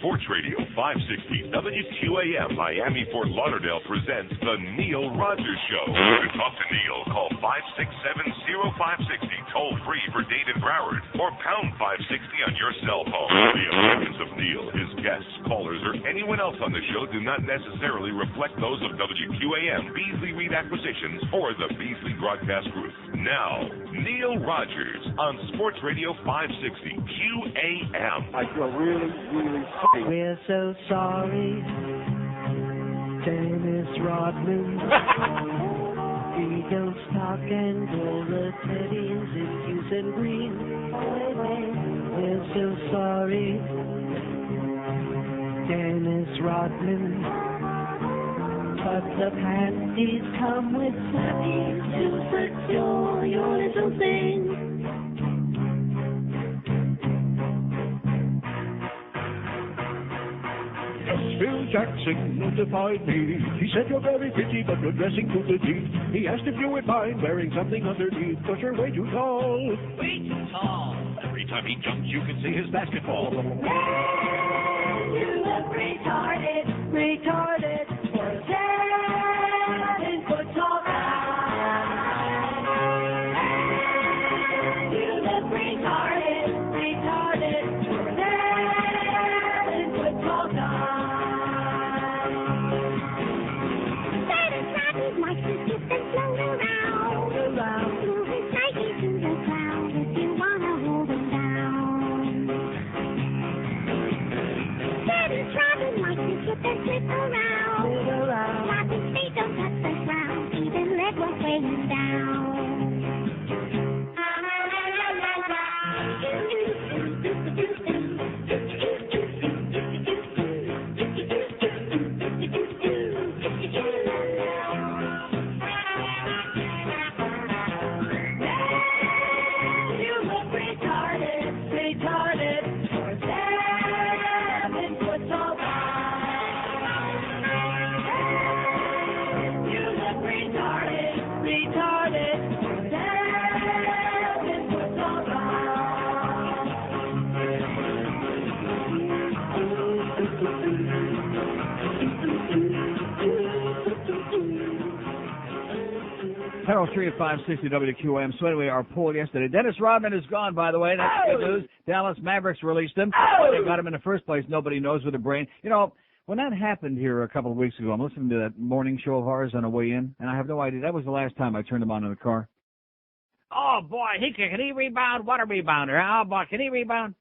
Sports Radio 560 WQAM Miami Fort Lauderdale presents The Neil Rogers Show. To talk to Neil, call 567-0560, toll free for David Broward, or pound 560 on your cell phone. The opinions of Neil, his guests, callers, or anyone else on the show do not necessarily reflect those of WQAM, Beasley Reed Acquisitions, or the Beasley Broadcast Group. Now, Neil Rogers on Sports Radio 560 QAM. I feel really, really sorry. We're so sorry, Dennis Rodman. Eagles talk and all the teddies in hues and green. We're so sorry, Dennis Rodman. But the panties come with flappies to secure your little thing. Phil Jackson notified me. He said you're very pretty, but you're dressing to the teeth. He asked if you would mind wearing something underneath, because you're way too tall. Way too tall. Every time he jumps, you can see his basketball. You look retarded, retarded for a 7-foot tall guy. You look retarded, retarded for a 7-foot tall guy. Likes to skip and float around. Move his Nike to the ground if you wanna hold him down. Dennis Rodman likes to skip and slip around. Not his feet don't touch the ground. Even leg will weigh him down. Harold 3 at 560 WQAM. So anyway, our poll yesterday. Dennis Rodman is gone, by the way. That's good news. Dallas Mavericks released him. They got him in the first place. Nobody knows with a brain. You know, when that happened here a couple of weeks ago, I'm listening to that morning show of ours on the way in, and I have no idea. That was the last time I turned him on in the car. Oh, boy, can he rebound? What a rebounder. Oh, boy, can he rebound?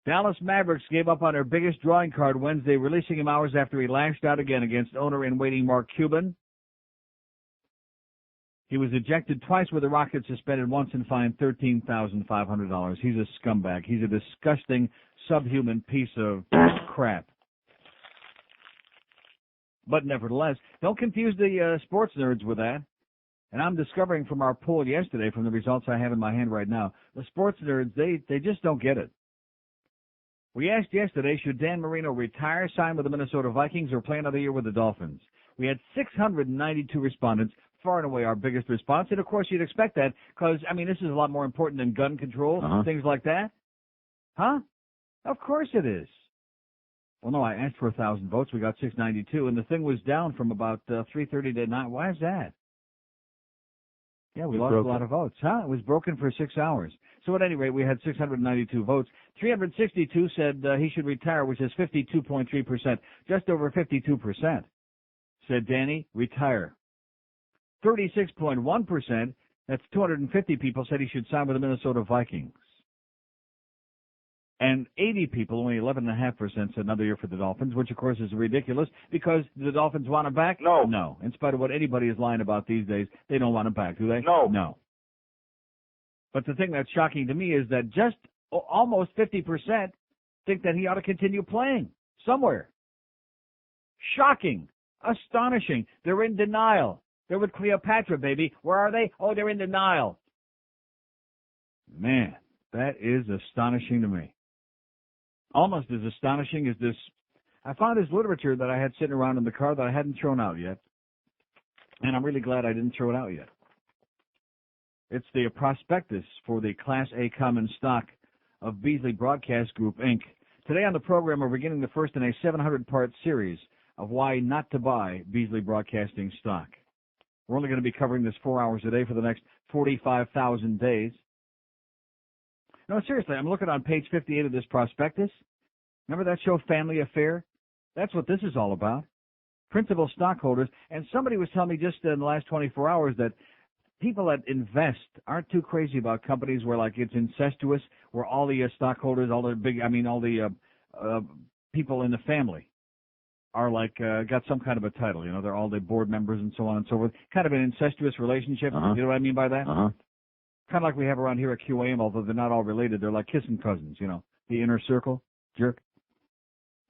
Dallas Mavericks gave up on their biggest drawing card Wednesday, releasing him hours after he lashed out again against owner-in-waiting Mark Cuban. He was ejected twice with the Rockets, suspended once, and fined $13,500. He's a scumbag. He's a disgusting, subhuman piece of crap. But nevertheless, don't confuse the sports nerds with that. And I'm discovering from our poll yesterday, from the results I have in my hand right now, the sports nerds, they just don't get it. We asked yesterday, should Dan Marino retire, sign with the Minnesota Vikings, or play another year with the Dolphins? We had 692 respondents, far and away our biggest response. And, of course, you'd expect that because, I mean, this is a lot more important than gun control, things like that. Huh? Of course it is. Well, no, I asked for 1,000 votes. We got 692, and the thing was down from about 3:30 to 9. Why is that? Yeah, we lost a lot of votes. It was broken for 6 hours. So at any rate, we had 692 votes. 362 said he should retire, which is 52.3%. Just over 52% said, Danny, retire. 36.1%, that's 250 people, said he should sign with the Minnesota Vikings. And 80 people, only 11.5%, said another year for the Dolphins, which, of course, is ridiculous because the Dolphins want him back? No. No. In spite of what anybody is lying about these days, they don't want him back, do they? No. No. But the thing that's shocking to me is that just almost 50% think that he ought to continue playing somewhere. Shocking. Astonishing. They're in denial. They're with Cleopatra, baby. Where are they? Oh, they're in denial. Man, that is astonishing to me. Almost as astonishing as this. I found his literature that I had sitting around in the car that I hadn't thrown out yet. And I'm really glad I didn't throw it out yet. It's the prospectus for the Class A common stock of Beasley Broadcast Group, Inc. Today on the program, we're beginning the first in a 700-part series of why not to buy Beasley Broadcasting stock. We're only going to be covering this 4 hours a day for the next 45,000 days. No, seriously, I'm looking on page 58 of this prospectus. Remember that show, Family Affair? That's what this is all about. Principal stockholders. And somebody was telling me just in the last 24 hours that people that invest aren't too crazy about companies where, like, it's incestuous, where all the stockholders, all the people in the family are like got some kind of a title. You know, they're all the board members and so on and so forth. Kind of an incestuous relationship. You know what I mean by that? Kind of like we have around here at QAM, although they're not all related. They're like kissing cousins, you know, the inner circle, jerk.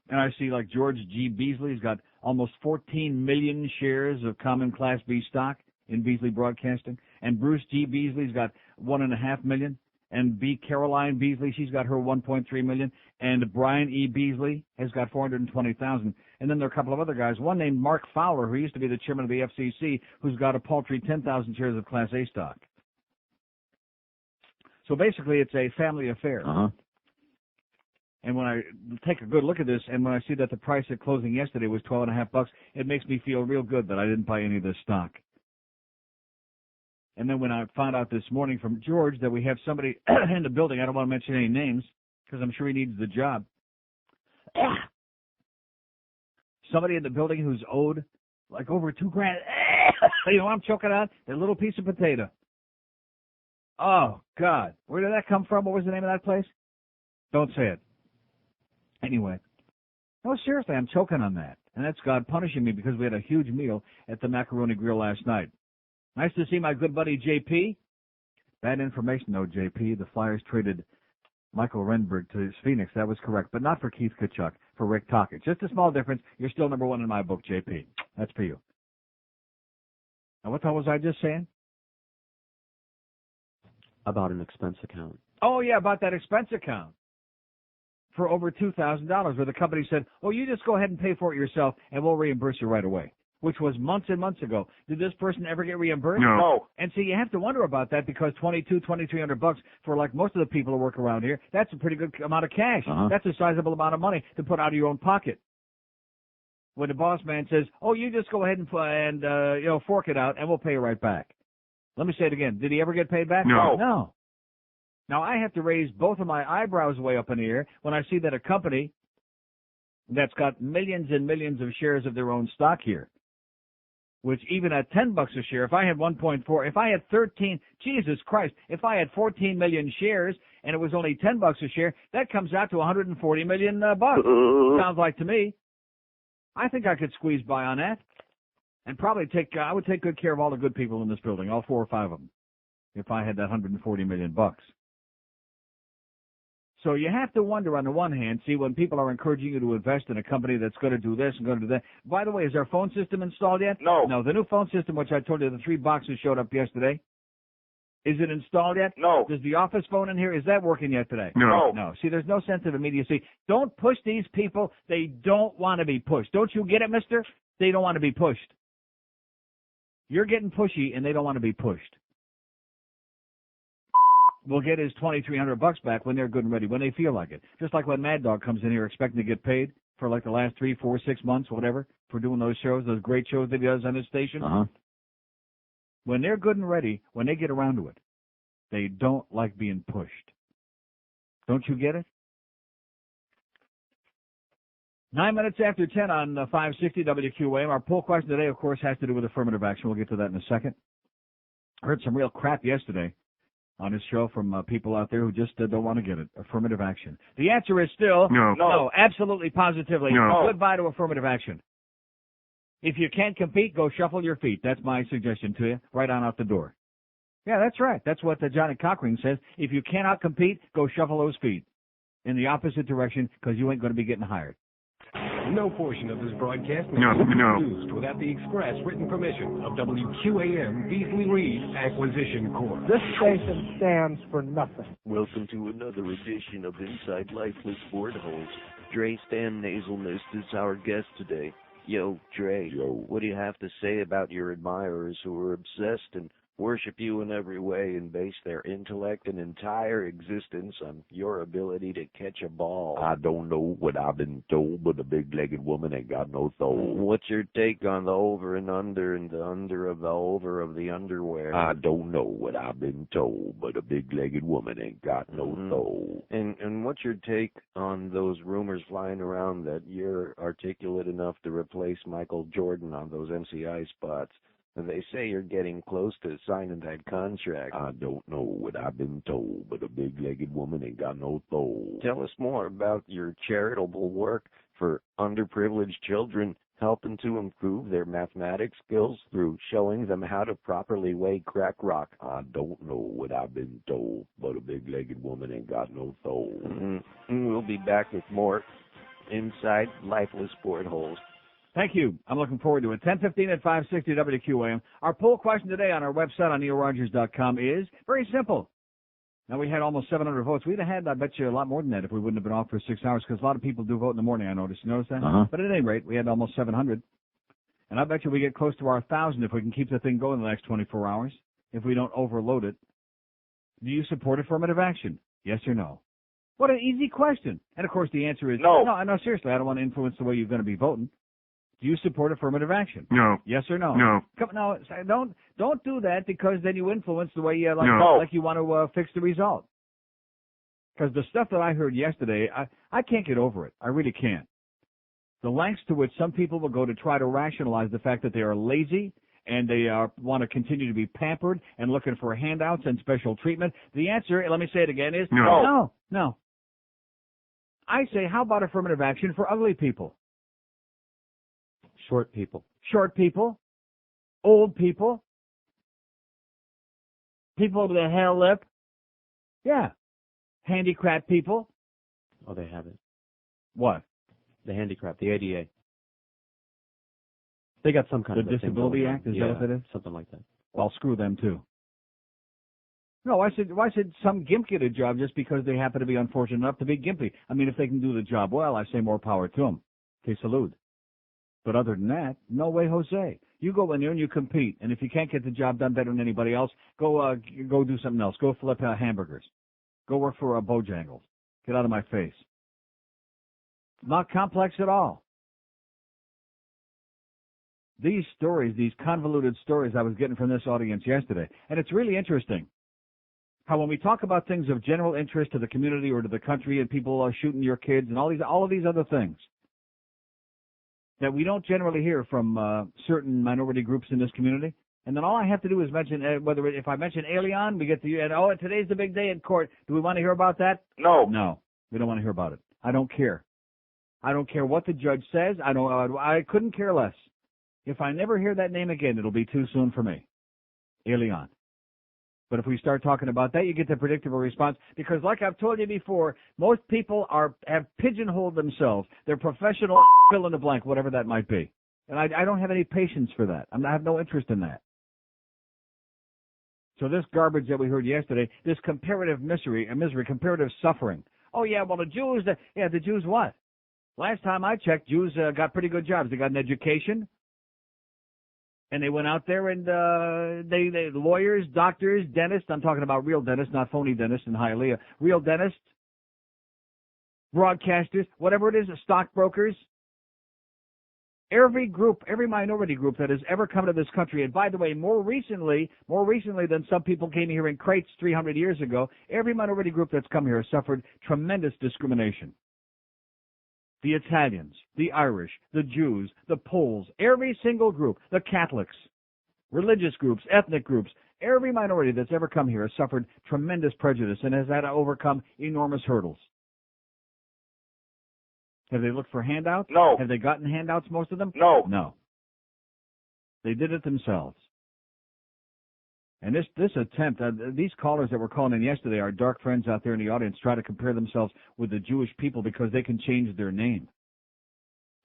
And I see like George G. Beasley's got almost 14 million shares of common Class B stock in Beasley Broadcasting. And Bruce G. Beasley's got 1.5 million. And B. Caroline Beasley, she's got her 1.3 million. And Brian E. Beasley has got 420,000. And then there are a couple of other guys. One named Mark Fowler, who used to be the chairman of the FCC, who's got a paltry 10,000 shares of Class A stock. So basically, it's a family affair. And when I take a good look at this, and when I see that the price at closing yesterday was $12.50, it makes me feel real good that I didn't buy any of this stock. And then when I found out this morning from George that we have somebody in the building, I don't want to mention any names because I'm sure he needs the job. Somebody in the building who's owed like over $2,000. You know what I'm choking on? A little piece of potato. Oh, God. Where did that come from? What was the name of that place? Don't say it. Anyway. No, seriously, I'm choking on that. And that's God punishing me because we had a huge meal at the Macaroni Grill last night. Nice to see my good buddy JP. Bad information, though, JP. The Flyers traded Michael Renberg to Phoenix. That was correct, but not for Keith Kachuk, for Rick Tocchet. Just a small difference. You're still number one in my book, JP. That's for you. Now, what the hell was I just saying? About an expense account. Oh, yeah, about that expense account for over $2,000 where the company said, oh, you just go ahead and pay for it yourself and we'll reimburse you right away, which was months and months ago. Did this person ever get reimbursed? No. And see, you have to wonder about that because $2,300 for like most of the people who work around here, that's a pretty good amount of cash. That's a sizable amount of money to put out of your own pocket. When the boss man says, oh, you just go ahead and fork it out and we'll pay you right back. Let me say it again. Did he ever get paid back? No. Now, I have to raise both of my eyebrows way up in the air when I see that a company that's got millions and millions of shares of their own stock here, which even at $10 a share, if I had 1.4, if I had 13, Jesus Christ, if I had 14 million shares and it was only $10 a share, that comes out to 140 million bucks. Sounds like to me. I think I could squeeze by on that and probably I would take good care of all the good people in this building, all 4 or 5 of them, if I had that 140 million bucks. So you have to wonder, on the one hand, see, when people are encouraging you to invest in a company that's going to do this and going to do that. By the way, is our phone system installed yet? No. No, the new phone system, which I told you, the 3 boxes showed up yesterday. Is it installed yet? No. Does the office phone in here, is that working yet today? No. No. See, there's no sense of immediacy. Don't push these people. They don't want to be pushed. Don't you get it, mister? They don't want to be pushed. You're getting pushy, and they don't want to be pushed. Will get his $2,300 back when they're good and ready, when they feel like it. Just like when Mad Dog comes in here expecting to get paid for like the last 3, 4, 6 months, whatever, for doing those shows, those great shows that he does on his station. When they're good and ready, when they get around to it, they don't like being pushed. Don't you get it? 9 minutes after 10 on 560 WQAM. Our poll question today, of course, has to do with affirmative action. We'll get to that in a second. I heard some real crap yesterday on his show from people out there who just don't want to get it. Affirmative action. The answer is still no, absolutely, positively. No. Goodbye to affirmative action. If you can't compete, go shuffle your feet. That's my suggestion to you, right on out the door. Yeah, that's right. That's what Johnny Cochran says. If you cannot compete, go shuffle those feet in the opposite direction because you ain't going to be getting hired. No portion of this broadcast may be produced without the express written permission of WQAM Beasley Reed Acquisition Corp. This station stands for nothing. Welcome to another edition of Inside Lifeless Board Holes. Dre Stan Nasal Mist is our guest today. Yo, Dre. Yo. What do you have to say about your admirers who are obsessed and worship you in every way, and base their intellect and entire existence on your ability to catch a ball. I don't know what I've been told, but a big-legged woman ain't got no soul. What's your take on the over and the under of the over of the underwear? I don't know what I've been told, but a big-legged woman ain't got no soul. And what's your take on those rumors flying around that you're articulate enough to replace Michael Jordan on those MCI spots? And they say you're getting close to signing that contract. I don't know what I've been told, but a big-legged woman ain't got no soul. Tell us more about your charitable work for underprivileged children, helping to improve their mathematics skills through showing them how to properly weigh crack rock. I don't know what I've been told, but a big-legged woman ain't got no soul. We'll be back with more Inside Lifeless Portholes. Thank you. I'm looking forward to it. 10:15 at 560 WQAM. Our poll question today on our website on neilrogers.com is very simple. Now, we had almost 700 votes. We'd have had, I bet you, a lot more than that if we wouldn't have been off for 6 hours, because a lot of people do vote in the morning, I noticed. You notice that? But at any rate, we had almost 700. And I bet you we get close to our 1,000 if we can keep the thing going the next 24 hours, if we don't overload it. Do you support affirmative action? Yes or no? What an easy question. And, of course, the answer is no. No, seriously, I don't want to influence the way you're going to be voting. Do you support affirmative action? No. Yes or no? No. Come, no, don't do that, because then you influence the way you like you want to fix the result. Because the stuff that I heard yesterday, I can't get over it. I really can't. The lengths to which some people will go to try to rationalize the fact that they are lazy and they want to continue to be pampered and looking for handouts and special treatment. The answer, let me say it again, is no. I say, how about affirmative action for ugly people? Short people, old people, people with a hair lip, handicapped people. Oh, they have it. What? The handicap, the ADA. They got some kind of the Disability Act. Is that what that is? Something like that. Well, screw them too. No, why should some gimp get a job just because they happen to be unfortunate enough to be gimpy? I mean, if they can do the job well, I say more power to them. Okay, salute. But other than that, no way, Jose. You go in there and you compete, and if you can't get the job done better than anybody else, go do something else. Go flip hamburgers. Go work for Bojangles. Get out of my face. Not complex at all. These stories, these convoluted stories I was getting from this audience yesterday, and it's really interesting how when we talk about things of general interest to the community or to the country, and people are shooting your kids and all of these other things that we don't generally hear from certain minority groups in this community. And then all I have to do is mention, if I mention Alien, we get to, today's the big day in court. Do we want to hear about that? No. No, we don't want to hear about it. I don't care. I don't care what the judge says. I couldn't care less. If I never hear that name again, it'll be too soon for me. Alien. But if we start talking about that, you get the predictable response, because like I've told you before, most people have pigeonholed themselves. They're professional fill in the blank, whatever that might be. And I don't have any patience for that. I have no interest in that. So this garbage that we heard yesterday, this comparative misery, comparative suffering. Oh, yeah, well, the Jews what? Last time I checked, Jews got pretty good jobs. They got an education. And they went out there and they lawyers, doctors, dentists. I'm talking about real dentists, not phony dentists in Hialeah. Real dentists, broadcasters, whatever it is, stockbrokers. Every group, every minority group that has ever come to this country, and by the way, more recently than some people came here in crates 300 years ago, every minority group that's come here has suffered tremendous discrimination. The Italians, the Irish, the Jews, the Poles, every single group, the Catholics, religious groups, ethnic groups, every minority that's ever come here has suffered tremendous prejudice and has had to overcome enormous hurdles. Have they looked for handouts? No. Have they gotten handouts, most of them? No. No. They did it themselves. And this attempt, these callers that were calling in yesterday, our dark friends out there in the audience, try to compare themselves with the Jewish people because they can change their name.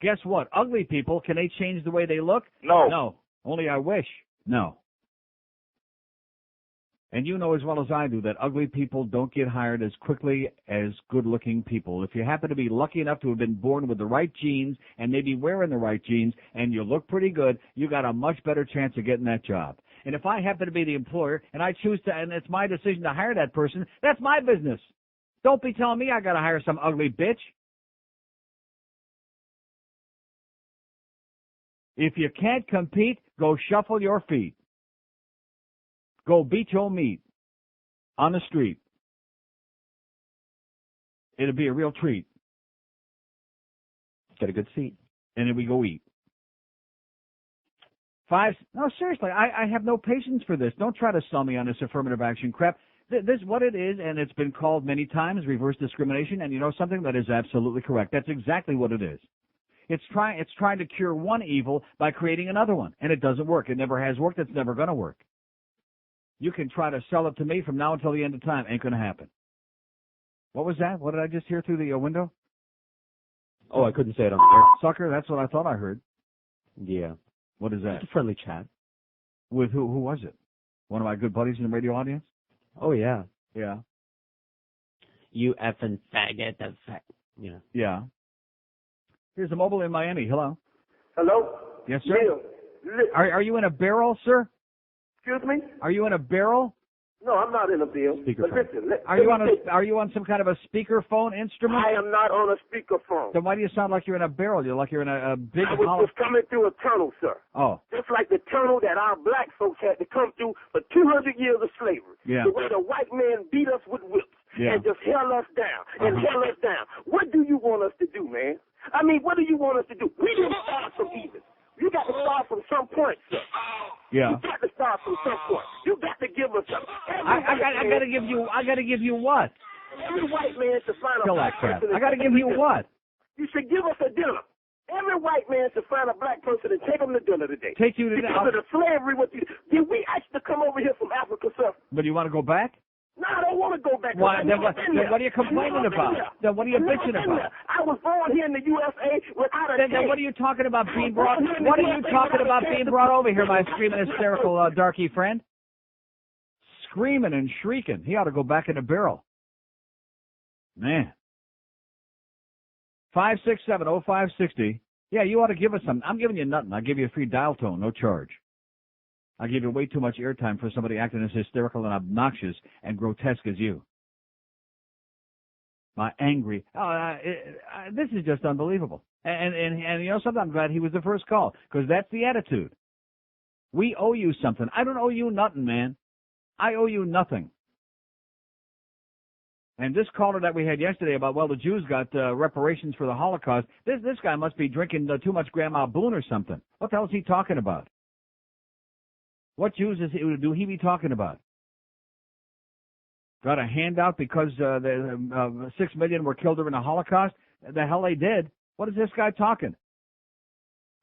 Guess what? Ugly people, can they change the way they look? No. No. Only I wish. No. And you know as well as I do that ugly people don't get hired as quickly as good-looking people. If you happen to be lucky enough to have been born with the right genes and maybe wearing the right genes and you look pretty good, you got a much better chance of getting that job. And if I happen to be the employer and I choose to, and it's my decision to hire that person, that's my business. Don't be telling me I got to hire some ugly bitch. If you can't compete, go shuffle your feet. Go beat your meat on the street. It'll be a real treat. Get a good seat. And then we go eat. No, seriously, I have no patience for this. Don't try to sell me on this affirmative action crap. This is what it is, and it's been called many times reverse discrimination, and you know something? That is absolutely correct. That's exactly what it is. It's trying to cure one evil by creating another one, and it doesn't work. It never has worked. It's never going to work. You can try to sell it to me from now until the end of time. Ain't going to happen. What was that? What did I just hear through the window? Oh, I couldn't say it on the air. Sucker, that's what I thought I heard. Yeah. What is that? Just a friendly chat. With who? Who was it? One of my good buddies in the radio audience? Oh, yeah. Yeah. You effing faggot. Yeah. Yeah. Here's a mobile in Miami. Hello. Hello? Yes, sir? Neil. Are you in a barrel, sir? Excuse me? Are you in a barrel? No, I'm not in a bill. But listen, Are you on some kind of a speakerphone instrument? I am not on a speakerphone. Then why do you sound like you're in a barrel? You're like you're in a big I was just coming through a tunnel, sir. Oh. Just like the tunnel that our black folks had to come through for 200 years of slavery. Yeah. The way the white man beat us with whips. Yeah. And just held us down and held us down. What do you want us to do, man? I mean, what do you want us to do? We didn't start from either. You got to start from some point, sir. Yeah. You got to start from some point. You got to give us something. I got to give you what? Every white man should find a Kill black that crap. person. I got to give you what? You should give us a dinner. Every white man should find a black person and take them to dinner today. Take you to dinner. Because of the slavery. Did we actually come over here from Africa, sir? But you want to go back? No, I don't want to go back. Why? Then what are you complaining about? Then what are you bitching about? I was born here in the USA without a Then what are you talking about being brought? What are you talking about being brought over here, my screaming hysterical darky friend? Screaming and shrieking. He ought to go back in the barrel. Man. 567-0560. Yeah, you ought to give us something. I'm giving you nothing. I'll give you a free dial tone, no charge. I give you way too much airtime for somebody acting as hysterical and obnoxious and grotesque as you. My angry. This is just unbelievable. And you know something? I'm glad he was the first call, because that's the attitude. We owe you something. I don't owe you nothing, man. I owe you nothing. And this caller that we had yesterday about, well, the Jews got reparations for the Holocaust, this guy must be drinking too much Grandma Boone or something. What the hell is he talking about? What Jews do he be talking about? Got a handout because 6 million were killed during the Holocaust? The hell they did. What is this guy talking?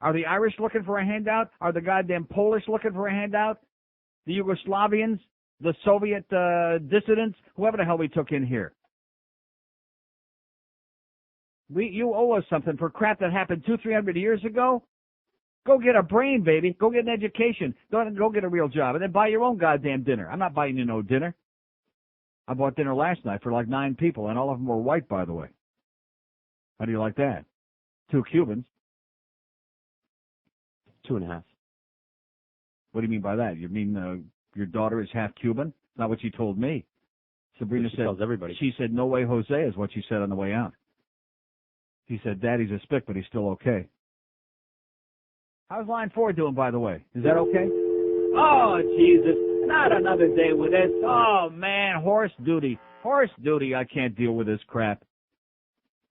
Are the Irish looking for a handout? Are the goddamn Polish looking for a handout? The Yugoslavians? The Soviet dissidents? Whoever the hell we took in here. You owe us something for crap that happened 200-300 years ago? Go get a brain, baby. Go get an education. Go get a real job. And then buy your own goddamn dinner. I'm not buying you no dinner. I bought dinner last night for like 9 people, and all of them were white, by the way. How do you like that? 2 Cubans. 2.5. What do you mean by that? You mean your daughter is half Cuban? That's not what she told me. Sabrina said, tells everybody. She said, no way, Jose, is what she said on the way out. He said, Daddy's a spick, but he's still okay. How's line 4 doing, by the way? Is that okay? Oh, Jesus. Not another day with this. Oh, man. Horse duty. Horse duty. I can't deal with this crap.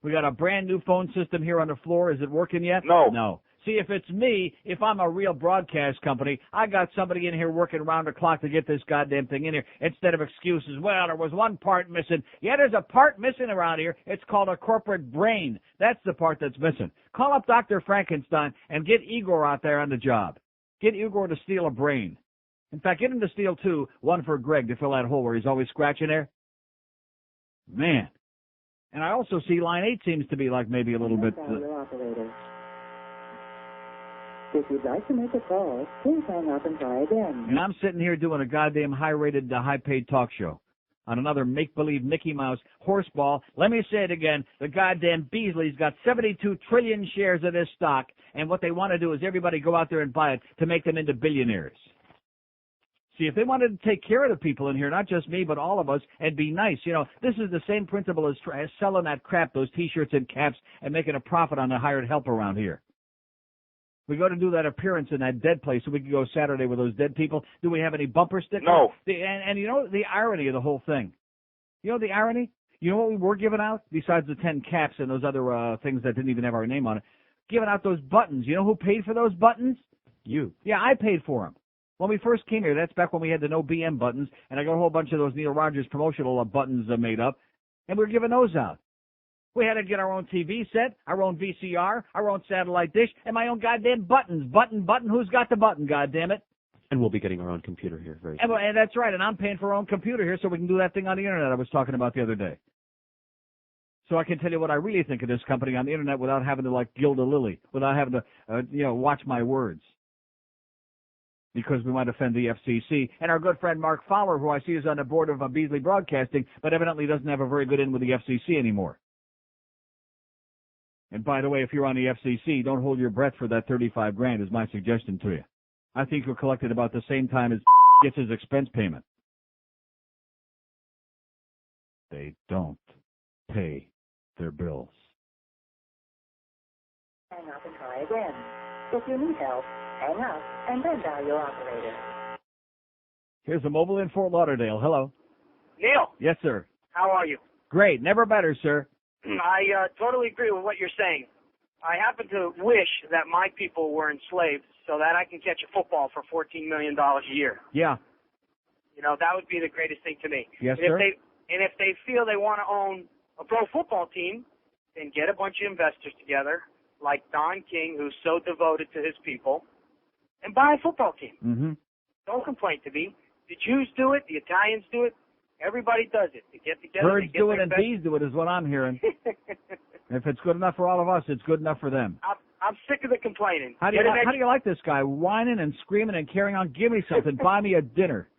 We got a brand new phone system here on the floor. Is it working yet? No. No. See, if it's me, if I'm a real broadcast company, I got somebody in here working around the clock to get this goddamn thing in here instead of excuses. Well, there was one part missing. Yeah, there's a part missing around here. It's called a corporate brain. That's the part that's missing. Call up Dr. Frankenstein and get Igor out there on the job. Get Igor to steal a brain. In fact, get him to steal 2, one for Greg to fill that hole where he's always scratching there. Man. And I also see line 8 seems to be like maybe a little bit... If you'd like to make a call, please hang up and try again. And I'm sitting here doing a goddamn high-rated, high-paid talk show on another make-believe Mickey Mouse horseball. Let me say it again. The goddamn Beasley's got 72 trillion shares of this stock, and what they want to do is everybody go out there and buy it to make them into billionaires. See, if they wanted to take care of the people in here, not just me, but all of us, and be nice, this is the same principle as selling that crap, those T-shirts and caps, and making a profit on the hired help around here. We go to do that appearance in that dead place so we can go Saturday with those dead people. Do we have any bumper stickers? No. And the irony of the whole thing. The irony? You know what we were giving out, besides the 10 caps and those other things that didn't even have our name on it? Giving out those buttons. You know who paid for those buttons? You. Yeah, I paid for them. When we first came here, that's back when we had the no BM buttons, and I got a whole bunch of those Neil Rogers promotional buttons made up, and we were giving those out. We had to get our own TV set, our own VCR, our own satellite dish, and my own goddamn buttons. Button, who's got the button, goddammit? And we'll be getting our own computer here very soon. And that's right, and I'm paying for our own computer here so we can do that thing on the Internet I was talking about the other day. So I can tell you what I really think of this company on the Internet without having to, gild a lily, without having to, watch my words. Because we might offend the FCC. And our good friend Mark Fowler, who I see is on the board of Beasley Broadcasting, but evidently doesn't have a very good in with the FCC anymore. And by the way, if you're on the FCC, don't hold your breath for that $35,000 is my suggestion to you. I think you'll collect it about the same time as gets his expense payment. They don't pay their bills. Hang up and try again. If you need help, hang up and then dial your operator. Here's a mobile in Fort Lauderdale. Hello. Neil. Yes, sir. How are you? Great. Never better, sir. I totally agree with what you're saying. I happen to wish that my people were enslaved so that I can catch a football for $14 million a year. Yeah. That would be the greatest thing to me. Yes, and sir. If they feel they want to own a pro football team, then get a bunch of investors together, like Don King, who's so devoted to his people, and buy a football team. Mm-hmm. Don't complain to me. The Jews do it. The Italians do it. Everybody does it. They get together. Birds do it and bees do it is what I'm hearing. If it's good enough for all of us, it's good enough for them. I'm sick of the complaining. How do you like this guy whining and screaming and carrying on? Give me something. Buy me a dinner.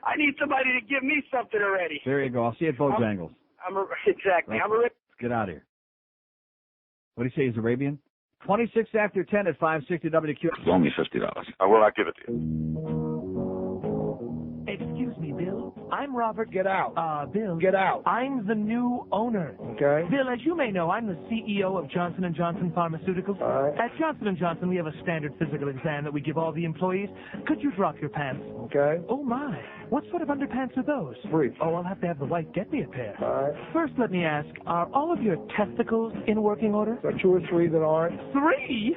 I need somebody to give me something already. There you go. I'll see you at Bojangles. Exactly. Right. Let's get out of here. What do you say? He's Arabian? 26 after 10 at 560 WQ. It's only $50. I will not give it to you. Excuse me, Bill. I'm Robert. Get out. Bill. Get out. I'm the new owner. Okay. Bill, as you may know, I'm the CEO of Johnson & Johnson Pharmaceuticals. All right. At Johnson & Johnson, we have a standard physical exam that we give all the employees. Could you drop your pants? Okay. Oh, my. What sort of underpants are those? Brief. Oh, I'll have to have the wife get me a pair. All right. First, let me ask, are all of your testicles in working order? There are 2 or 3 that aren't. 3?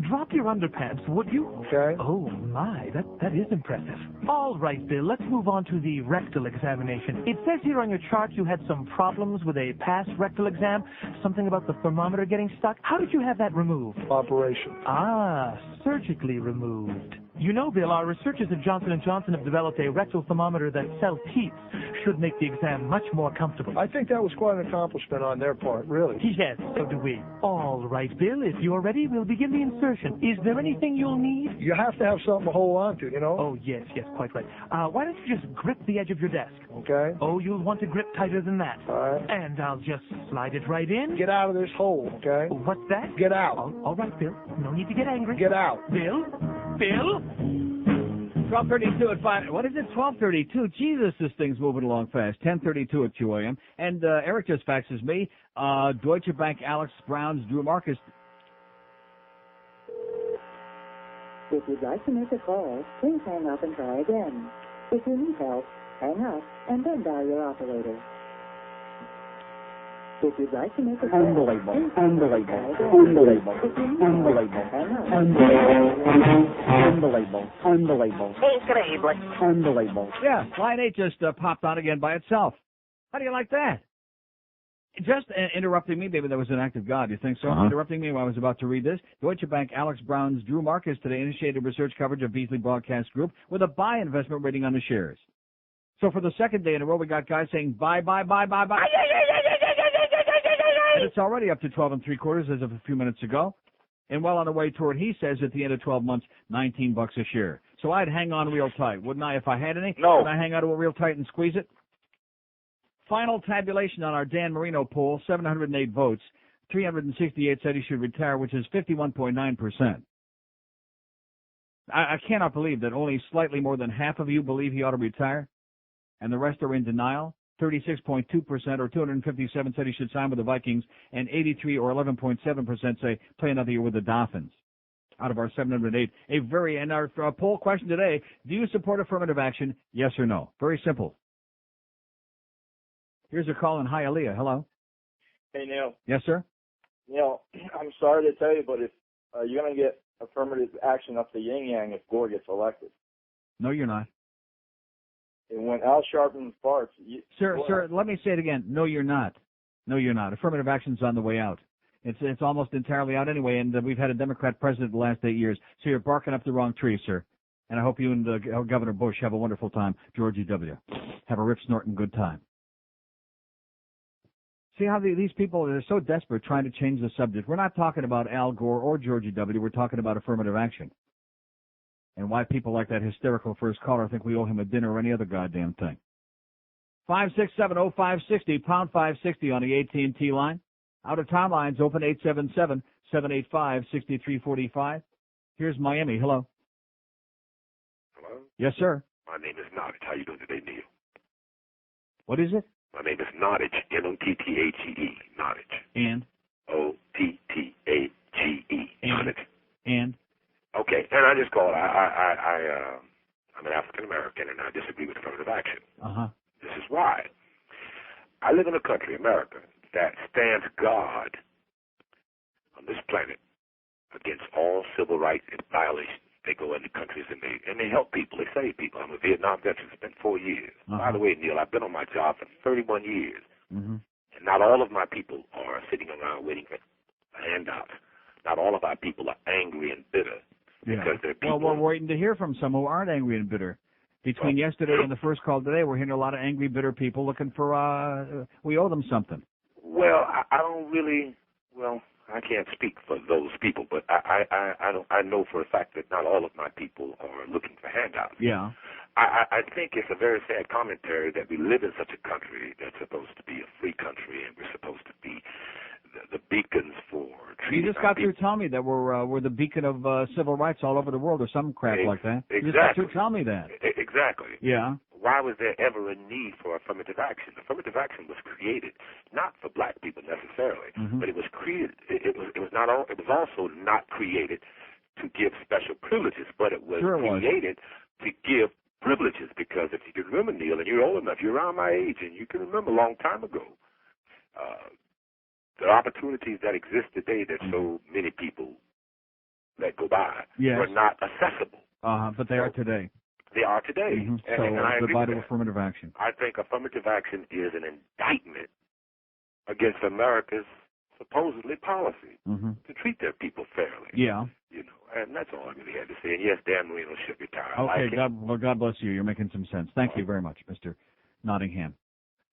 Drop your underpants, would you? Okay. Oh, my. That is impressive. All right, Bill, let's move on to the rectal examination. It says here on your chart you had some problems with a past rectal exam, something about the thermometer getting stuck. How did you have that removed? Operation. Ah, surgically removed. You know, Bill, our researchers at Johnson & Johnson have developed a rectal thermometer that self-heats. Should make the exam much more comfortable. I think that was quite an accomplishment on their part, really. Yes, so do we. All right, Bill, if you're ready, we'll begin the insertion. Is there anything you'll need? You have to have something to hold on to, you know? Oh, yes, quite right. Why don't you just grip the edge of your desk? Okay. Oh, you'll want to grip tighter than that. All right. And I'll just slide it right in. Get out of this hole, okay? What's that? Get out. All right, Bill. No need to get angry. Get out. Bill? 12:32 at 5. What is it? 12:32. Jesus, this thing's moving along fast. 10:32 at 2 a.m. And Eric just faxes me. Deutsche Bank, Alex Brown's, Drew Marcus. If you'd like to make a call, please hang up and try again. If you need help, hang up and then dial your operator. If you'd like to make a call, Unbelievable. please Unbelievable. hang up. Unbelievable. If you need Unbelievable. help, hang up. Unbelievable. Unbelievable. Increíble. Unbelievable. Yeah, line 8 just popped on again by itself. How do you like that? Just interrupting me, maybe that was an act of God. You think so? Interrupting me while I was about to read this. Deutsche Bank, Alex Brown's Drew Marcus today initiated research coverage of Beasley Broadcast Group with a buy investment rating on the shares. So for the second day in a row, we got guys saying buy. And it's already up to 12 3/4 as of a few minutes ago. And well on the way toward, he says, at the end of 12 months, $19 a share. So I'd hang on real tight, wouldn't I, if I had any? No. Would I hang on to it real tight and squeeze it? Final tabulation on our Dan Marino poll, 708 votes. 368 said he should retire, which is 51.9%. I cannot believe that only slightly more than half of you believe he ought to retire, and the rest are in denial. 36.2% or 257 said he should sign with the Vikings, and 83 or 11.7% say play another year with the Dolphins. Out of our 708, and our poll question today: do you support affirmative action? Yes or no? Very simple. Here's a call in Hialeah. Hello. Hey, Neil. Yes, sir. Neil, I'm sorry to tell you, but if you're going to get affirmative action up the yin-yang if Gore gets elected. No, you're not. And when Al Sharpton farts... Sir, let me say it again. No, you're not. No, you're not. Affirmative action's on the way out. It's almost entirely out anyway, and we've had a Democrat president the last 8 years, so you're barking up the wrong tree, sir. And I hope you and Governor Bush have a wonderful time. Georgie W. Have a Rip Snorton good time. See how these people are so desperate trying to change the subject. We're not talking about Al Gore or Georgie W. We're talking about affirmative action. And why people like that hysterical first caller think we owe him a dinner or any other goddamn thing. 5670560, pound 560 on the AT&T line. Out of town lines open 877-785-6345. Here's Miami. Hello. Hello? Yes, sir. My name is Nottage. How you doing today, Neil? What is it? My name is Nottage, N-O-T-T-A-G-E, Nottage. And? O-T-T-A-G-E, Nottage. And? Okay, and I just called. I'm an African-American, and I disagree with affirmative action. Uh-huh. This is why. I live in a country, America, that stands guard on this planet against all civil rights violations. They go into countries and they help people. They save people. I'm a Vietnam veteran. Spent 4 years. By the way, Neil, I've been on my job for 31 years. Mm-hmm. And not all of my people are sitting around waiting for handouts. Not all of our people are angry and bitter because they're people. Well, we're waiting to hear from some who aren't angry and bitter. Between yesterday and the first call today, we're hearing a lot of angry, bitter people looking for, we owe them something. Well, I don't really, I can't speak for those people, but I know for a fact that not all of my people are looking for handouts. Yeah. I think it's a very sad commentary that we live in such a country that's supposed to be a free country, and we're supposed to be the beacons for treating. You just got through telling me that we're the beacon of civil rights all over the world, or some crap like that. Exactly. You just got through telling me that. Exactly. Yeah. Why was there ever a need for affirmative action? Affirmative action was created not for black people necessarily, but it was created. It was also not created to give special privileges, but it was created to give privileges. Because if you can remember, Neil, and you're old enough, you're around my age, and you can remember a long time ago, the opportunities that exist today that so many people let go by were not accessible. But they are today. They are today. And I agree with that. Affirmative action. I think affirmative action is an indictment against America's supposedly policy to treat their people fairly. Yeah. You know, and that's all I really had to say. And yes, Dan Marino should retire. Okay, God bless you. You're making some sense. Thank you very much, Mr. Nottingham.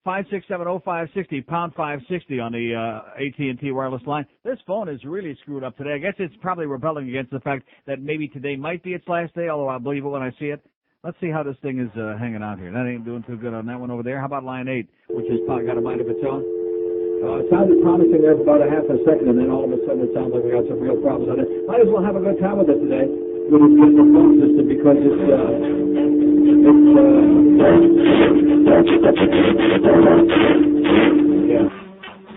5670560, pound 560 on the AT&T wireless line. This phone is really screwed up today. I guess it's probably rebelling against the fact that maybe today might be its last day, although I'll believe it when I see it. Let's see how this thing is hanging out here. That ain't doing too good on that one over there. How about line 8, which has got a mind of its own? It sounded promising there for about a half a second, and then all of a sudden it sounds like we got some real problems on it. Might as well have a good time with it today with the phone system because it's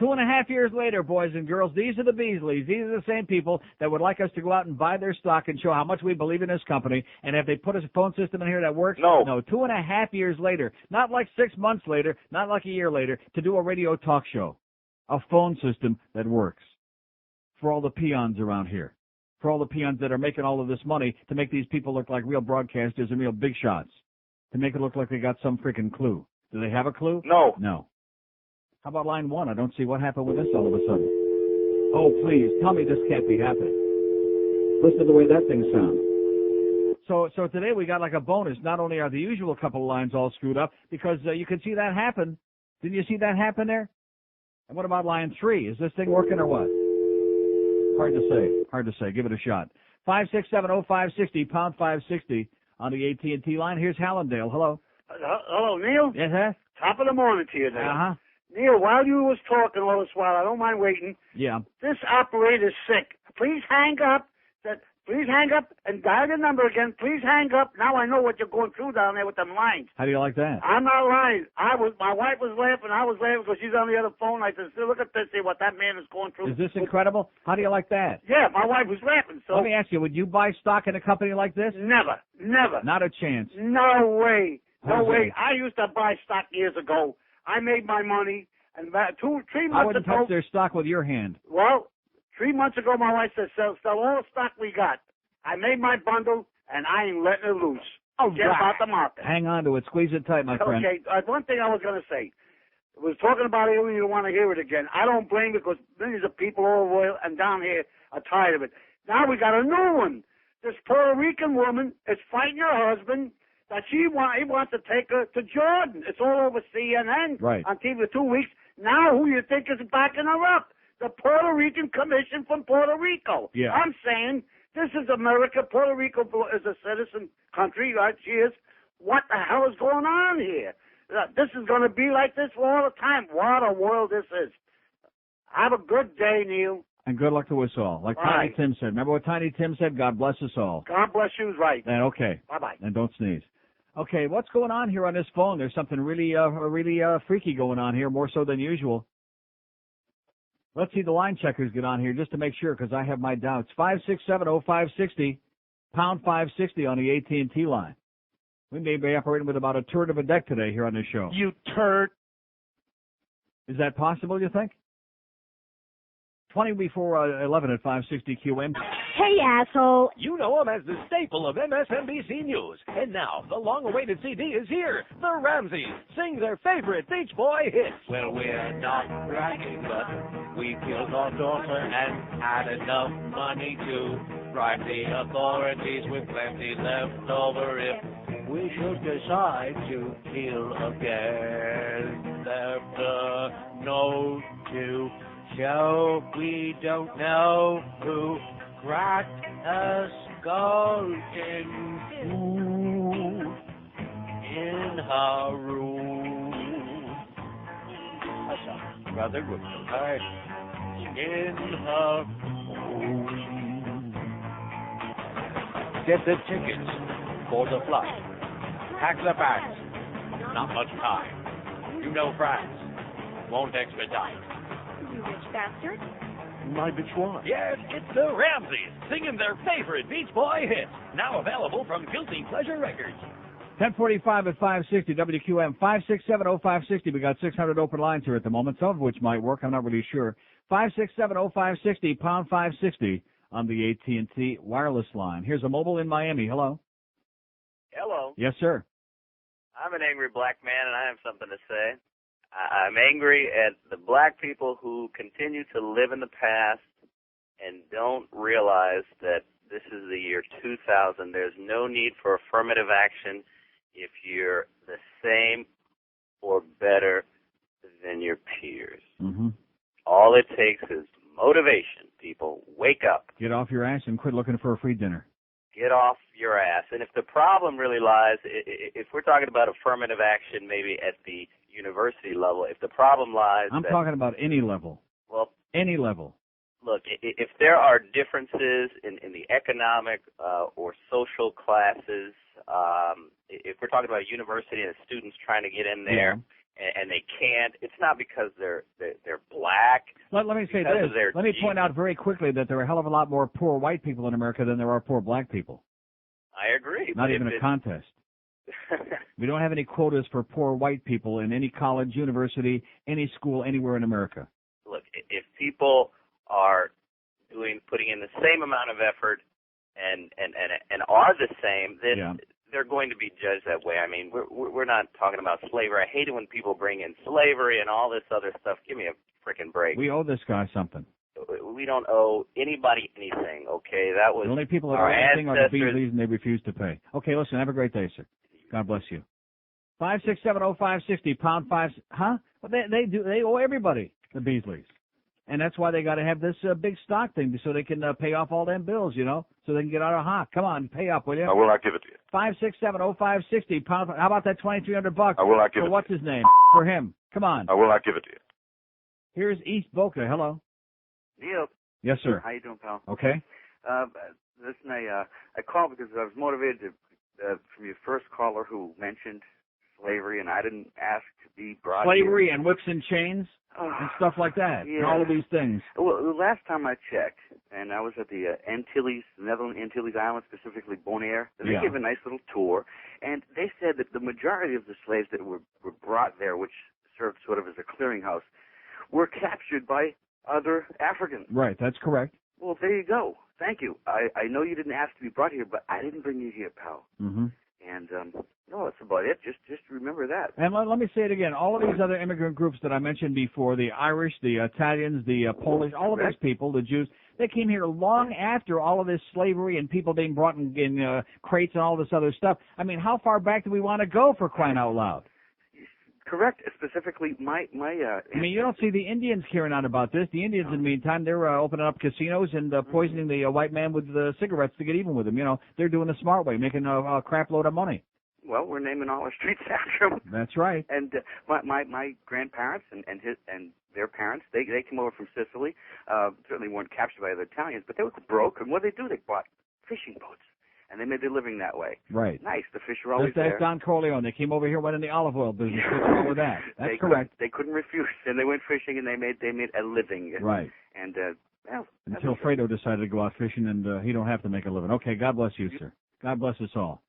2.5 years later, boys and girls, these are the Beasleys. These are the same people that would like us to go out and buy their stock and show how much we believe in this company. And if they put a phone system in here that works, no, 2.5 years later, not like 6 months later, not like a year later, to do a radio talk show. A phone system that works for all the peons around here, for all the peons that are making all of this money to make these people look like real broadcasters and real big shots, to make it look like they got some freaking clue. Do they have a clue? No. No. How about line 1? I don't see what happened with this all of a sudden. Oh, please, tell me this can't be happening. Listen to the way that thing sounds. So today we got like a bonus. Not only are the usual couple of lines all screwed up, because you can see that happen. Didn't you see that happen there? And what about line 3? Is this thing working or what? Hard to say. Hard to say. Give it a shot. 5670560, pound 560 on the AT&T line. Here's Hallandale. Hello. Hello, Neil. Yes, sir? Top of the morning to you there. Uh-huh. Neil, while you was talking all this while, I don't mind waiting. Yeah. This operator's sick. Please hang up. Please hang up and dial the number again. Please hang up. Now I know what you're going through down there with them lines. How do you like that? I'm not lying. My wife was laughing. I was laughing because she's on the other phone. I said, look at this, see what that man is going through. Is this incredible? How do you like that? Yeah, my wife was laughing. So let me ask you, would you buy stock in a company like this? Never. Not a chance. No way. No Okay. way. I used to buy stock years ago. I made my money, and about 3 I months wouldn't ago. touch their stock with your hand. Well, 3 months ago, my wife said, sell all the stock we got. I made my bundle, and I ain't letting it loose. Get about the market. Hang on to it. Squeeze it tight, my friend. Okay, one thing I was going to say. I was talking about it when you want to hear it again. I don't blame it because millions of people all over and down here are tired of it. Now we got a new one. This Puerto Rican woman is fighting her husband that he wants to take her to Jordan. It's all over CNN on TV for 2 weeks. Now who you think is backing her up? The Puerto Rican Commission from Puerto Rico. Yeah. I'm saying this is America. Puerto Rico is a citizen country, right? She is. What the hell is going on here? This is going to be like this for all the time. What a world this is. Have a good day, Neil. And good luck to us all. Like All Tiny right. Tim said. Remember what Tiny Tim said? God bless us all. God bless you, right. And okay. Bye-bye. And don't sneeze. Okay, what's going on here on this phone? There's something really freaky going on here, more so than usual. Let's see the line checkers get on here just to make sure, because I have my doubts. 567-0560, pound 560 on the AT&T line. We may be operating with about a turd of a deck today here on this show. You turd. Is that possible, you think? 20 before 11 at 560 QM. Hey, asshole. You know him as the staple of MSNBC News. And now, the long-awaited CD is here. The Ramseys sing their favorite Beach Boy hits. Well, we're not bragging, but we killed our daughter and had enough money to bribe the authorities with plenty left over if we should decide to kill again. Left a note to show we don't know who cracked a skulking food in her room. That's a rather good right? In her room. Get the tickets for the flight. Pack the bags. Not much time. You know France won't expedite. You rich bastard. My bitch what? Yes, it's the Ramseys singing their favorite Beach Boy hits. Now available from Guilty Pleasure Records. 1045 at 560 WQM 567-0560. We got 600 open lines here at the moment, some of which might work. I'm not really sure. 567-0560, pound 560 on the AT&T wireless line. Here's a mobile in Miami. Hello. Hello. Yes, sir. I'm an angry black man, and I have something to say. I'm angry at the black people who continue to live in the past and don't realize that this is the year 2000. There's no need for affirmative action if you're the same or better than your peers. Mm-hmm. All it takes is motivation, people. Wake up. Get off your ass and quit looking for a free dinner. Get off your ass. And if the problem really lies, if we're talking about affirmative action maybe at the university level, if the problem lies... I'm talking about any level. Well... Any level. Look, if there are differences in the economic or social classes, if we're talking about a university and students trying to get in there and they can't, it's not because they're black. Let me say this. Let me point out very quickly that there are a hell of a lot more poor white people in America than there are poor black people. I agree. Not even a contest. We don't have any quotas for poor white people in any college, university, any school, anywhere in America. Look, if people are putting in the same amount of effort and are the same, then they're going to be judged that way. I mean, we're not talking about slavery. I hate it when people bring in slavery and all this other stuff. Give me a freaking break. We owe this guy something. We don't owe anybody anything, okay? That was the only people that our are anything are the ancestors. Beasleys, and they refuse to pay. Okay, listen, have a great day, sir. God bless you. 567-0560, pound 5... Huh? Well, they owe everybody, the Beasleys. And that's why they got to have this big stock thing so they can pay off all them bills, you know, so they can get out of hock. Come on, pay up, will you? I will not give it to you. 567-0560, pound. How about that $2,300? I will not give it to you. What's his name? For him. Come on. I will not give it to you. Here's East Boca. Hello. Neil. Yes, sir. How you doing, pal? Okay. Listen, I called because I was motivated from your first caller who mentioned slavery, and I didn't ask to be brought Slavery here. and whips and chains and stuff like that, and all of these things. Well, the last time I checked, and I was at the Antilles, Netherlands Antilles Islands, specifically Bonaire, they gave a nice little tour, and they said that the majority of the slaves that were brought there, which served sort of as a clearinghouse, were captured by other Africans. Right, that's correct. Well, there you go. Thank you. I know you didn't ask to be brought here, but I didn't bring you here, pal. Mm-hmm. And no, that's about it. Just remember that. And let me say it again. All of these other immigrant groups that I mentioned before, the Irish, the Italians, the Polish, all of those people, the Jews, they came here long after all of this slavery and people being brought in crates and all this other stuff. I mean, how far back do we want to go, for crying out loud? Correct. Specifically, my I mean, you don't see the Indians caring out about this. The Indians, in the meantime, they're opening up casinos and poisoning the white man with cigarettes to get even with him. You know, they're doing the smart way, making a crap load of money. Well, we're naming all our streets after him. That's right. And my grandparents and their parents, they came over from Sicily. Certainly weren't captured by the Italians, but they were broke. And what did they do? They bought fishing boats. And they made their living that way. Right. Nice. The fish are always that's there. Don Corleone. They came over here, went in the olive oil business. What's wrong with that? That's correct. They couldn't refuse, and they went fishing, and they made a living. Right. And well, until Fredo decided to go out fishing, and he don't have to make a living. Okay. God bless you, sir. God bless us all.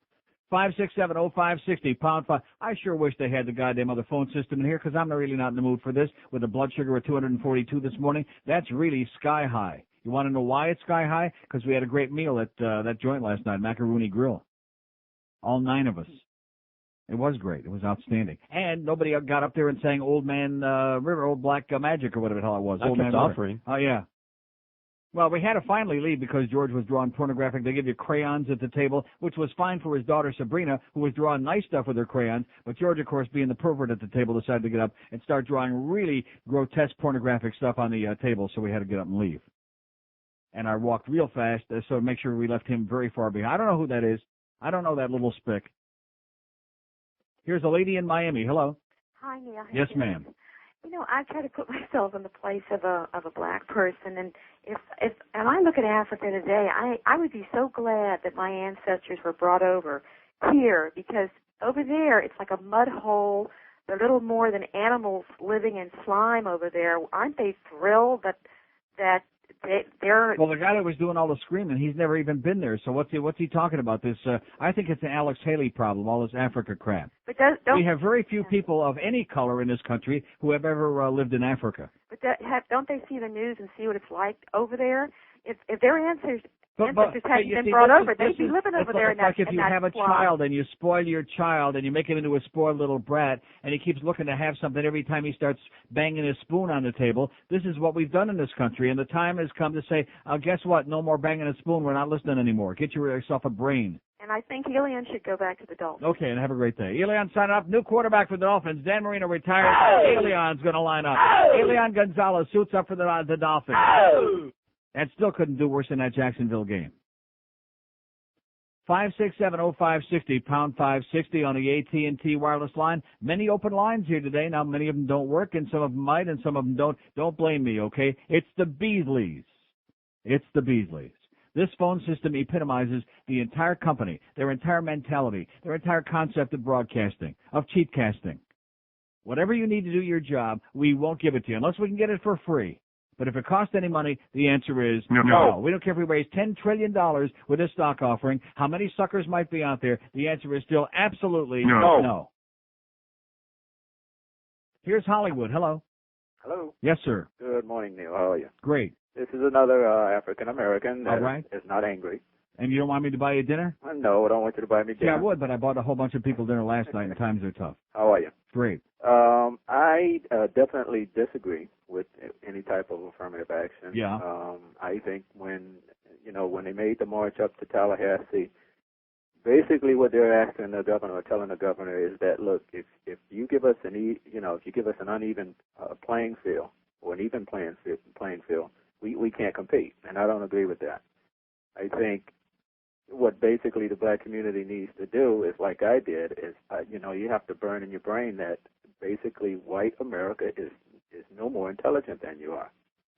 5670560 #5. I sure wish they had the goddamn other phone system in here, because I'm really not in the mood for this. With a blood sugar of 242 this morning, that's really sky high. You want to know why it's sky high? Because we had a great meal at that joint last night, Macaroni Grill. All 9 of us. It was great. It was outstanding. And nobody got up there and sang Old Man River, Old Black Magic, or whatever the hell it was. I Old kept Man offering. River. Oh, yeah. Well, we had to finally leave because George was drawing pornographic. They give you crayons at the table, which was fine for his daughter Sabrina, who was drawing nice stuff with her crayons. But George, of course, being the pervert at the table, decided to get up and start drawing really grotesque pornographic stuff on the table, so we had to get up and leave. And I walked real fast, so to make sure we left him very far behind. I don't know who that is. I don't know that little spick. Here's a lady in Miami. Hello. Hi, Neil. Yes, ma'am. You know, I try to put myself in the place of a black person, and if I look at Africa today, I would be so glad that my ancestors were brought over here, because over there it's like a mud hole. They're little more than animals living in slime over there. Aren't they thrilled that they're... Well, the guy that was doing all the screaming, he's never even been there. So what's he talking about? This, I think it's an Alex Haley problem, all this Africa crap. But we have very few people of any color in this country who have ever lived in Africa. But don't they see the news and see what it's like over there? If their ancestors hadn't been brought over, they'd be living over there in that. It's like if you have a child and you spoil your child and you make him into a spoiled little brat, and he keeps looking to have something every time he starts banging his spoon on the table. This is what we've done in this country, and the time has come to say, guess what? No more banging a spoon. We're not listening anymore. Get yourself a brain. And I think Elian should go back to the Dolphins. Okay, and have a great day. Elian signing up. New quarterback for the Dolphins. Dan Marino retired. Elian's going to line up. Elian Gonzalez suits up for the Dolphins. And still couldn't do worse than that Jacksonville game. 5670560 #560 on the AT&T wireless line. Many open lines here today. Now, many of them don't work, and some of them might, and some of them don't. Don't blame me, okay? It's the Beasleys. It's the Beasleys. This phone system epitomizes the entire company, their entire mentality, their entire concept of broadcasting, of cheatcasting. Whatever you need to do your job, we won't give it to you unless we can get it for free. But if it costs any money, the answer is no. We don't care if we raise $10 trillion with this stock offering. How many suckers might be out there? The answer is still absolutely no. Here's Hollywood. Hello. Hello. Yes, sir. Good morning, Neil. How are you? Great. This is another African-American All right. is not angry. And you don't want me to buy you dinner? No, I don't want you to buy me dinner. Yeah, I would, but I bought a whole bunch of people dinner last night, and times are tough. How are you? Great. I definitely disagree with any type of affirmative action. Yeah. I think when they made the march up to Tallahassee, basically what they're asking the governor or telling the governor is that, look, if you give us an uneven playing field or an even playing field, we can't compete, and I don't agree with that. I think what basically the black community needs to do is, like I did, is you have to burn in your brain that basically white America is no more intelligent than you are.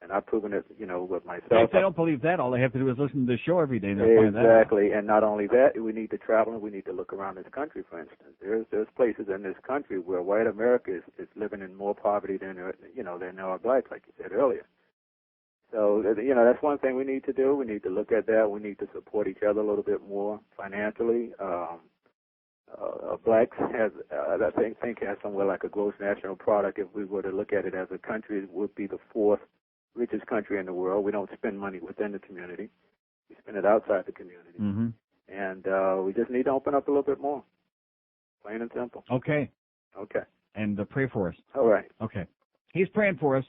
And I've proven it, with myself. If they don't believe that, all they have to do is listen to the show every day. They'll find that. Exactly. And not only that, we need to travel and we need to look around this country, for instance. There's places in this country where white America is living in more poverty than our blacks, like you said earlier. So, that's one thing we need to do. We need to look at that. We need to support each other a little bit more financially. Blacks has somewhere like a gross national product. If we were to look at it as a country, it would be the fourth richest country in the world. We don't spend money within the community. We spend it outside the community. Mm-hmm. And we just need to open up a little bit more. Plain and simple. Okay. And pray for us. All right. Okay. He's praying for us.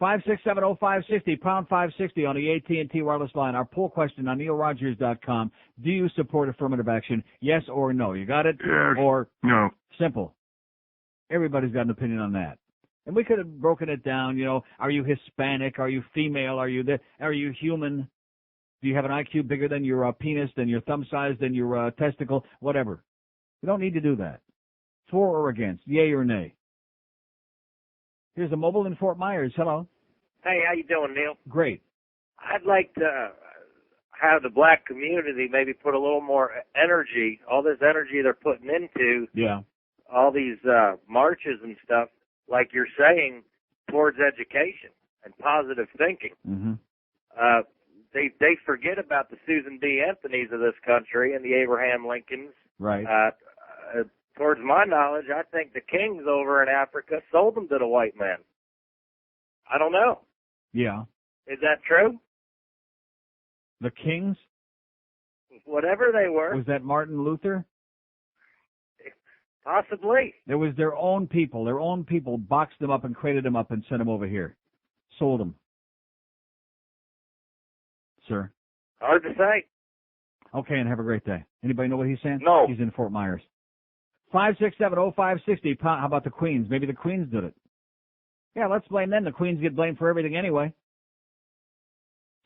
5670560, pound 560 on the AT&T wireless line. Our poll question on neilrogers.com. Do you support affirmative action? Yes or no? You got it? Yes. Or no? Simple. Everybody's got an opinion on that. And we could have broken it down, are you Hispanic? Are you female? Are you human? Do you have an IQ bigger than your penis, than your thumb size, than your testicle? Whatever. You don't need to do that. For or against, yay or nay. Here's a mobile in Fort Myers. Hello. Hey, how you doing, Neil? Great. I'd like to have the black community maybe put a little more energy, all this energy they're putting into all these marches and stuff, like you're saying, towards education and positive thinking. Mm-hmm. They forget about the Susan B. Anthonys of this country and the Abraham Lincolns. Right. Towards my knowledge, I think the kings over in Africa sold them to the white men. I don't know. Yeah. Is that true? The kings? Whatever they were. Was that Martin Luther? Possibly. It was their own people. Their own people boxed them up and crated them up and sent them over here. Sold them. Sir. Hard to say. Okay, and have a great day. Anybody know what he's saying? No. He's in Fort Myers. 5670560. How about the Queens? Maybe the Queens did it. Yeah, let's blame them. The Queens get blamed for everything anyway.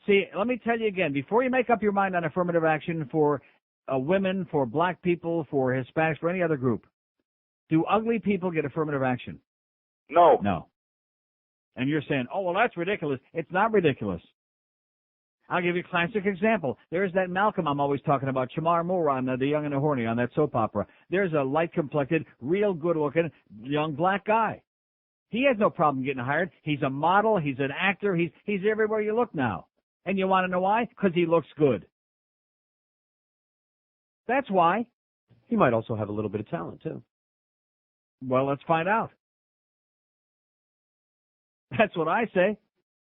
See, let me tell you again, before you make up your mind on affirmative action for women, for black people, for Hispanics, for any other group, do ugly people get affirmative action? No. No. And you're saying, oh, well, that's ridiculous. It's not ridiculous. I'll give you a classic example. There's that Malcolm I'm always talking about, Shamar Moore on The Young and the Horny, on that soap opera. There's a light-complected, real good-looking young black guy. He has no problem getting hired. He's a model. He's an actor. He's everywhere you look now. And you want to know why? Because he looks good. That's why. He might also have a little bit of talent, too. Well, let's find out. That's what I say.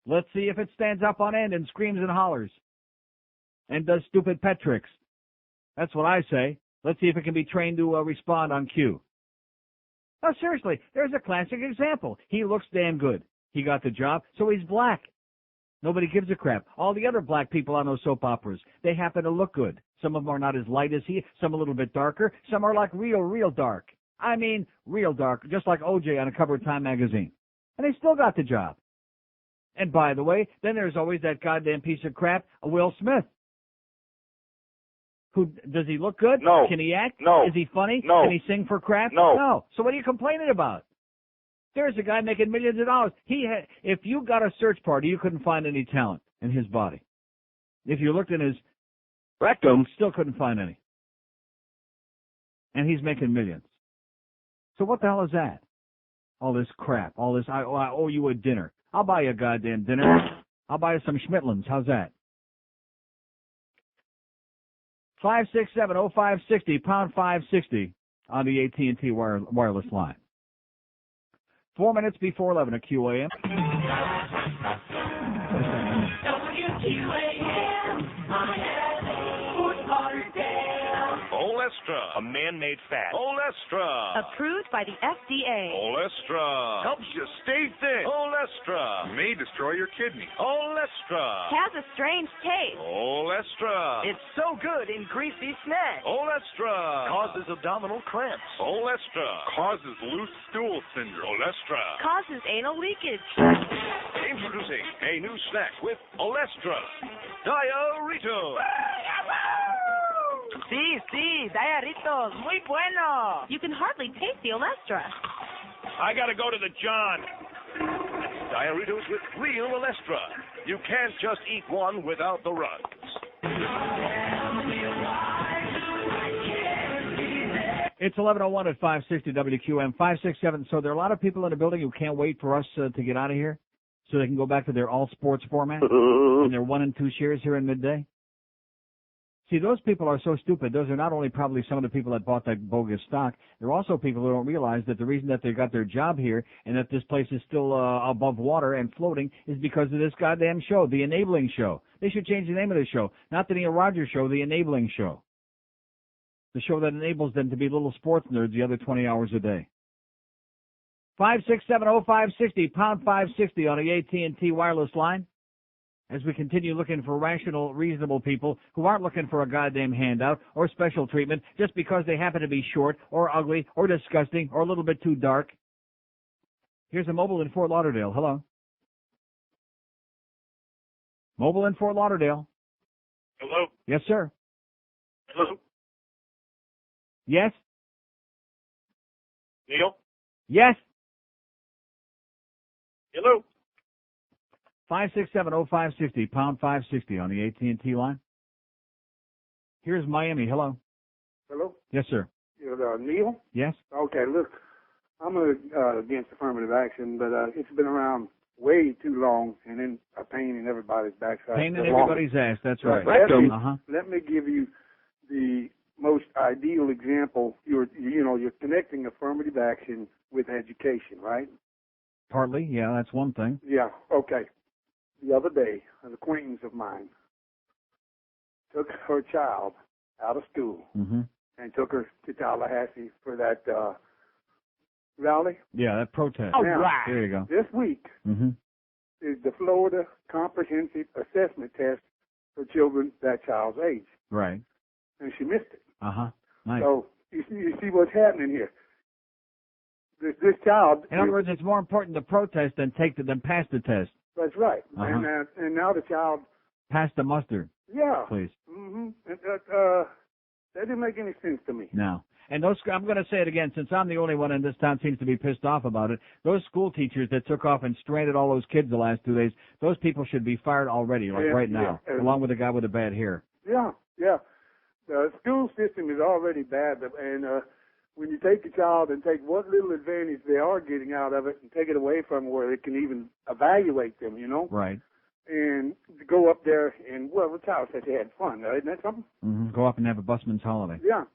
Let's see if it stands up on end and screams and hollers and does stupid pet tricks. That's what I say. Let's see if it can be trained to respond on cue. No, seriously, there's a classic example. He looks damn good. He got the job, so he's black. Nobody gives a crap. All the other black people on those soap operas, they happen to look good. Some of them are not as light as he, some a little bit darker, some are like real dark. I mean, real dark, just like OJ on a cover of Time magazine. And they still got the job. And by the way, then there's always that goddamn piece of crap, Will Smith. Who, does he look good? No. Can he act? No. Is he funny? No. Can he sing for crap? No. No. So what are you complaining about? There's a guy making millions of dollars. If you got a search party, you couldn't find any talent in his body. If you looked in his rectum, still couldn't find any. And he's making millions. So what the hell is that? All this crap. All this, I owe you a dinner. I'll buy you a goddamn dinner. I'll buy you some Schmitlins. How's that? 5670560, pound 560 on the AT&T wireless line. 4 minutes before 11 at QAM. WQAM, Miami, Fort Lauderdale. Olestra, a man-made fat. Olestra. Approved by the FDA. Olestra. Helps you stay thin. Olestra. May destroy your kidney. Olestra. Has a strange taste. Olestra. It's so good in greasy snacks. Olestra. Causes abdominal cramps. Olestra. Causes loose stool syndrome. Olestra. Causes anal leakage. Introducing a new snack with Olestra. Diarrhea. Sí, Diarritos, muy bueno. You can hardly taste the Olestra. I gotta go to the John. Diaritos with real Olestra. You can't just eat one without the runs. It's 11:01 at 560 WQM 567. So there are a lot of people in the building who can't wait for us to get out of here so they can go back to their all sports format and their 1 and 2 shares here in midday. See, those people are so stupid. Those are not only probably some of the people that bought that bogus stock. They're also people who don't realize that the reason that they got their job here and that this place is still above water and floating is because of this goddamn show, the Enabling Show. They should change the name of the show. Not the Neil Rogers Show, the Enabling Show. The show that enables them to be little sports nerds the other 20 hours a day. 5670560, pound 560 on the AT&T wireless line. As we continue looking for rational, reasonable people who aren't looking for a goddamn handout or special treatment just because they happen to be short or ugly or disgusting or a little bit too dark. Here's a mobile in Fort Lauderdale. Hello. Mobile in Fort Lauderdale. Hello? Yes, sir. Hello? Yes? Neil? Yes? Hello? 5670560, pound 560 on the AT&T line. Here's Miami. Hello. Hello? Yes, sir. Neil? Yes? Okay, look, I'm against affirmative action, but it's been around way too long and in a pain in everybody's backside. Pain in everybody's ass, that's right. Let me give you the most ideal example. You're connecting affirmative action with education, right? Partly, yeah, that's one thing. Yeah, okay. The other day, an acquaintance of mine took her child out of school and took her to Tallahassee for that rally. Yeah, that protest. Now, right. There you go. This week is the Florida Comprehensive Assessment Test for children that child's age. Right. And she missed it. Nice. So you see what's happening here. This child. In other words, it's more important to protest than pass the test. That's right. And now the child. Pass the mustard. Yeah. Please. That didn't make any sense to me. No. And those, I'm going to say it again, since I'm the only one in this town seems to be pissed off about it, those school teachers that took off and stranded all those kids the last 2 days, those people should be fired already, right now, along with the guy with the bad hair. Yeah. The school system is already bad, and when you take a child and take what little advantage they are getting out of it and take it away from where they can even evaluate them, Right. And go up there and, the child said they had fun. Isn't that something? Go up and have a busman's holiday. Yeah.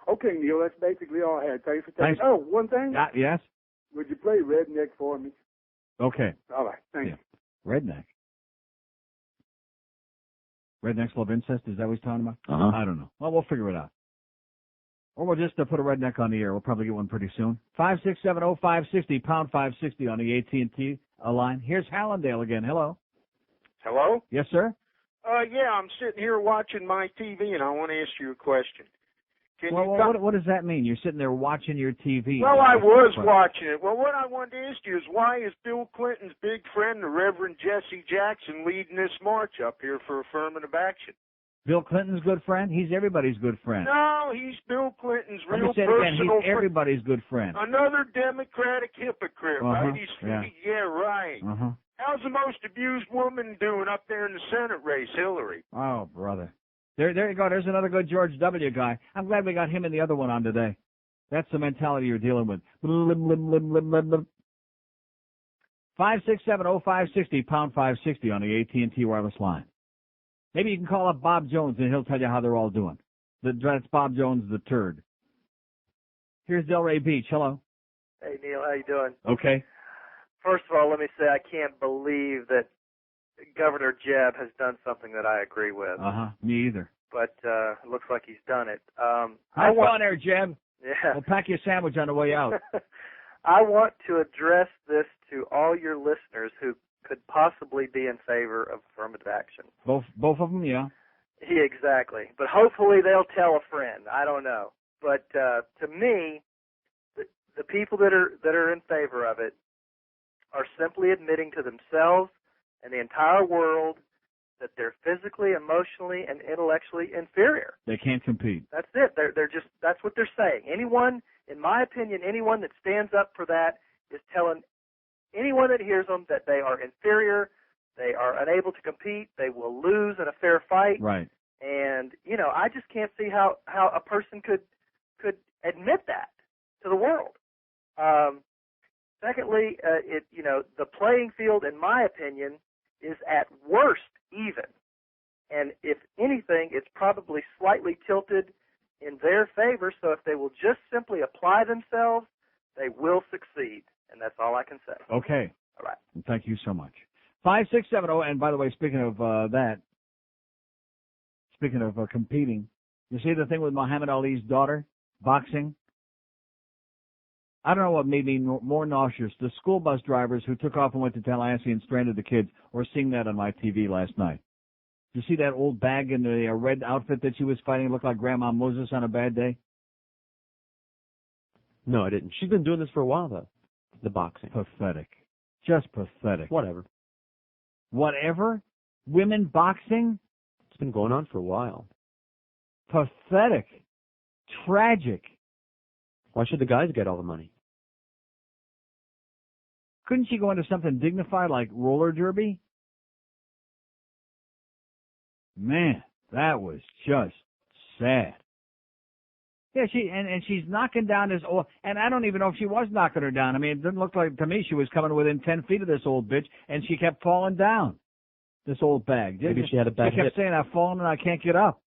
Okay, Neil, that's basically all I had. Thanks for taking. Oh, one thing? Yes? Would you play Redneck for me? Okay. All right, thank you. Redneck. Rednecks love incest? Is that what he's talking about? I don't know. Well, we'll figure it out. Or we'll just put a redneck on the air. We'll probably get one pretty soon. 5670560, pound 560 on the AT&T line. Here's Hallandale again. Hello. Hello? Yes, sir? Yeah, I'm sitting here watching my TV, and I want to ask you a question. What does that mean? You're sitting there watching your TV. Well, I was watching it. Well, what I wanted to ask you is why is Bill Clinton's big friend, the Reverend Jesse Jackson, leading this march up here for affirmative action? Bill Clinton's good friend? He's everybody's good friend. No, he's Bill Clinton's Let real me say it again. He's everybody's good friend. Another Democratic hypocrite, right? Right. How's the most abused woman doing up there in the Senate race, Hillary? Oh, brother. There you go. There's another good George W. guy. I'm glad we got him and the other one on today. That's the mentality you're dealing with. 5670560, pound 560 on the AT&T wireless line. Maybe you can call up Bob Jones and he'll tell you how they're all doing. That's Bob Jones the turd. Here's Delray Beach. Hello. Hey, Neil. How you doing? Okay. First of all, let me say I can't believe that Governor Jeb has done something that I agree with. Me either. But it looks like he's done it. Have fun there, Jeb. Yeah. We'll pack your sandwich on the way out. I want to address this to all your listeners who could possibly be in favor of affirmative action. Both of them, yeah. Yeah, exactly. But hopefully they'll tell a friend. I don't know. But to me, the people that are in favor of it are simply admitting to themselves and the entire world that they're physically, emotionally, and intellectually inferior. They can't compete. That's it. They're just, that's what they're saying. Anyone, in my opinion, anyone that stands up for that is telling anyone that hears them that they are inferior, they are unable to compete, they will lose in a fair fight. Right. And, you know, I just can't see how a person could admit that to the world. Secondly, the playing field, in my opinion, is at worst even. And if anything, it's probably slightly tilted in their favor. So if they will just simply apply themselves, they will succeed. And that's all I can say. Okay. All right. Thank you so much. 5670, and by the way, speaking of competing, you see the thing with Muhammad Ali's daughter, boxing? I don't know what made me more nauseous, the school bus drivers who took off and went to Tallahassee and stranded the kids, or seeing that on my TV last night. Did you see that old bag in the red outfit that she was fighting? It looked like Grandma Moses on a bad day. No, I didn't. She's been doing this for a while, though, the boxing. Pathetic. Just pathetic. Whatever. Whatever? Women boxing? It's been going on for a while. Pathetic. Tragic. Why should the guys get all the money? Couldn't she go into something dignified like roller derby? Man, that was just sad. Yeah, she's knocking down this old, and I don't even know if she was knocking her down. I mean, it didn't look like to me she was coming within 10 feet of this old bitch, and she kept falling down. This old bag. Maybe she had a bad She kept hip. saying, "I've fallen and I can't get up."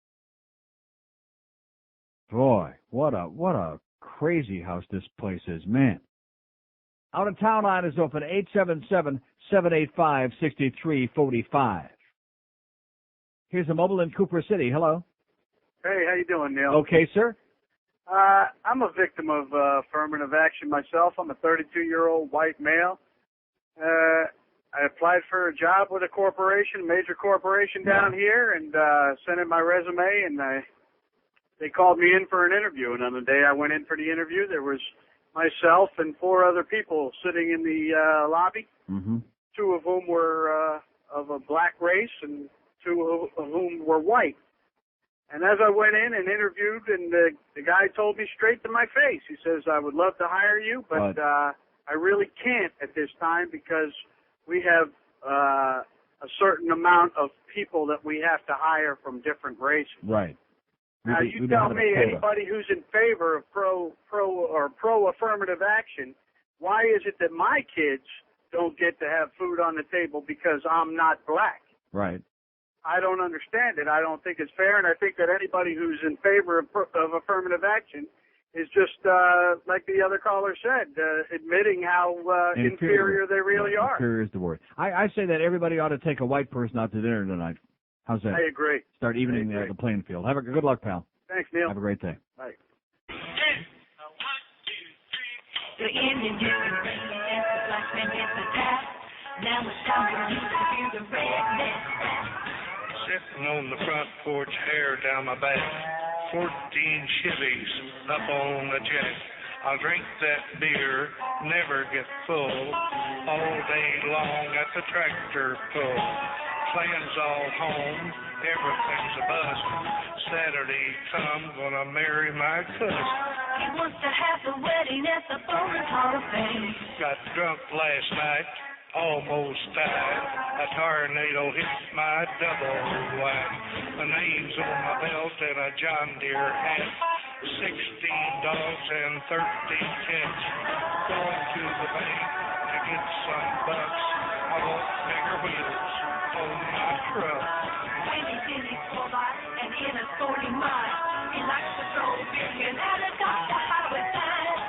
Boy, what a crazy house this place is, man. Out of town line is open, 877-785-6345. Here's a mobile in Cooper City. Hello. Hey, how you doing, Neil? Okay, sir. I'm a victim of affirmative action myself. I'm a 32-year-old white male. I applied for a job with a corporation, major corporation down here, and sent in my resume, and they called me in for an interview. And on the day I went in for the interview, there was myself and 4 other people sitting in the lobby, 2 of whom were of a black race and 2 of whom were white. And as I went in and interviewed, and the guy told me straight to my face, he says, "I would love to hire you, but I really can't at this time because we have a certain amount of people that we have to hire from different races." Right. Now, you tell me, anybody who's in favor of pro affirmative action, why is it that my kids don't get to have food on the table because I'm not black? Right. I don't understand it. I don't think it's fair, and I think that anybody who's in favor of affirmative action is just, like the other caller said, admitting how inferior they really are. Inferior is the word. I say that everybody ought to take a white person out to dinner tonight. How's that? I agree. Start evening the playing field. Have a good luck, pal. Thanks, Neil. Have a great day. Bye. The Indian gets the rain and the black man gets the tap. Now it's time for you to hear the redneck rap. Sitting on the front porch, hair down my back, 14 Chevys up on the jack. I'll drink that beer, never get full, all day long at the tractor pull. Plans all home, everything's a bust. Saturday come, gonna marry my cousin. He wants to have the wedding at the Bowling Hall of Fame. Got drunk last night, almost died. A tornado hit my double wide. The name's on my belt and a John Deere hat. 16 dogs and 13 cats. Going to the bank to get some bucks. I want bigger wheels on my truck. When he's in his 4x and in a sporty mind, he likes to throw beer and helicopter highway signs.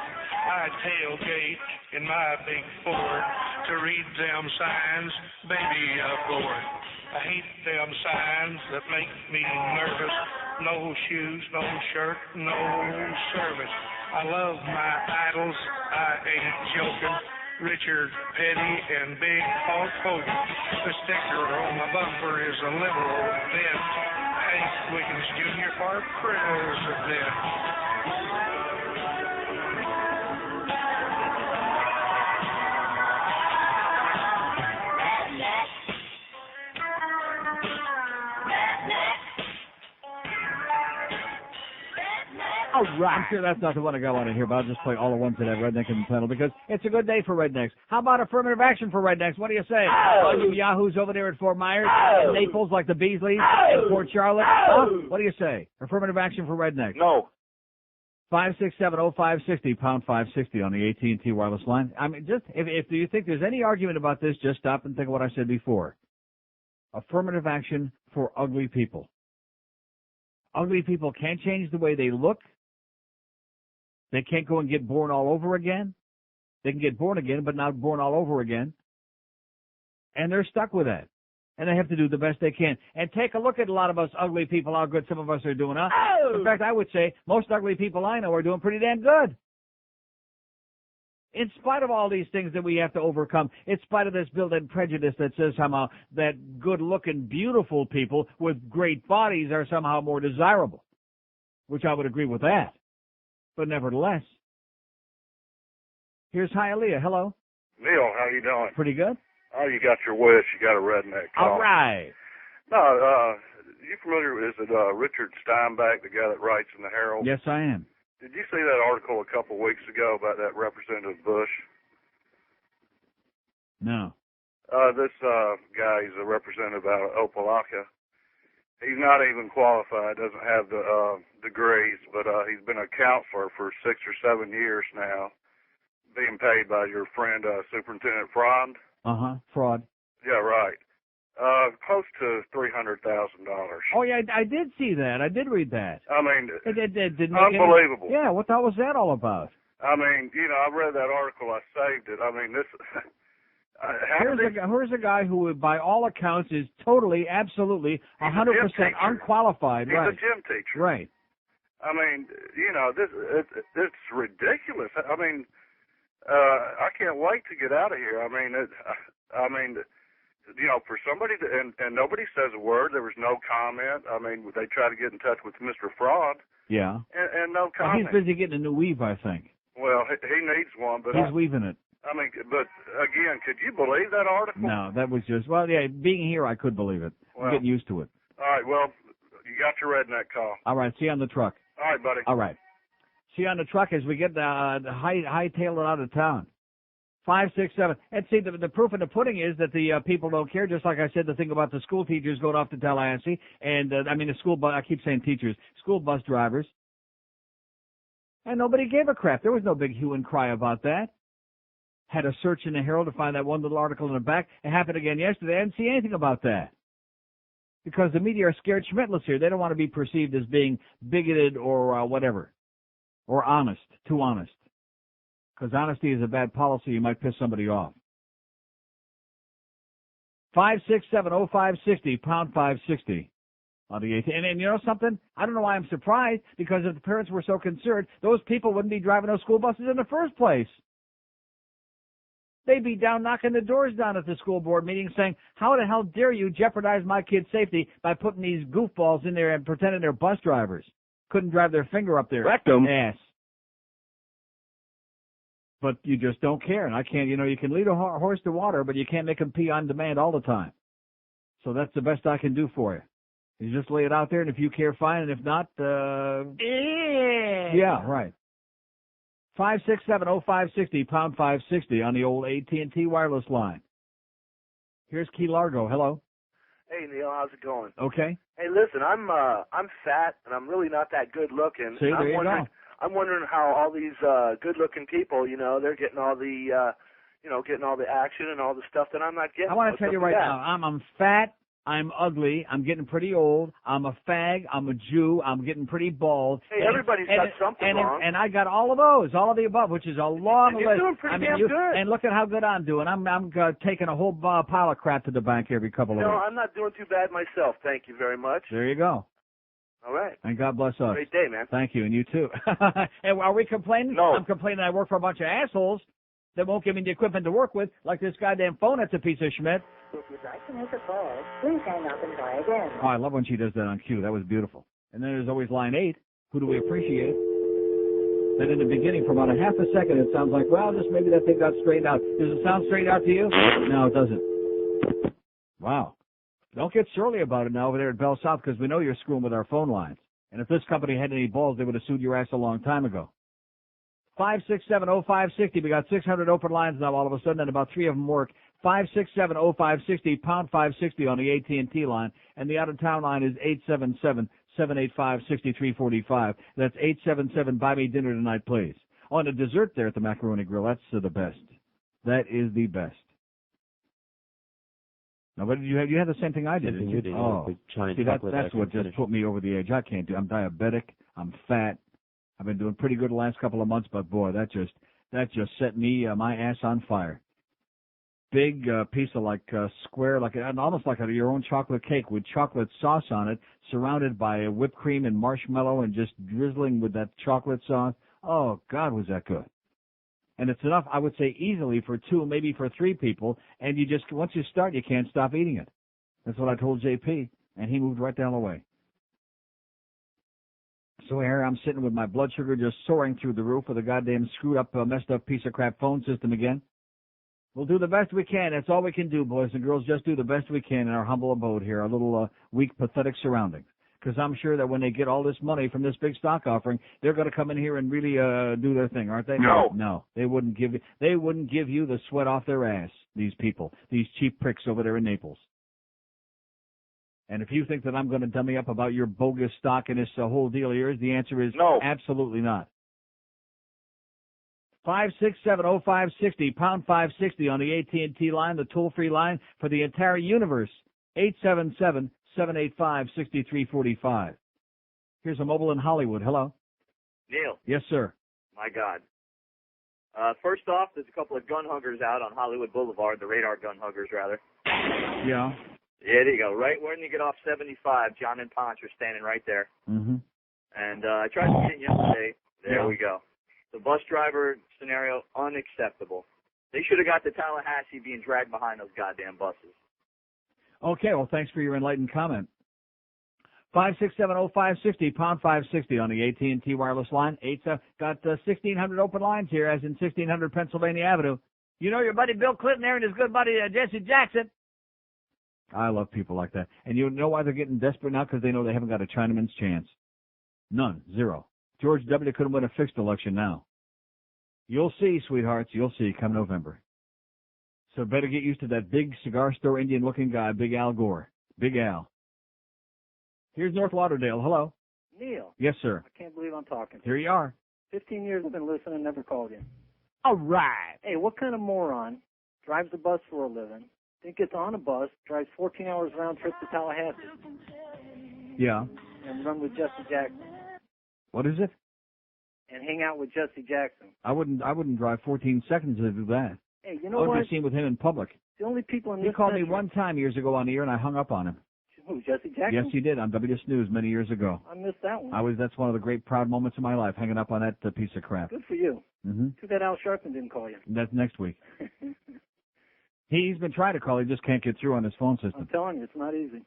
I tailgate in my big Ford to read them signs, baby aboard. I hate them signs that make me nervous. No shoes, no shirt, no service. I love my idols, I ain't joking. Richard Petty and Big Hulk Hogan. The sticker on my bumper is a liberal then. Hank Wiggins Jr. for president. All right. I'm sure that's not the one I want to hear, but I'll just play all the ones that have redneck in the title because it's a good day for rednecks. How about affirmative action for rednecks? What do you say? All you yahoos over there at Fort Myers and Naples like the Beasleys and Port Charlotte? Huh? What do you say? Affirmative action for rednecks. No. 567-0560, pound 560 on the AT&T wireless line. I mean, just if you think there's any argument about this, just stop and think of what I said before. Affirmative action for ugly people. Ugly people can't change the way they look. They can't go and get born all over again. They can get born again, but not born all over again. And they're stuck with that. And they have to do the best they can. And take a look at a lot of us ugly people, how good some of us are doing, huh? In fact, I would say most ugly people I know are doing pretty damn good. In spite of all these things that we have to overcome, in spite of this built-in prejudice that says somehow that good-looking, beautiful people with great bodies are somehow more desirable, which I would agree with that. But nevertheless, here's Hialeah. Hello. Neil, how you doing? Pretty good. Oh, you got your wish. You got a redneck call. All right. No, you familiar with, is it Richard Steinbach, the guy that writes in the Herald? Yes, I am. Did you see that article a couple of weeks ago about that Representative Bush? No. This guy, he's a representative out of Opelika. He's not even qualified, doesn't have the degrees, but he's been a counselor for 6 or 7 years now, being paid by your friend Superintendent Fraud. Fraud. Yeah, right. Close to $300,000. Oh, yeah, I did see that. I did read that. I mean, didn't unbelievable. Yeah, what the hell was that all about? I mean, you know, I read that article. I saved it. I mean, this... Here's a guy who, by all accounts, is totally, absolutely, 100% unqualified. He's a gym teacher. Right. I mean, you know, it's ridiculous. I mean, I can't wait to get out of here. I mean, you know, for somebody to, and nobody says a word. There was no comment. I mean, they try to get in touch with Mr. Fraud. Yeah. And no comment. He's busy getting a new weave, I think. Well, he needs one, but he's weaving it. I mean, but again, could you believe that article? No, that was just, well, yeah, being here, I could believe it. I'm getting used to it. All right, well, you got your redneck call. All right, see you on the truck. All right, buddy. All right. See you on the truck as we get hightail it out of town. 5, 6, 7. And see, the proof in the pudding is that the people don't care, just like I said, the thing about the school teachers going off to Tallahassee, and, the school bus, I keep saying teachers, school bus drivers. And nobody gave a crap. There was no big hue and cry about that. Had a search in the Herald to find that one little article in the back. It happened again yesterday. I didn't see anything about that. Because the media are scared schmittless here. They don't want to be perceived as being bigoted or whatever. Or honest. Too honest. Because honesty is a bad policy. You might piss somebody off. 567-0560, pound 560 on the 18th. And you know something? I don't know why I'm surprised, because if the parents were so concerned, those people wouldn't be driving those school buses in the first place. They'd be down knocking the doors down at the school board meeting saying, how the hell dare you jeopardize my kid's safety by putting these goofballs in there and pretending they're bus drivers? Couldn't drive their finger up their Rectum. ass. But you just don't care. And I can't, you can lead a horse to water, but you can't make him pee on demand all the time. So that's the best I can do for you. You just lay it out there, and if you care, fine. And if not, yeah, right. 567-0560, pound 560 on the old AT&T wireless line. Here's Key Largo. Hello. Hey Neil, how's it going? Okay. Hey, listen, I'm fat and I'm really not that good looking. See, there you go. I'm wondering how all these good looking people, they're getting all the getting all the action and all the stuff that I'm not getting. I want to tell you right now, I'm fat. I'm ugly. I'm getting pretty old. I'm a fag. I'm a Jew. I'm getting pretty bald. Hey, everybody's got something wrong. And I got all of those, all of the above, which is a long list. You're doing pretty damn good. And look at how good I'm doing. I'm taking a whole pile of crap to the bank every couple of weeks. No, I'm not doing too bad myself. Thank you very much. There you go. All right. And God bless us. Great day, man. Thank you, and you too. And are we complaining? No. I'm complaining I work for a bunch of assholes that won't give me the equipment to work with, like this goddamn phone that's a piece of schmidt. If you'd like to make a call, please hang up and try again. Oh, I love when she does that on cue. That was beautiful. And then there's always line 8. Who do we appreciate? Then in the beginning, for about a half a second, it sounds like, well, just maybe that thing got straightened out. Does it sound straightened out to you? No, it doesn't. Wow. Don't get surly about it now over there at Bell South, because we know you're screwing with our phone lines. And if this company had any balls, they would have sued your ass a long time ago. 5670560. We got 600 open lines now all of a sudden, and about 3 of them work. 5670560, pound 560 on the AT&T line, and the out-of-town line is 877-785-6345. That's 877, buy me dinner tonight, please. On the dessert there at the Macaroni Grill, that's the best. That is the best. Now, what did you have? You had the same thing I did, didn't you? Oh, see, that's what just put me over the edge. I can't do. I'm diabetic. I'm fat. I've been doing pretty good the last couple of months, but boy, that just set me my ass on fire. Big piece of square, almost like your own chocolate cake with chocolate sauce on it, surrounded by whipped cream and marshmallow, and just drizzling with that chocolate sauce. Oh God, was that good! And it's enough, I would say, easily for 2, maybe for 3 people. And you just, once you start, you can't stop eating it. That's what I told JP, and he moved right down the way. So here I'm sitting with my blood sugar just soaring through the roof with a goddamn screwed up, messed up piece of crap phone system again. We'll do the best we can. That's all we can do, boys and girls. Just do the best we can in our humble abode here, our little weak, pathetic surroundings. Because I'm sure that when they get all this money from this big stock offering, they're going to come in here and really do their thing, aren't they? No, they wouldn't give you the sweat off their ass. These people, these cheap pricks over there in Naples. And if you think that I'm going to dummy up about your bogus stock and this whole deal of yours, the answer is no. Absolutely not. 5670560, pound 560 on the AT&T line, the toll-free line for the entire universe. 877-785-6345. Here's a mobile in Hollywood. Hello. Neil. Yes, sir. My God. First off, there's a couple of gun huggers out on Hollywood Boulevard, the radar gun huggers, rather. Yeah. Yeah, there you go. Right when you get off 75, John and Ponch are standing right there. Mm-hmm. And I tried to get yesterday. There we go. The bus driver scenario, unacceptable. They should have got to Tallahassee being dragged behind those goddamn buses. Okay, well, thanks for your enlightened comment. 5670560, pound 560 on the AT&T wireless line. Got 1,600 open lines here, as in 1,600 Pennsylvania Avenue. You know your buddy Bill Clinton there and his good buddy Jesse Jackson. I love people like that. And you know why they're getting desperate now? Because they know they haven't got a Chinaman's chance. None. Zero. George W. couldn't win a fixed election now. You'll see, sweethearts. You'll see come November. So better get used to that big cigar store Indian-looking guy, Big Al Gore. Big Al. Here's North Lauderdale. Hello. Neil. Yes, sir. I can't believe I'm talking. Here you are. 15 years I've been listening and never called you. All right. Hey, what kind of moron drives a bus for a living, then gets on a bus, drives 14 hours round trip to Tallahassee? Yeah. And run with Jesse Jackson. What is it? And hang out with Jesse Jackson. I wouldn't drive 14 seconds to do that. Hey, you know what? I what? would be seen with him in public. The only people in He this called country... me one time years ago on the air, and I hung up on him. Who, Jesse Jackson? Yes, he did, on WS News many years ago. I missed that one. That's one of the great proud moments of my life, hanging up on that piece of crap. Good for you. Mm-hmm. Too bad Al Sharpton didn't call you. That's next week. He's been trying to call, he just can't get through on his phone system. I'm telling you, it's not easy.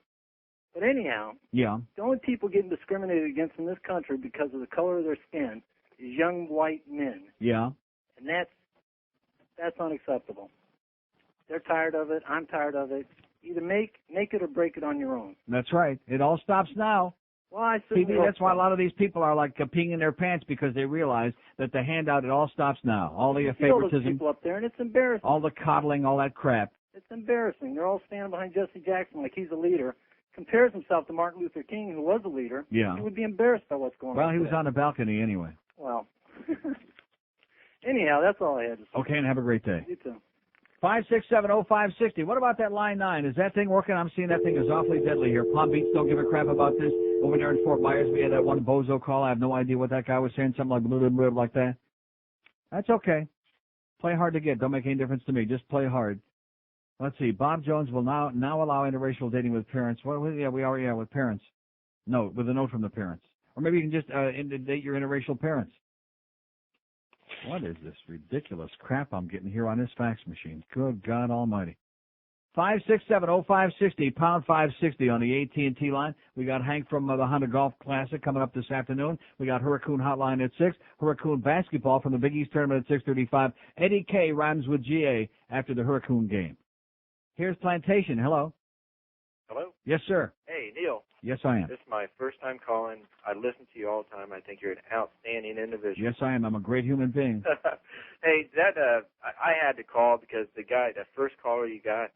But anyhow, yeah. The only people getting discriminated against in this country because of the color of their skin is young white men. Yeah. And that's unacceptable. They're tired of it. I'm tired of it. Either make it or break it on your own. That's right. It all stops now. Well, I TV, that's why a lot of these people are like peeing in their pants, because they realize that the handout, it all stops now. All the favoritism. Those people up there, and it's embarrassing. All the coddling, all that crap. It's embarrassing. They're all standing behind Jesse Jackson like he's a leader. Compares himself to Martin Luther King, who was a leader. Yeah. He would be embarrassed by what's going on. Well, he was on the balcony anyway. Well, anyhow, that's all I had to say. Okay, and have a great day. You too. 5670560. What about that line 9? Is that thing working? I'm seeing that thing is awfully deadly here. Palm Beach don't give a crap about this. Over there in Fort Myers, we had that one bozo call. I have no idea what that guy was saying, something like blah, blah, blah, like that. That's okay. Play hard to get. Don't make any difference to me. Just play hard. Let's see. Bob Jones will now allow interracial dating with parents. With parents. No, with a note from the parents. Or maybe you can just date your interracial parents. What is this ridiculous crap I'm getting here on this fax machine? Good God Almighty. 5670560, pound 560 on the AT&T line. We got Hank from the Honda Golf Classic coming up this afternoon. We got Hurricane Hotline at 6. Hurricane Basketball from the Big East Tournament at 6:35. Eddie K rhymes with GA after the Hurricane game. Here's Plantation. Hello. Hello? Yes, sir. Hey, Neil. Yes, I am. This is my first time calling. I listen to you all the time. I think you're an outstanding individual. Yes, I am. I'm a great human being. Hey, I had to call because that first caller you got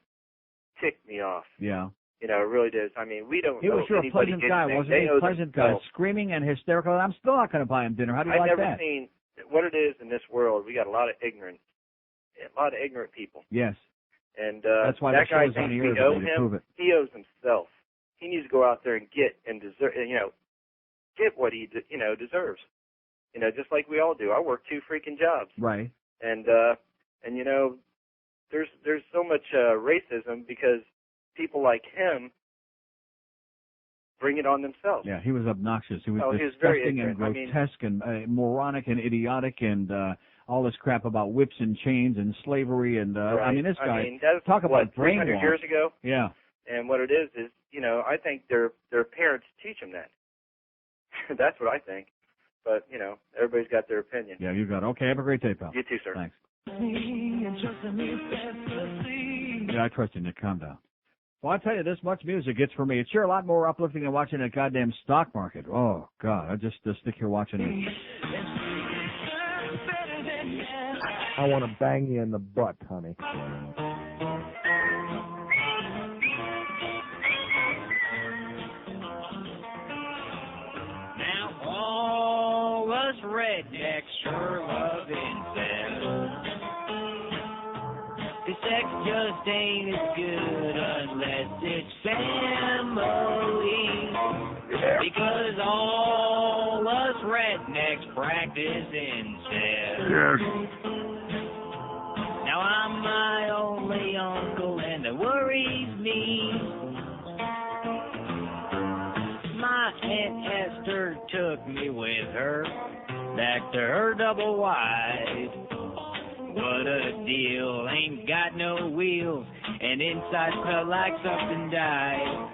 ticked me off. Yeah. You know, it really did. I mean, we don't He know was sure a anybody pleasant guy, wasn't he? Pleasant guy, screaming and hysterical. I'm still not going to buy him dinner. How do you like that? I've never seen what it is in this world. We got a lot of ignorant people. Yes. And that's why that guy show's on the thinks air we owe to prove him. it. He owes himself. He needs to go out there and get what he deserves. You know, just like we all do. I work 2 freaking jobs. Right. And you know, there's so much racism because people like him bring it on themselves. Yeah, he was obnoxious. He was he was very disgusting and ignorant. grotesque and moronic and idiotic and all this crap about whips and chains and slavery and right. I mean, this guy, that's talk about 300 brainwash. years ago. Yeah. And what it is, you know, I think their parents teach them that. That's what I think. But, you know, everybody's got their opinion. Yeah, you got it. Okay, have a great day, pal. You too, sir. Thanks. Yeah, I trust you, Nick. Calm down. Well, I tell you, this much music gets for me. It's sure a lot more uplifting than watching that goddamn stock market. Oh, God, I just stick here watching it. I want to bang you in the butt, honey. Now all us rednecks sure love incest. The sex just ain't as good unless it's family. Because all us rednecks practice incest. Now I'm my only uncle and it worries me. My Aunt Esther took me with her back to her double wide. What a deal, ain't got no wheels, and inside smell like something died.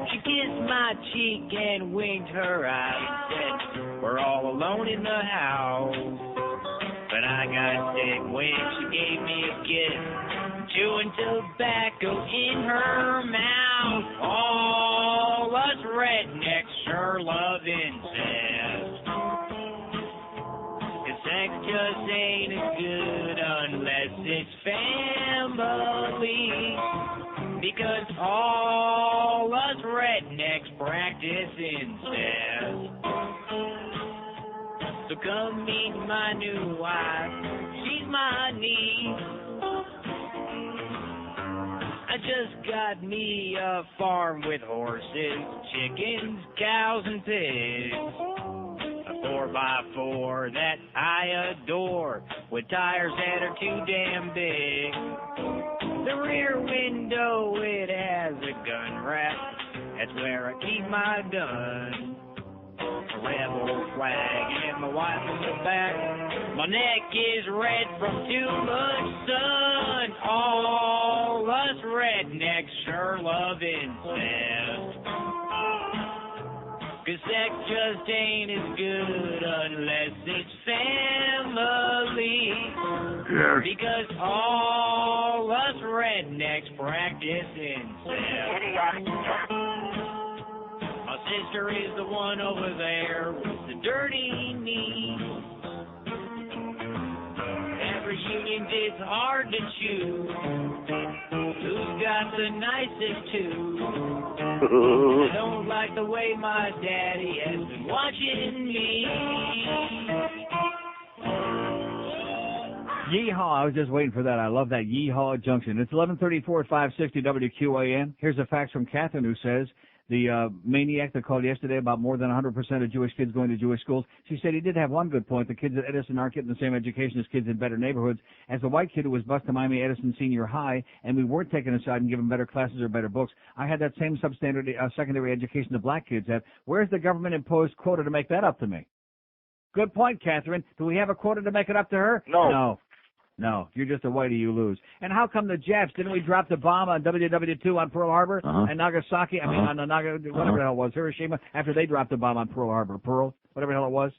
She kissed my cheek and winked her eye, said, we're all alone in the house. But I got sick when she gave me a kiss, chewing tobacco in her mouth. All us rednecks sure love incest. 'Cause sex just ain't as good unless it's family. Because all us rednecks practice incest. So come meet my new wife, she's my niece. I just got me a farm with horses, chickens, cows, and pigs. A 4x4 that I adore, with tires that are too damn big. The rear window, it has a gun rack, that's where I keep my gun. A rebel flag and my wife in the back. My neck is red from too much sun. All us rednecks sure love incest. 'Cause sex just ain't as good unless it's family. Yes. Because all us rednecks practice incest. My sister is the one over there with the dirty knees. Every union's it's hard to choose who's got the nicest tooth. I don't like the way my daddy has been watching me. Yeehaw, I was just waiting for that. I love that Yeehaw Junction. It's 11:34 at 560 WQAM. Here's a fax from Catherine who says, the maniac that called yesterday about more than 100% of Jewish kids going to Jewish schools, she said he did have one good point. The kids at Edison aren't getting the same education as kids in better neighborhoods. As the white kid who was bused to Miami Edison Senior High, and we weren't taken aside and given better classes or better books, I had that same substandard secondary education the black kids have. Where's the government-imposed quota to make that up to me? Good point, Catherine. Do we have a quota to make it up to her? No. No, you're just a whitey, you lose. And how come the Japs, didn't we drop the bomb on WW2 on Pearl Harbor and Nagasaki? I mean, on the whatever the hell it was, Hiroshima, after they dropped the bomb on Pearl Harbor. Whatever the hell it was.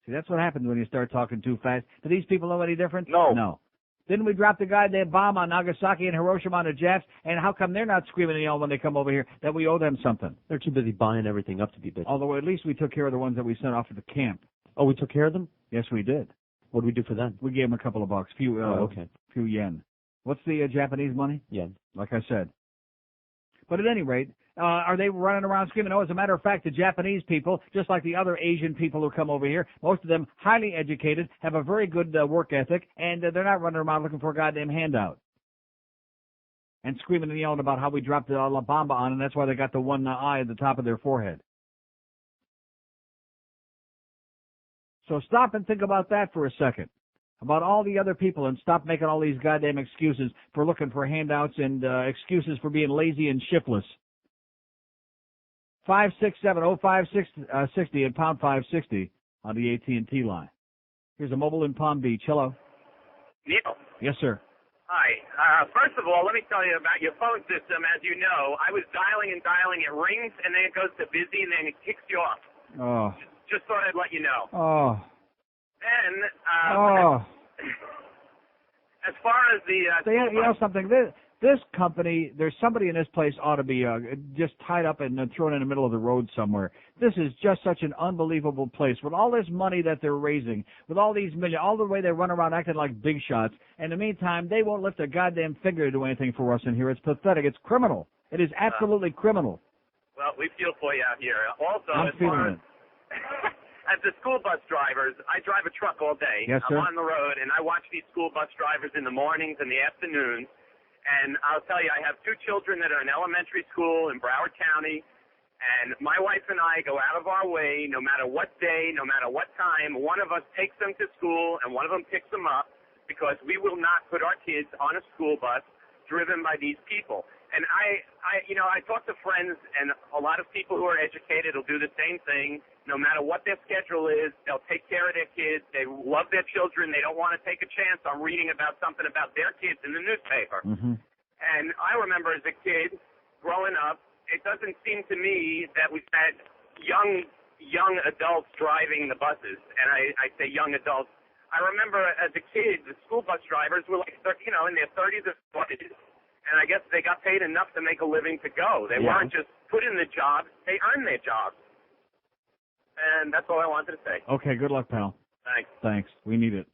See, that's what happens when you start talking too fast. Do these people know any different? No. No. Didn't we drop the goddamn bomb on Nagasaki and Hiroshima on the Japs? And how come they're not screaming and yelling when they come over here that we owe them something? They're too busy buying everything up to be bitches. Although at least we took care of the ones that we sent off to the camp. Oh, we took care of them? Yes, we did. What did we do for them? We gave them a couple of bucks, few yen. What's the Japanese money? Yen. Like I said. But at any rate, are they running around screaming? No, as a matter of fact, the Japanese people, just like the other Asian people who come over here, most of them highly educated, have a very good work ethic, and they're not running around looking for a goddamn handout. And screaming and yelling about how we dropped the La Bamba on, and that's why they got the one eye at the top of their forehead. So stop and think about that for a second. About all the other people, and stop making all these goddamn excuses for looking for handouts and excuses for being lazy and shiftless. 567-0560 and pound 560 on the AT&T line. Here's a mobile in Palm Beach. Hello. Neil. Yes, sir. Hi. First of all, let me tell you about your phone system. As you know, I was dialing and dialing. It rings, and then it goes to busy, and then it kicks you off. Oh. Just thought I'd let you know. Oh. Then, Oh. as far as the... you know something? This company, there's somebody in this place ought to be just tied up and thrown in the middle of the road somewhere. This is just such an unbelievable place. With all this money that they're raising, with all these millions, all the way they run around acting like big shots, in the meantime, they won't lift a goddamn finger to do anything for us in here. It's pathetic. It's criminal. It is absolutely criminal. Well, we feel for you out here. Also, I'm feeling it. As the school bus drivers, I drive a truck all day. Yes, sir. I'm on the road, and I watch these school bus drivers in the mornings and the afternoons. And I'll tell you, I have two children that are in elementary school in Broward County, and my wife and I go out of our way, no matter what day, no matter what time. One of us takes them to school, and one of them picks them up, because we will not put our kids on a school bus driven by these people. And I talk to friends, and a lot of people who are educated will do the same thing. No matter what their schedule is, they'll take care of their kids. They love their children. They don't want to take a chance on reading about something about their kids in the newspaper. Mm-hmm. And I remember as a kid growing up, it doesn't seem to me that we've had young adults driving the buses. And I say young adults. I remember as a kid, the school bus drivers were like, in their 30s or 40s. And I guess they got paid enough to make a living to go. They weren't just put in the jobs. They earned their jobs. And that's all I wanted to say. Okay, good luck, pal. Thanks. Thanks. We need it.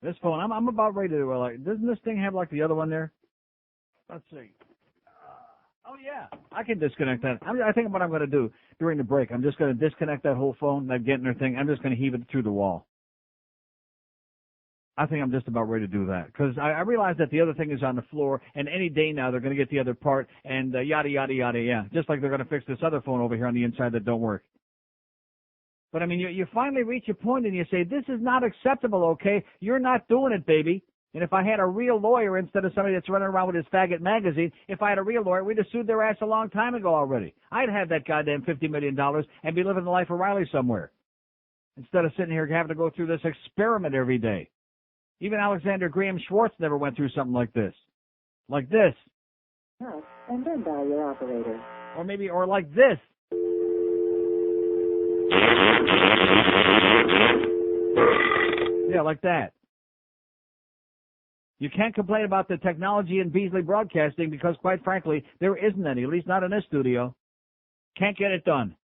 This phone, I'm about ready to, doesn't this thing have like the other one there? Let's see. Oh, yeah. I can disconnect that. I think what I'm going to do during the break, I'm just going to disconnect that whole phone, that getting thing. I'm just going to heave it through the wall. I think I'm just about ready to do that. Because I realize that the other thing is on the floor, and any day now they're going to get the other part, and yada, yada, yada, yeah. Just like they're going to fix this other phone over here on the inside that don't work. But, I mean, you finally reach a point and you say, this is not acceptable, okay? You're not doing it, baby. And if I had a real lawyer instead of somebody that's running around with his faggot magazine, if I had a real lawyer, we'd have sued their ass a long time ago already. I'd have that goddamn $50 million and be living the life of Riley somewhere. Instead of sitting here having to go through this experiment every day. Even Alexander Graham Schwartz never went through something like this. Like this. And then dial your operator. Or like this. Yeah, like that. You can't complain about the technology in Beasley Broadcasting because, quite frankly, there isn't any, at least not in this studio. Can't get it done.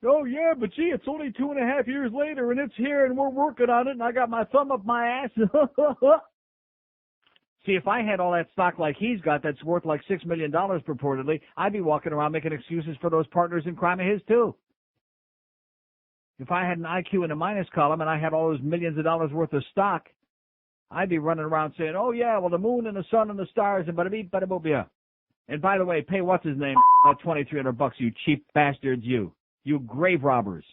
Oh, yeah, but gee, it's only 2.5 years later, and it's here, and we're working on it, and I got my thumb up my ass. See, if I had all that stock like he's got that's worth like $6 million purportedly, I'd be walking around making excuses for those partners in crime of his, too. If I had an IQ in the minus column and I had all those millions of dollars worth of stock, I'd be running around saying, oh, yeah, well, the moon and the sun and the stars and bada-beep, bada-boop, yeah. And by the way, pay what's his name $2,300, you cheap bastards, you grave robbers.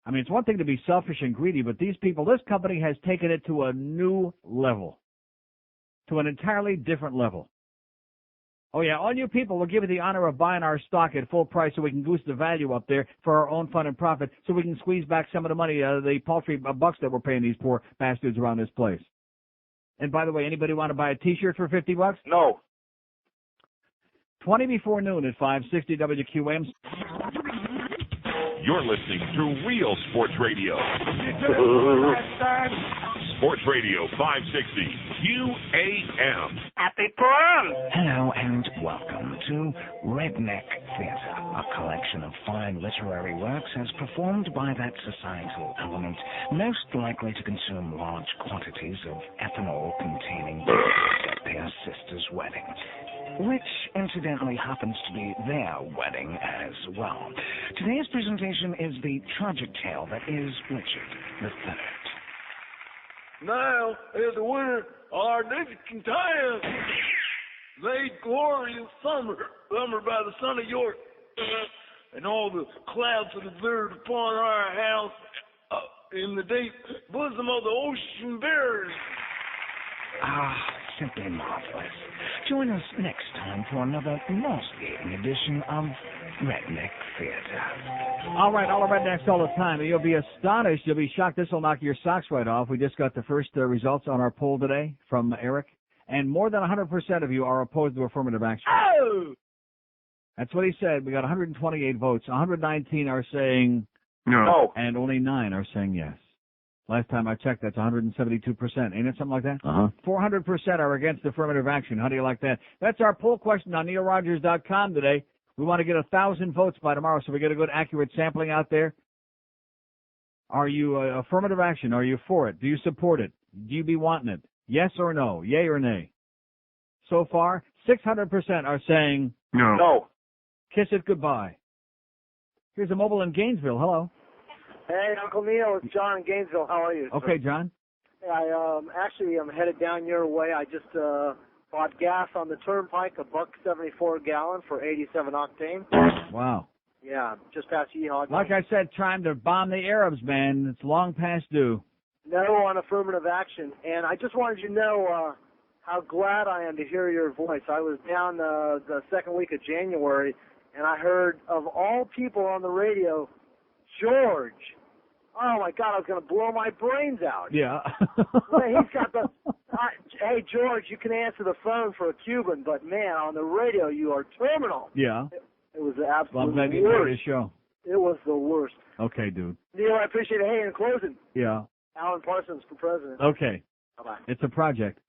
I mean, it's one thing to be selfish and greedy, but these people, this company has taken it to a new level, to an entirely different level. Oh, yeah, all you people will give you the honor of buying our stock at full price so we can goose the value up there for our own fun and profit so we can squeeze back some of the money, the paltry bucks that we're paying these poor bastards around this place. And by the way, anybody want to buy a T-shirt for $50? No. 20 before noon at 560 WQAM. You're listening to Real Sports Radio. Sports Radio 560 QAM. Happy prom! Hello and welcome to Redneck Theatre, a collection of fine literary works as performed by that societal element most likely to consume large quantities of ethanol containing at their sister's wedding, which incidentally happens to be their wedding as well. Today's presentation is the tragic tale that is Richard III. Now, as the winter, our native contest, late glorious summer by the son of York, and all the clouds that observed upon our house in the deep bosom of the ocean bears. Ah, simply marvelous. Join us next time for another nauseating edition of Redneck Theater. All right, all the rednecks all the time. You'll be astonished. You'll be shocked. This will knock your socks right off. We just got the first results on our poll today from Eric, and more than 100% of you are opposed to affirmative action. Oh! That's what he said. We got 128 votes. 119 are saying no, and only 9 are saying yes. Last time I checked, that's 172%. Ain't it something like that? 400% are against affirmative action. How do you like that? That's our poll question on neilrogers.com today. We want to get 1,000 votes by tomorrow, so we get a good, accurate sampling out there. Are you affirmative action? Are you for it? Do you support it? Do you be wanting it? Yes or no? Yay or nay? So far, 600% are saying no. Kiss it goodbye. Here's a mobile in Gainesville. Hello. Hey, Uncle Neil, it's John in Gainesville. How are you? Okay, John. Hey, I'm headed down your way. I just bought gas on the turnpike, $1.74 a gallon for 87 octane. Wow. Yeah, just past Yeehaw. Like I said, time to bomb the Arabs, man. It's long past due. No on affirmative action, and I just wanted you to know how glad I am to hear your voice. I was down the second week of January, and I heard, of all people on the radio, George. Oh, my God, I was going to blow my brains out. Yeah. He's got the... hey, George, you can answer the phone for a Cuban, but, man, on the radio, you are terminal. Yeah. It was the absolute Well, I'm glad you enjoyed the show. It was the worst. Okay, dude. Neil, I appreciate it. Hey, in closing, Yeah. Alan Parsons for president. Okay. Bye-bye. It's a project.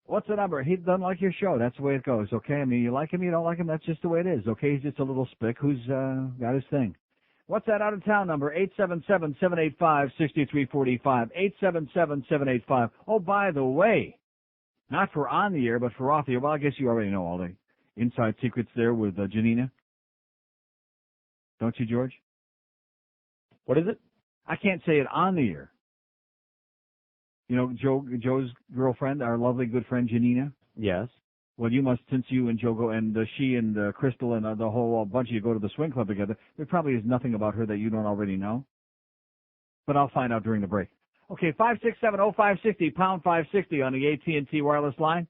What's the number? He doesn't like your show. That's the way it goes, okay? I mean, you like him, you don't like him, that's just the way it is, okay? He's just a little spick who's got his thing. What's that out-of-town number? 877-785-6345. 877-785. Oh, by the way, not for on the air, but for off the air. Well, I guess you already know all the inside secrets there with Janina. Don't you, George? What is it? I can't say it on the air. You know, Joe's girlfriend, our lovely good friend Janina? Yes. Well, you must, since you and Joe go, and she and Crystal and the whole bunch of you go to the swing club together, there probably is nothing about her that you don't already know. But I'll find out during the break. Okay, 567-0560, pound 560 on the AT&T wireless line.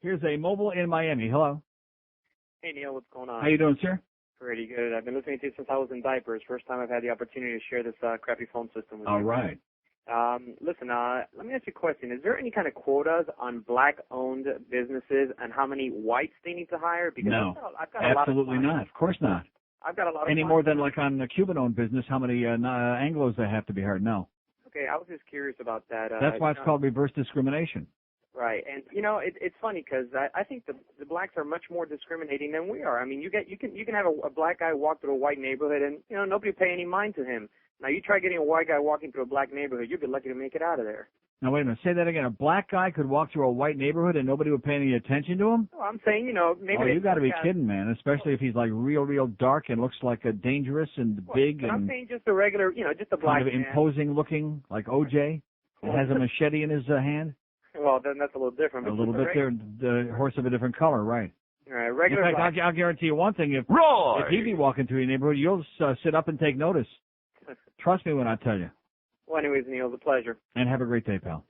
Here's a mobile in Miami. Hello. Hey, Neil, what's going on? How you doing, sir? Pretty good. I've been listening to you since I was in diapers. First time I've had the opportunity to share this crappy phone system with you. All right. Listen, let me ask you a question. Is there any kind of quotas on black-owned businesses and how many whites they need to hire? Because No, I've got a lot absolutely not. Of course not. I've got a lot of Any more than like on the Cuban-owned business, how many Anglos they have to be hired? No. Okay, I was just curious about that. That's why it's called reverse discrimination. Right, and you know it's funny because I think the blacks are much more discriminating than we are. I mean, you can have a black guy walk through a white neighborhood and nobody pay any mind to him. Now you try getting a white guy walking through a black neighborhood, you'd be lucky to make it out of there. Now wait a minute, say that again. A black guy could walk through a white neighborhood and nobody would pay any attention to him? Well, I'm saying maybe. Oh, you got to be kidding, man! Especially if he's like real dark and looks like a dangerous and big and I'm saying just a regular, just a black kind of man. imposing looking, like OJ, and has a machete in his hand. Well, then that's a little different. A little bit there, the horse of a different color, right? All right, regular. In fact, I'll guarantee you one thing: if he be walking through your neighborhood, you'll sit up and take notice. Trust me when I tell you. Well, anyways, Neil, it's a pleasure. And have a great day, pal.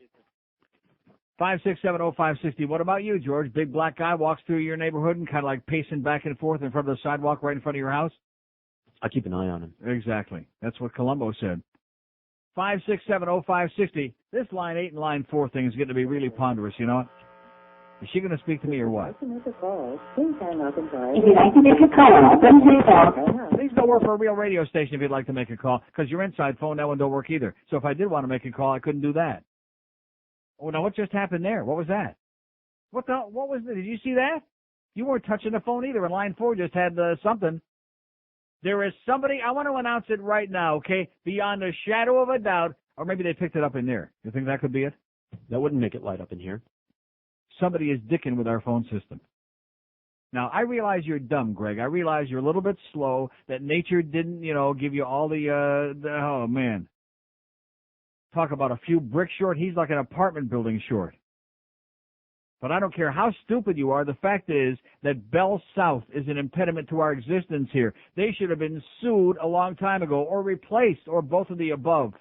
5670560. What about you, George? Big black guy walks through your neighborhood and kind of like pacing back and forth in front of the sidewalk right in front of your house? I keep an eye on him. Exactly. That's what Columbo said. 5670560. This line 8 and line 4 thing is getting to be really ponderous, you know what? Is she going to speak to me or what? To make a call, please hang up and try. If you'd like to make a call, please hang up. Please don't work for a real radio station if you'd like to make a call, because your inside phone, that one don't work either. So if I did want to make a call, I couldn't do that. Oh, now what just happened there? What was that? What was it? Did you see that? You weren't touching the phone either, and line 4 just had something. There is somebody, I want to announce it right now, okay, beyond a shadow of a doubt, or maybe they picked it up in there. You think that could be it? That wouldn't make it light up in here. Somebody is dicking with our phone system. Now, I realize you're dumb, Greg. I realize you're a little bit slow, that nature didn't, give you all oh, man. Talk about a few bricks short. He's like an apartment building short. But I don't care how stupid you are. The fact is that Bell South is an impediment to our existence here. They should have been sued a long time ago or replaced or both of the above.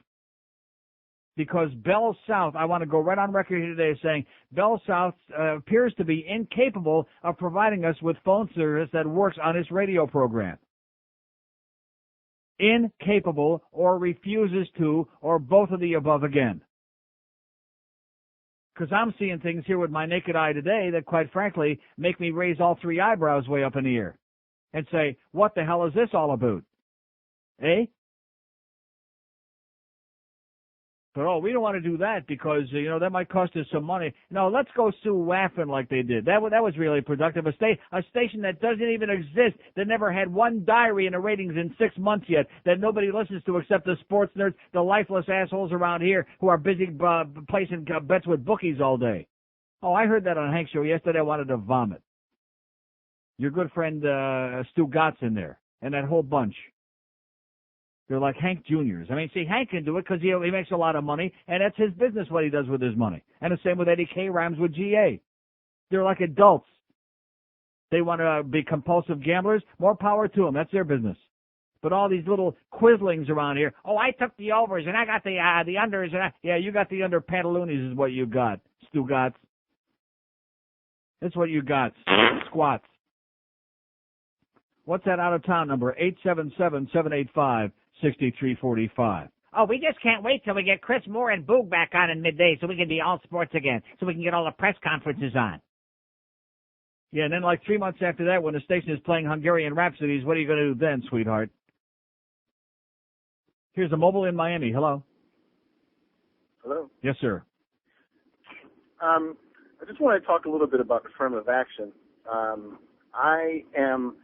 Because Bell South, I want to go right on record here today saying Bell South appears to be incapable of providing us with phone service that works on its radio program. Incapable or refuses to or both of the above again. Because I'm seeing things here with my naked eye today that, quite frankly, make me raise all 3 eyebrows way up in the air and say, what the hell is this all about? Eh? But, we don't want to do that because, that might cost us some money. No, let's go sue Waffen like they did. That was really productive. A station that doesn't even exist, that never had one diary in the ratings in 6 months yet, that nobody listens to except the sports nerds, the lifeless assholes around here who are busy placing bets with bookies all day. Oh, I heard that on Hank's show yesterday. I wanted to vomit. Your good friend Stu Gott's in there, and that whole bunch. They're like Hank Juniors. I mean, see, Hank can do it because he makes a lot of money, and that's his business, what he does with his money. And the same with Eddie K. Rhymes with GA. They're like adults. They want to be compulsive gamblers. More power to them. That's their business. But all these little quizzlings around here, I took the overs, and I got the unders. And you got the under pantaloonies is what you got, Stu Gotts. That's what you got, squats. What's that out-of-town number? 877-785-6345. We just can't wait till we get Chris Moore and Boog back on in midday so we can be all sports again, so we can get all the press conferences on. Yeah, and then like 3 months after that, when the station is playing Hungarian Rhapsodies, what are you going to do then, sweetheart? Here's a mobile in Miami. Hello. Hello. Yes, sir. I just want to talk a little bit about affirmative action. I am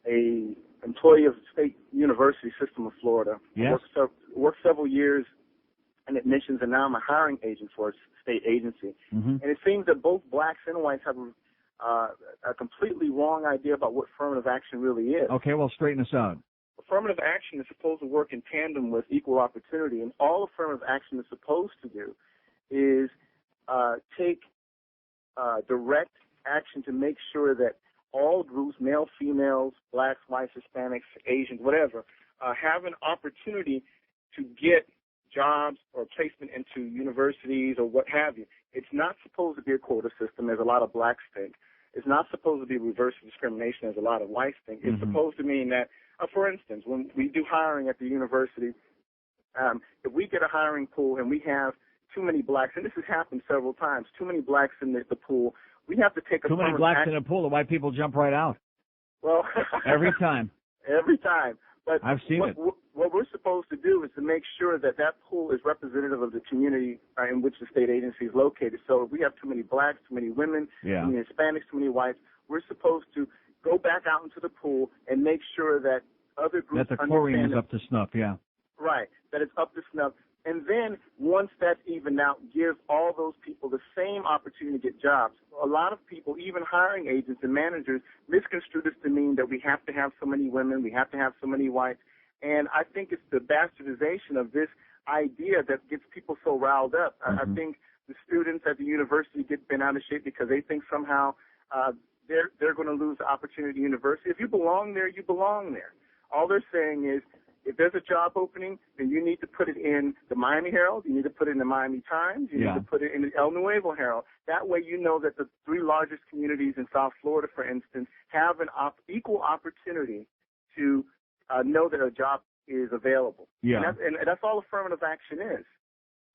a employee of the State University System of Florida. Yes. Worked several years in admissions, and now I'm a hiring agent for a state agency. Mm-hmm. And it seems that both blacks and whites have a completely wrong idea about what affirmative action really is. Okay, well, straighten us out. Affirmative action is supposed to work in tandem with equal opportunity, and all affirmative action is supposed to do is take direct action to make sure that all groups, male, females, blacks, whites, Hispanics, Asians, whatever, have an opportunity to get jobs or placement into universities or what have you. It's not supposed to be a quota system, as a lot of blacks think. It's not supposed to be reverse discrimination, as a lot of whites think. It's supposed to mean that, for instance, when we do hiring at the university, if we get a hiring pool and we have too many blacks, and this has happened several times, too many blacks in the pool, we have to take too many blacks in a pool, the white people jump right out. Well, every time. Every time. But I've seen it. What we're supposed to do is to make sure that that pool is representative of the community in which the state agency is located. So if we have too many blacks, too many women, too many Hispanics, too many whites, we're supposed to go back out into the pool and make sure that other groups that the chlorine is up to snuff, yeah. Right, that it's up to snuff. And then once that's evened out, give all those people the same opportunity to get jobs. A lot of people, even hiring agents and managers, misconstrue this to mean that we have to have so many women, we have to have so many whites. And I think it's the bastardization of this idea that gets people so riled up. I think the students at the university get bent out of shape because they think somehow they're going to lose the opportunity at the university. If you belong there, you belong there. All they're saying is, if there's a job opening, then you need to put it in the Miami Herald, you need to put it in the Miami Times, you need to put it in the El Nuevo Herald. That way you know that the 3 largest communities in South Florida, for instance, have an equal opportunity to know that a job is available. Yeah. And that's all affirmative action is.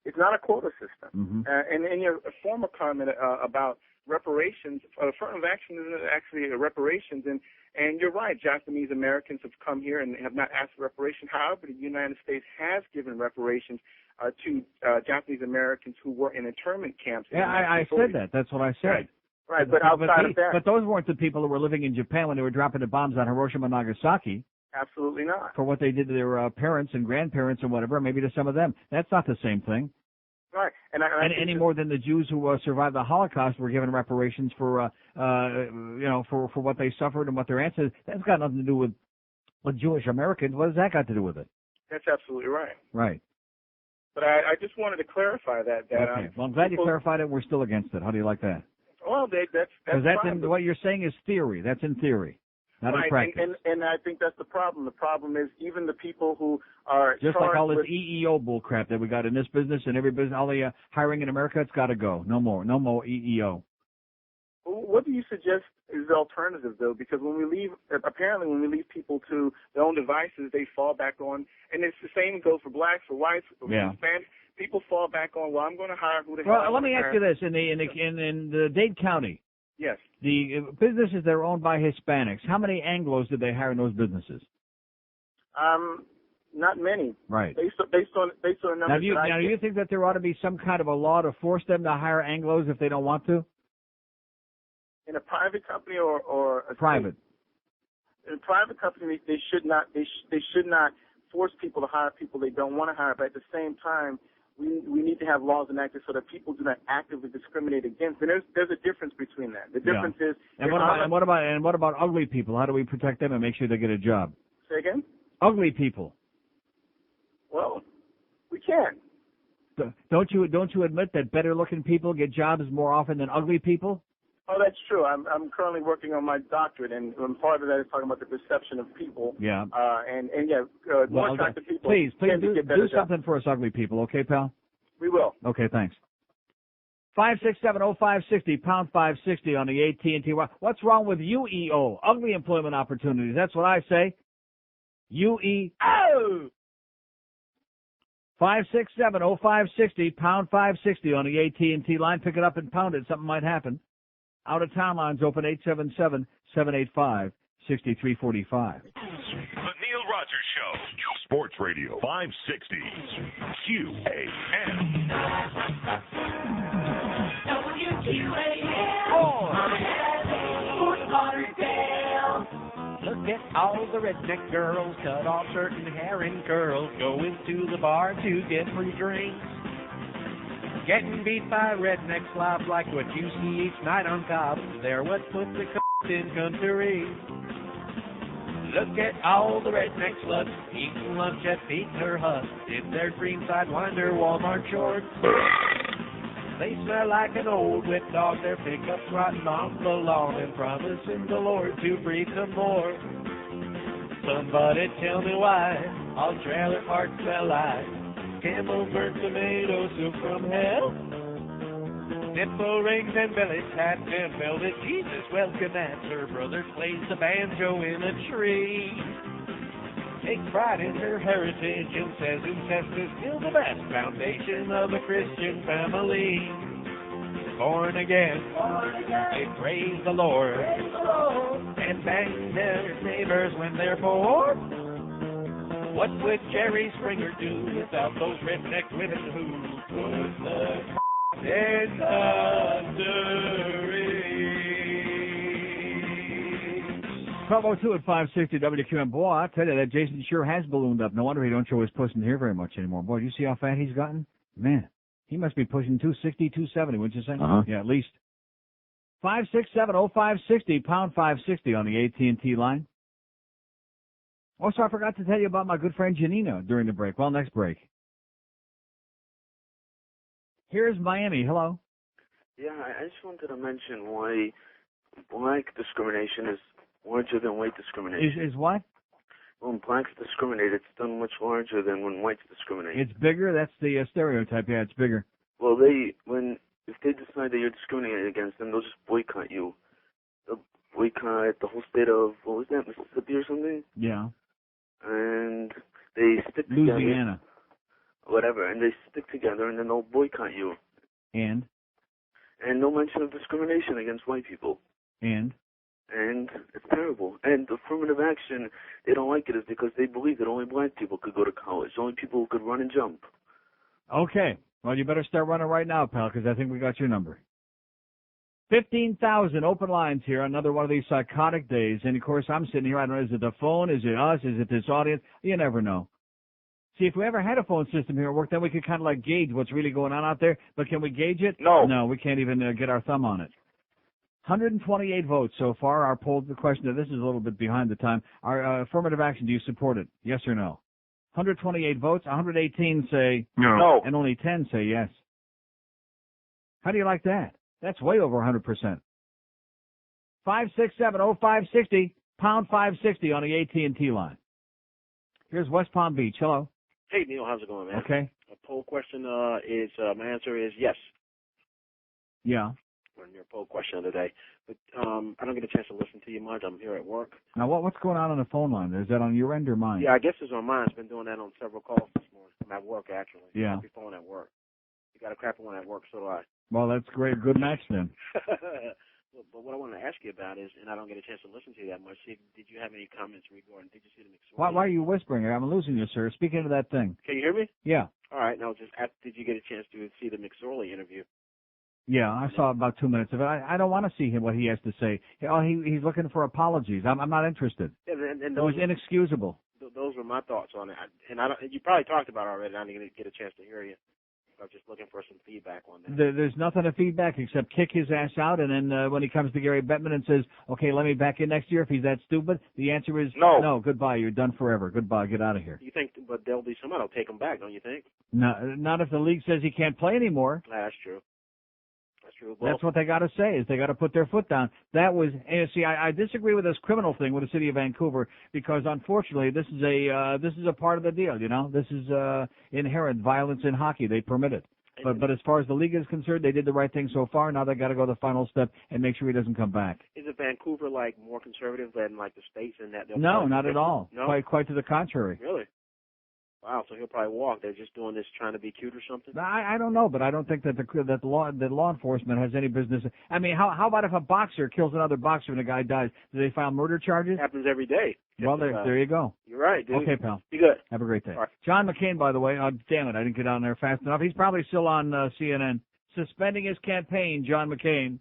It's not a quota system. And your former comment about reparations. Affirmative action is actually a reparations, and you're right. Japanese Americans have come here and have not asked for reparations. However, the United States has given reparations to Japanese Americans who were in internment camps. Yeah, I said that. That's what I said. Right, but outside of that. But those weren't the people who were living in Japan when they were dropping the bombs on Hiroshima and Nagasaki. Absolutely not. For what they did to their parents and grandparents and whatever, maybe to some of them. That's not the same thing. Right, and any more than the Jews who survived the Holocaust were given reparations for, for what they suffered and what their ancestors. That's got nothing to do with Jewish Americans. What has that got to do with it? That's absolutely right. Right. But I just wanted to clarify that. Okay. Well, I'm glad you clarified it. We're still against it. How do you like that? Well, that's what you're saying is theory. That's in theory, not in practice. And I think that's the problem. The problem is even the people who are just like all this EEO bull crap that we got in this business and every business, all the hiring in America, it's got to go. No more EEO. What do you suggest is the alternative, though? Because when we leave people to their own devices, they fall back on, and it's the same goes for blacks, for whites, for Hispanics. People fall back on, well, I'm going to hire who the hell I Well, let me ask you this: in the Dade County, yes, the businesses that are owned by Hispanics, how many Anglos did they hire in those businesses? Not many. Right. Based on numbers. Now, do you think that there ought to be some kind of a law to force them to hire Anglos if they don't want to? In a private company or a private? In a private company, they should not force people to hire people they don't want to hire. But at the same time, we need to have laws enacted so that people do not actively discriminate against. And there's a difference between that. The difference is. And what about ugly people? How do we protect them and make sure they get a job? Say again? Ugly people. Well, we can. Don't you admit that better looking people get jobs more often than ugly people? Oh, that's true. I'm currently working on my doctorate, and part of that is talking about the perception of people. Yeah. More attractive people. Please do something for us ugly people, okay, pal? We will. Okay, thanks. 5670560 pound 560 on the AT&T. What's wrong with UEO? Ugly employment opportunities. That's what I say. UEO. 5670560 pound 560 on the AT&T line. Pick it up and pound it. Something might happen. Out of town lines open 877-785-6345. The Neil Rogers Show. Sports Radio 560 QAM. Look at all the redneck girls, cut off certain hair and curls, going to the bar to get free drinks. Getting beat by redneck slobs like what you see each night on top. They're what put the in country. Look at all the redneck sluts eating lunch at Peter Hut in their greenside winder Walmart shorts. They smell like an old whip dog. Their pickups rotting off the lawn and promising the Lord to breed some more. Somebody tell me why all trailer parks smell like Campbell's burnt tomato soup from hell. Nipple rings and belly tats and velvet Jesus welcome that. Her brother plays the banjo in a tree. Takes pride in her heritage and says incest is still the best foundation of a Christian family. Born again, they praise the Lord, and bang their neighbors when they're bored. What would Jerry Springer do without those redneck women who put the in thundering? 1202 at 560 WQM. Boy, I tell you, that Jason sure has ballooned up. No wonder he don't show his puss in here very much anymore. Boy, do you see how fat he's gotten? Man, he must be pushing 260, 270, wouldn't you say? Yeah, at least. 5670560 pound 560 on the AT&T line. Also, I forgot to tell you about my good friend Janina during the break. Well, next break. Here's Miami. Hello. Yeah, I just wanted to mention why black discrimination is larger than white discrimination. Is what? When blacks discriminate, it's done much larger than when whites discriminate. It's bigger? That's the stereotype. Yeah, it's bigger. Well, if they decide that you're discriminating against them, they'll just boycott you. They'll boycott the whole state of, what was that, Mississippi or something? Yeah. And they stick together. Louisiana. Whatever, and they stick together, and then they'll boycott you. And? and no mention of discrimination against white people. And it's terrible. And affirmative action, they don't like it is because they believe that only black people could go to college, only people who could run and jump. Okay. Well, you better start running right now, pal, because I think we got your number. 15,000 open lines here, another one of these psychotic days. And, of course, I'm sitting here, I don't know, is it the phone? Is it us? Is it this audience? You never know. See, if we ever had a phone system here at work, then we could kind of like gauge what's really going on out there. But can we gauge it? No, we can't even get our thumb on it. 128 votes so far. Our poll, the question, this is a little bit behind the time. Our affirmative action, do you support it? Yes or no? 128 votes, 118 say no, and only 10 say yes. How do you like that? That's way over 100%. 567-0560, pound 560 on the AT&T line. Here's West Palm Beach. Hello. Hey, Neil, how's it going, man? Okay. A poll question is, my answer is yes. Yeah. On your poll question of the day. But I don't get a chance to listen to you much. I'm here at work. Now, what's going on the phone line? Is that on your end or mine? Yeah, I guess it's on mine. It's been doing that on several calls this morning. I'm at work, actually. Yeah. Crappy phone at work. You got a crappy one at work, so do I. Well, that's great. Good match then. But what I want to ask you about is, and I don't get a chance to listen to you that much, did you have any comments regarding, did you see the McSorley? Why are you whispering? I'm losing you, sir. Speak into that thing. Can you hear me? Yeah. All right. Now, did you get a chance to see the McSorley interview? Yeah, I saw about 2 minutes of it. I don't want to see him what he has to say. Oh, he's looking for apologies. I'm not interested. Yeah, and it was inexcusable. Those were my thoughts on it. And you probably talked about it already. I didn't get a chance to hear you. I'm just looking for some feedback on that. There's nothing to feedback except kick his ass out, and then when he comes to Gary Bettman and says, okay, let me back in next year if he's that stupid, the answer is no, goodbye, you're done forever. Goodbye, get out of here. You think, but there'll be someone that'll take him back, don't you think? No, not if the league says he can't play anymore. That's true. That's true. Well, that's what they got to say, is they got to put their foot down. That was, and see, I disagree with this criminal thing with the city of Vancouver because unfortunately this is a part of the deal, you know. This is inherent violence in hockey. They permit it. But as far as the league is concerned, they did the right thing so far. Now they got to go the final step and make sure he doesn't come back. Is it Vancouver like more conservative than like the States in that? No, not at all. No? Quite to the contrary. Really? Wow. So he'll probably walk. They're just doing this trying to be cute or something. I don't know, but I don't think that the law enforcement has any business. I mean, how about if a boxer kills another boxer and a guy dies? Do they file murder charges? It happens every day. Well, there you go. You're right, dude. Okay, pal. Be good. Have a great day. All right. John McCain, by the way, damn it, I didn't get on there fast enough. He's probably still on CNN. Suspending his campaign, John McCain.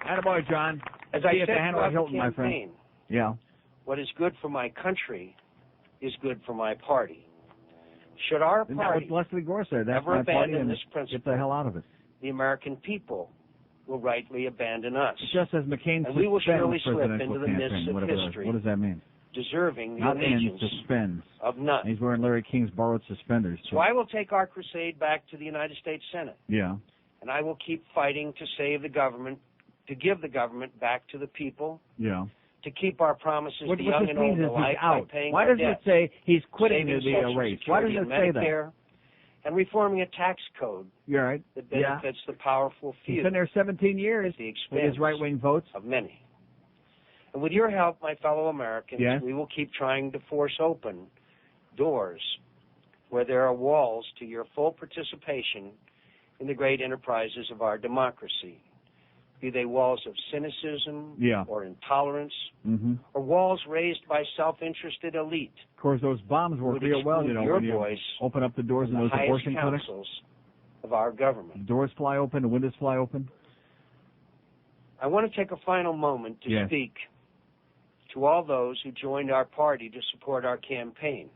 Attaboy, John. As I said throughout throughout Hilton, the my friend. campaign, Yeah. what is good for my country is good for my party. Should our Isn't that party what Leslie Gore said? That's ever my party, abandon and this principle, get the hell out of it. the American people will rightly abandon us. Just as McCain and we will surely slip presidential into the mists campaign, of whatever history, What does that mean? deserving the Not allegiance ends, suspends. of none. He's wearing Larry King's borrowed suspenders. So I will take our crusade back to the United States Senate, Yeah. and I will keep fighting to save the government, to give the government back to the people, Yeah. to keep our promises What to this young and old means is he's alike by out. paying Why our doesn't debts, it say he's quitting saving the Social race? Why Security doesn't and it say that? Medicare, and reforming a tax code You're right. that Yeah. benefits the powerful few He's been there 17 years at the with expense his right-wing votes. of many. And with your help, my fellow Americans, Yes. we will keep trying to force open doors where there are walls to your full participation in the great enterprises of our democracy, be they walls of cynicism Yeah. or intolerance, Mm-hmm. or walls raised by self-interested elite Of course, those bombs work would real well, you know, exclude when your you voice open up the doors in from the those highest abortion clinics. councils of our government. The doors fly open, the windows fly open. I want to take a final moment to Yes. speak to all those who joined our party to support our campaign,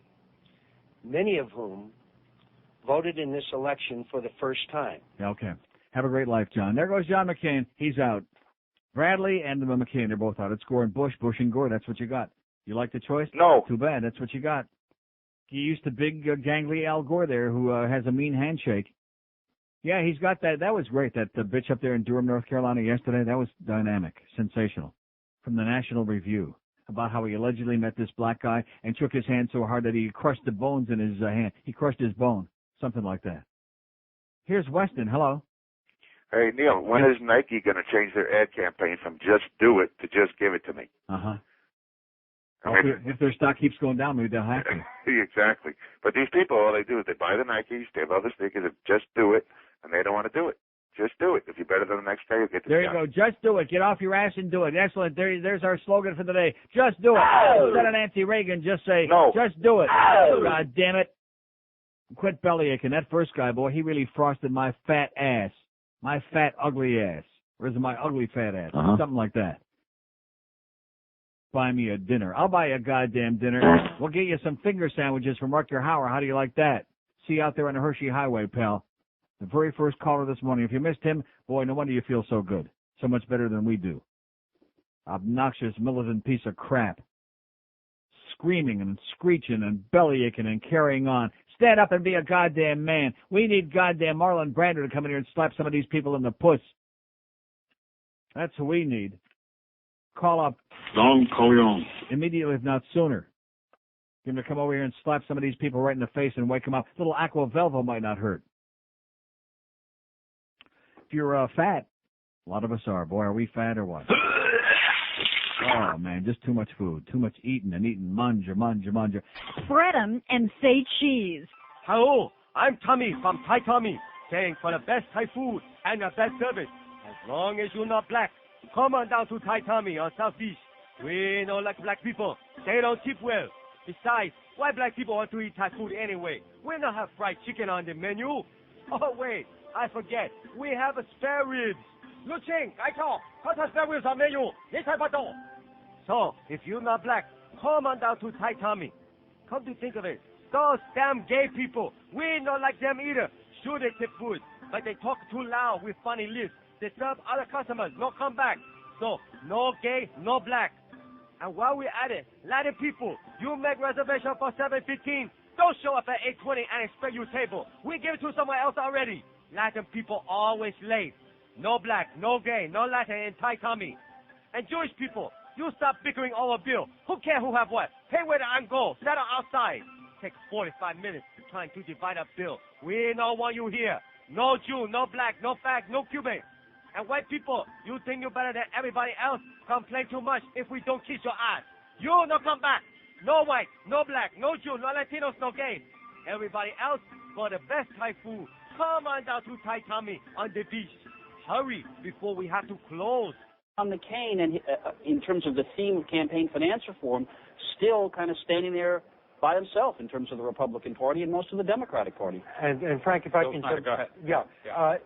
many of whom voted in this election for the first time. Yeah, okay. Have a great life, John. There goes John McCain. He's out. Bradley and McCain, they're both out. It's Gore and Bush, Bush and Gore. That's what you got. You like the choice? No. Too bad. That's what you got. You used to big, gangly Al Gore there who has a mean handshake. Yeah, he's got that. That was great, that bitch up there in Durham, North Carolina yesterday. That was dynamic, sensational. From the National Review about how he allegedly met this black guy and shook his hand so hard that he crushed the bones in his hand. He crushed his bone. Something like that. Here's Weston. Hello. Hey, Neil, when is Nike going to change their ad campaign from just do it to just give it to me? Uh-huh. If their stock keeps going down, maybe they'll have to. Exactly. But these people, all they do is they buy the Nikes, they love the sneakers, and just do it, and they don't want to do it. Just do it. If you're better than the next guy, you'll get the There job. you go. Just do it. Get off your ass and do it. Excellent. There's our slogan for the day. Just do it. Instead of Nancy Reagan, just say, just do it. God damn it. Quit belly aching. That first guy, boy, he really frosted my fat ass. My fat, ugly ass. Or is it my ugly fat ass? Something like that. Buy me a dinner. I'll buy you a goddamn dinner. We'll get you some finger sandwiches from Rutger Hauer. How do you like that? See you out there on the Hershey Highway, pal. The very first caller this morning. If you missed him, boy, no wonder you feel so good. So much better than we do. Obnoxious, militant piece of crap. Screaming and screeching and belly aching and carrying on. Stand up and be a goddamn man. We need goddamn Marlon Brando to come in here and slap some of these people in the puss. That's who we need. Call up Don Corleone immediately, if not sooner. Get him to come over here and slap some of these people right in the face and wake them up. A little Aqua Velva might not hurt. If you're fat, a lot of us are. Boy, are we fat or what? Oh, man, just too much food. Too much eating and eating. Munger. Spread 'em and say cheese. Hello, I'm Tommy from Thai Tommy, saying for the best Thai food and the best service, as long as you're not black, come on down to Thai Tommy on South Beach. We don't like black people. They don't tip well. Besides, why black people want to eat Thai food anyway? We don't have fried chicken on the menu. Oh, wait, I forget. We have a spare ribs. Luching, I talk. Put spare ribs on menu. So, if you're not black, come on down to Thai Tommy. Come to think of it, those damn gay people, we don't like them either. Sure, they tip food, but they talk too loud with funny lips. They serve other customers, no come back. So, no gay, no black. And while we're at it, Latin people, you make reservation for 7:15. Don't show up at 8:20 and expect your table. We give it to someone else already. Latin people always late. No black, no gay, no Latin in Thai Tommy. And Jewish people, you stop bickering over a bill. Who cares who have what? Pay where the go. Settle outside. Takes 45 minutes trying to divide a bill. We don't want you here. No Jew, no black, no fag, no Cuban. And white people, you think you're better than everybody else? Complain too much if we don't kiss your ass. You don't come back. No white, no black, no Jew, no Latinos, no gays. Everybody else, for the best Thai food, come on down to Thai Tommy on the beach. Hurry before we have to close. McCain, and in terms of the theme of campaign finance reform, still kind of standing there by himself in terms of the Republican Party and most of the Democratic Party. And Frank, if I can go ahead.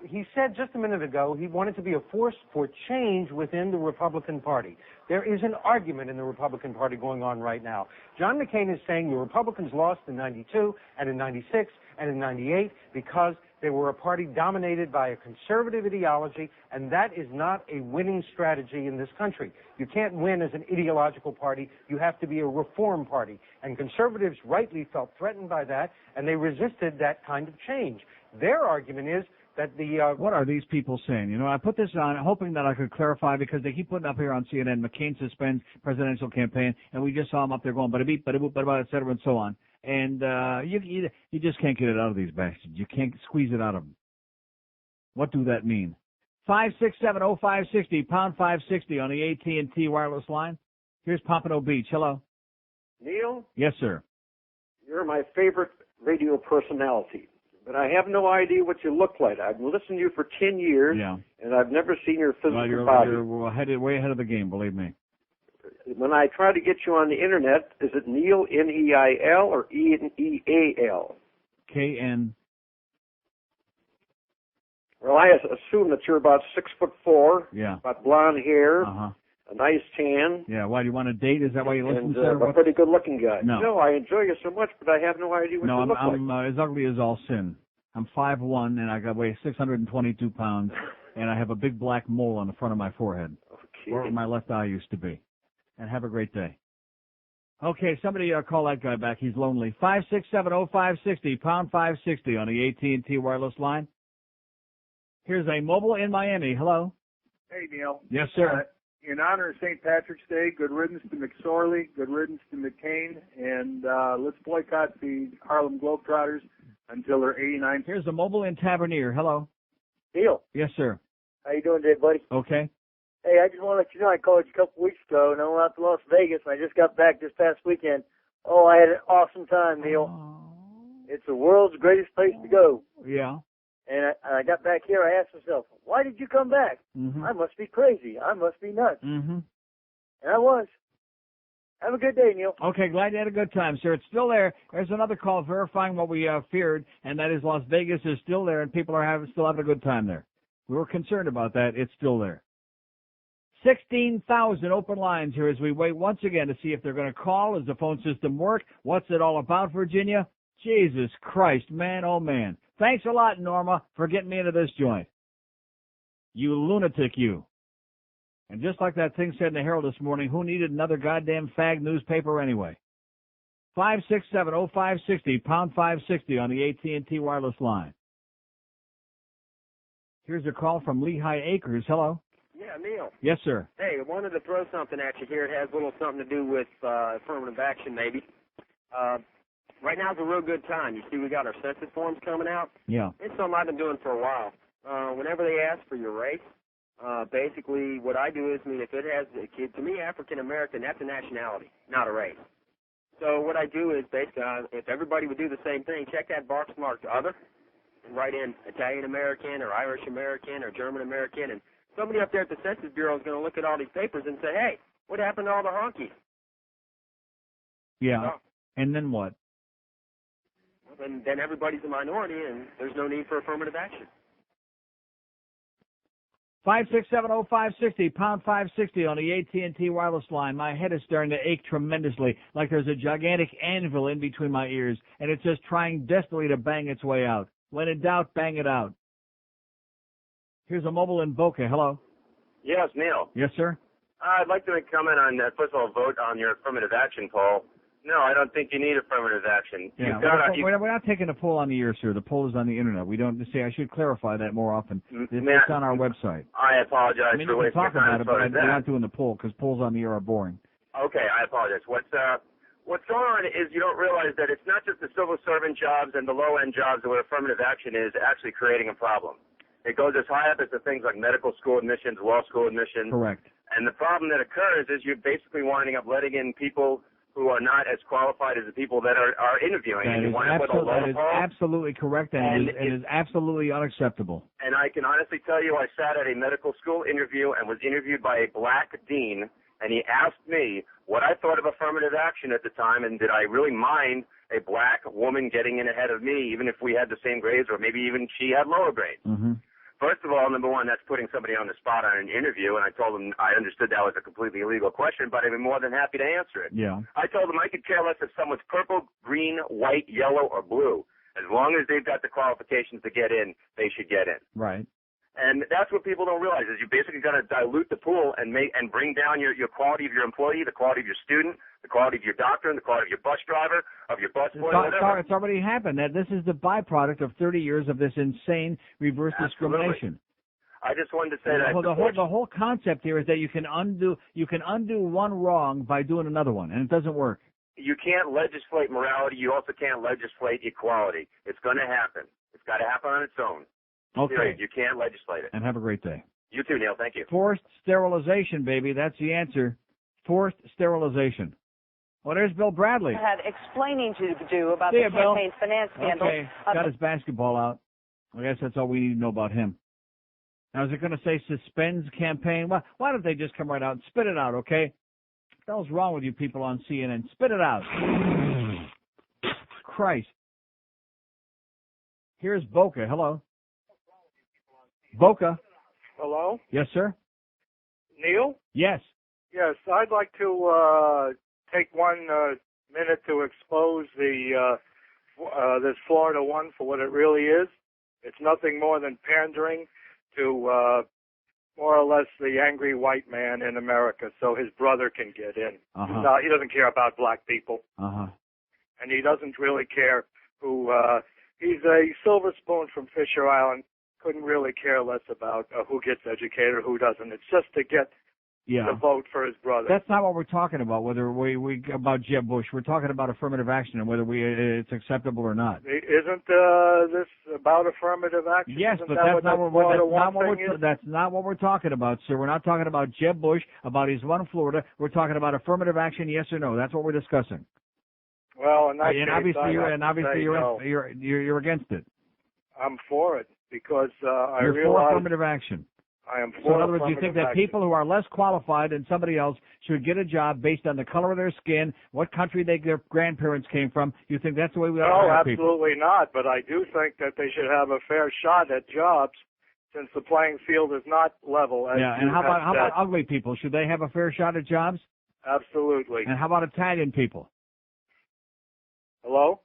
He said just a minute ago he wanted to be a force for change within the Republican Party. There is an argument in the Republican Party going on right now. John McCain is saying the Republicans lost in 92 and in 96 and in 98 because they were a party dominated by a conservative ideology, and that is not a winning strategy in this country. You can't win as an ideological party. You have to be a reform party. And conservatives rightly felt threatened by that, and they resisted that kind of change. Their argument is that the... What are these people saying? You know, I put this on hoping that I could clarify because they keep putting up here on CNN, McCain suspends presidential campaign, and we just saw him up there going, but et cetera, and so on. And you just can't get it out of these bastards. You can't squeeze it out of them. What do that mean? 567-0560, pound 560 on the AT&T wireless line. Here's Pompano Beach. Hello. Neil? Yes, sir. You're my favorite radio personality, but I have no idea what you look like. I've listened to you for 10 years, and I've never seen your physical body. You're way ahead of the game, believe me. When I try to get you on the Internet, is it Neil, N-E-I-L, or E-N-E-A-L? K-N. Well, I assume that you're about 6'4". Yeah. About blonde hair. Uh-huh. A nice tan. Yeah, why do you want to date? Is that why you listen and, to a pretty good-looking guy. No. I enjoy you so much, but I have no idea what you look like. No, I'm as ugly as all sin. I'm 5'1", and I weigh 622 pounds, and I have a big black mole on the front of my forehead, where my left eye used to be. And have a great day. Okay, somebody call that guy back. He's lonely. 567-0560, pound 560 on the AT&T wireless line. Here's a mobile in Miami. Hello. Hey, Neil. Yes, sir. In honor of St. Patrick's Day, good riddance to McSorley, good riddance to McCain, and let's boycott the Harlem Globetrotters until they're 89. Here's a mobile in Tavernier. Hello. Neil. Yes, sir. How you doing today, buddy? Okay. Hey, I just want to let you know I called you a couple weeks ago, and I went out to Las Vegas, and I just got back this past weekend. Oh, I had an awesome time, Neil. It's the world's greatest place to go. Yeah. And I got back here, I asked myself, why did you come back? Mm-hmm. I must be crazy. I must be nuts. Mm-hmm. And I was. Have a good day, Neil. Okay, glad you had a good time, sir. It's still there. There's another call verifying what we feared, and that is Las Vegas is still there, and people are still having a good time there. We were concerned about that. It's still there. 16,000 open lines here as we wait once again to see if they're going to call. Does the phone system work? What's it all about, Virginia? Jesus Christ, man, oh man. Thanks a lot, Norma, for getting me into this joint. You lunatic, you. And just like that thing said in the Herald this morning, who needed another goddamn fag newspaper anyway? 567-0560, pound 560 on the AT&T wireless line. Here's a call from Lehigh Acres. Hello. Yeah, Neil. Yes, sir. Hey, I wanted to throw something at you here. It has a little something to do with affirmative action, maybe. Right now is a real good time. You see, we got our census forms coming out. Yeah. It's something I've been doing for a while. Whenever they ask for your race, basically what I do is, if it has, to me, African American, that's a nationality, not a race. So what I do is basically, if everybody would do the same thing, check that box marked other, and write in Italian American or Irish American or German American, and somebody up there at the Census Bureau is going to look at all these papers and say, hey, what happened to all the honkies? Yeah. And then what? And then everybody's a minority, and there's no need for affirmative action. 567-0560, pound 560 on the AT&T wireless line. My head is starting to ache tremendously, like there's a gigantic anvil in between my ears, and it's just trying desperately to bang its way out. When in doubt, bang it out. Here's a mobile in Boca. Hello. Yes, Neil. Yes, sir. I'd like to make a comment on that. First of all, vote on your affirmative action poll. No, I don't think you need affirmative action. Yeah, we're not taking a poll on the air, sir. The poll is on the internet. We don't say. I should clarify that more often. It's on our website. I apologize for wasting we can talk your time. about it, but we're not doing the poll because polls on the air are boring. Okay, I apologize. What's going on is you don't realize that it's not just the civil servant jobs and the low-end jobs where affirmative action is actually creating a problem. It goes as high up as the things like medical school admissions, law school admissions. Correct. And the problem that occurs is you're basically winding up letting in people who are not as qualified as the people that are interviewing. That is absolutely correct, and it is absolutely unacceptable. And I can honestly tell you, I sat at a medical school interview and was interviewed by a black dean, and he asked me what I thought of affirmative action at the time, and did I really mind a black woman getting in ahead of me, even if we had the same grades, or maybe even she had lower grades. Mm-hmm. First of all, number one, that's putting somebody on the spot on an interview, and I told him I understood that was a completely illegal question, but I'd be more than happy to answer it. Yeah. I told him I could care less if someone's purple, green, white, yellow, or blue. As long as they've got the qualifications to get in, they should get in. Right. And that's what people don't realize is you basically got to dilute the pool and bring down your quality of your employee, the quality of your student, the quality of your doctor, and the quality of your bus driver, of your bus boy, whatever. It's already happened. That this is the byproduct of 30 years of this insane reverse discrimination. I just wanted to say that the whole concept here is that you can undo one wrong by doing another one, and it doesn't work. You can't legislate morality. You also can't legislate equality. It's going to happen. It's got to happen on its own. Okay. Period. You can't legislate it. And have a great day. You too, Neil. Thank you. Forced sterilization, baby. That's the answer. Forced sterilization. Well, there's Bill Bradley. Had explaining to do about See the ya, Bill. campaign finance scandal. Okay. Got his basketball out. I guess that's all we need to know about him. Now, is it going to say suspends campaign? Why don't they just come right out and spit it out, okay? What the hell's wrong with you people on CNN? Spit it out. Christ. Here's Boca. Hello. Boca. Hello? Yes, sir? Neil? Yes. Yes, I'd like to take 1 minute to expose this Florida one for what it really is. It's nothing more than pandering to more or less the angry white man in America so his brother can get in. Uh-huh. He doesn't care about black people. Uh-huh. And he doesn't really care who, he's a silver spoon from Fisher Island, couldn't really care less about who gets educated or who doesn't. It's just to get to vote for his brother. That's not what we're talking about. Whether we about Jeb Bush, we're talking about affirmative action and whether it's acceptable or not. Isn't this about affirmative action? Yes, Isn't but that that's not what we're talking about, sir. We're not talking about Jeb Bush, about he's won Florida. We're talking about affirmative action, yes or no. That's what we're discussing. Well, in that and case, obviously you're against it. I'm for it because I You're realize for affirmative action. I am for So in other words, you think that action. people who are less qualified than somebody else should get a job based on the color of their skin, what country their grandparents came from? You think that's the way we ought to No, hire people? absolutely not. But I do think that they should have a fair shot at jobs, since the playing field is not level. As Yeah, and how about ugly people? Should they have a fair shot at jobs? Absolutely. And how about Italian people? Hello?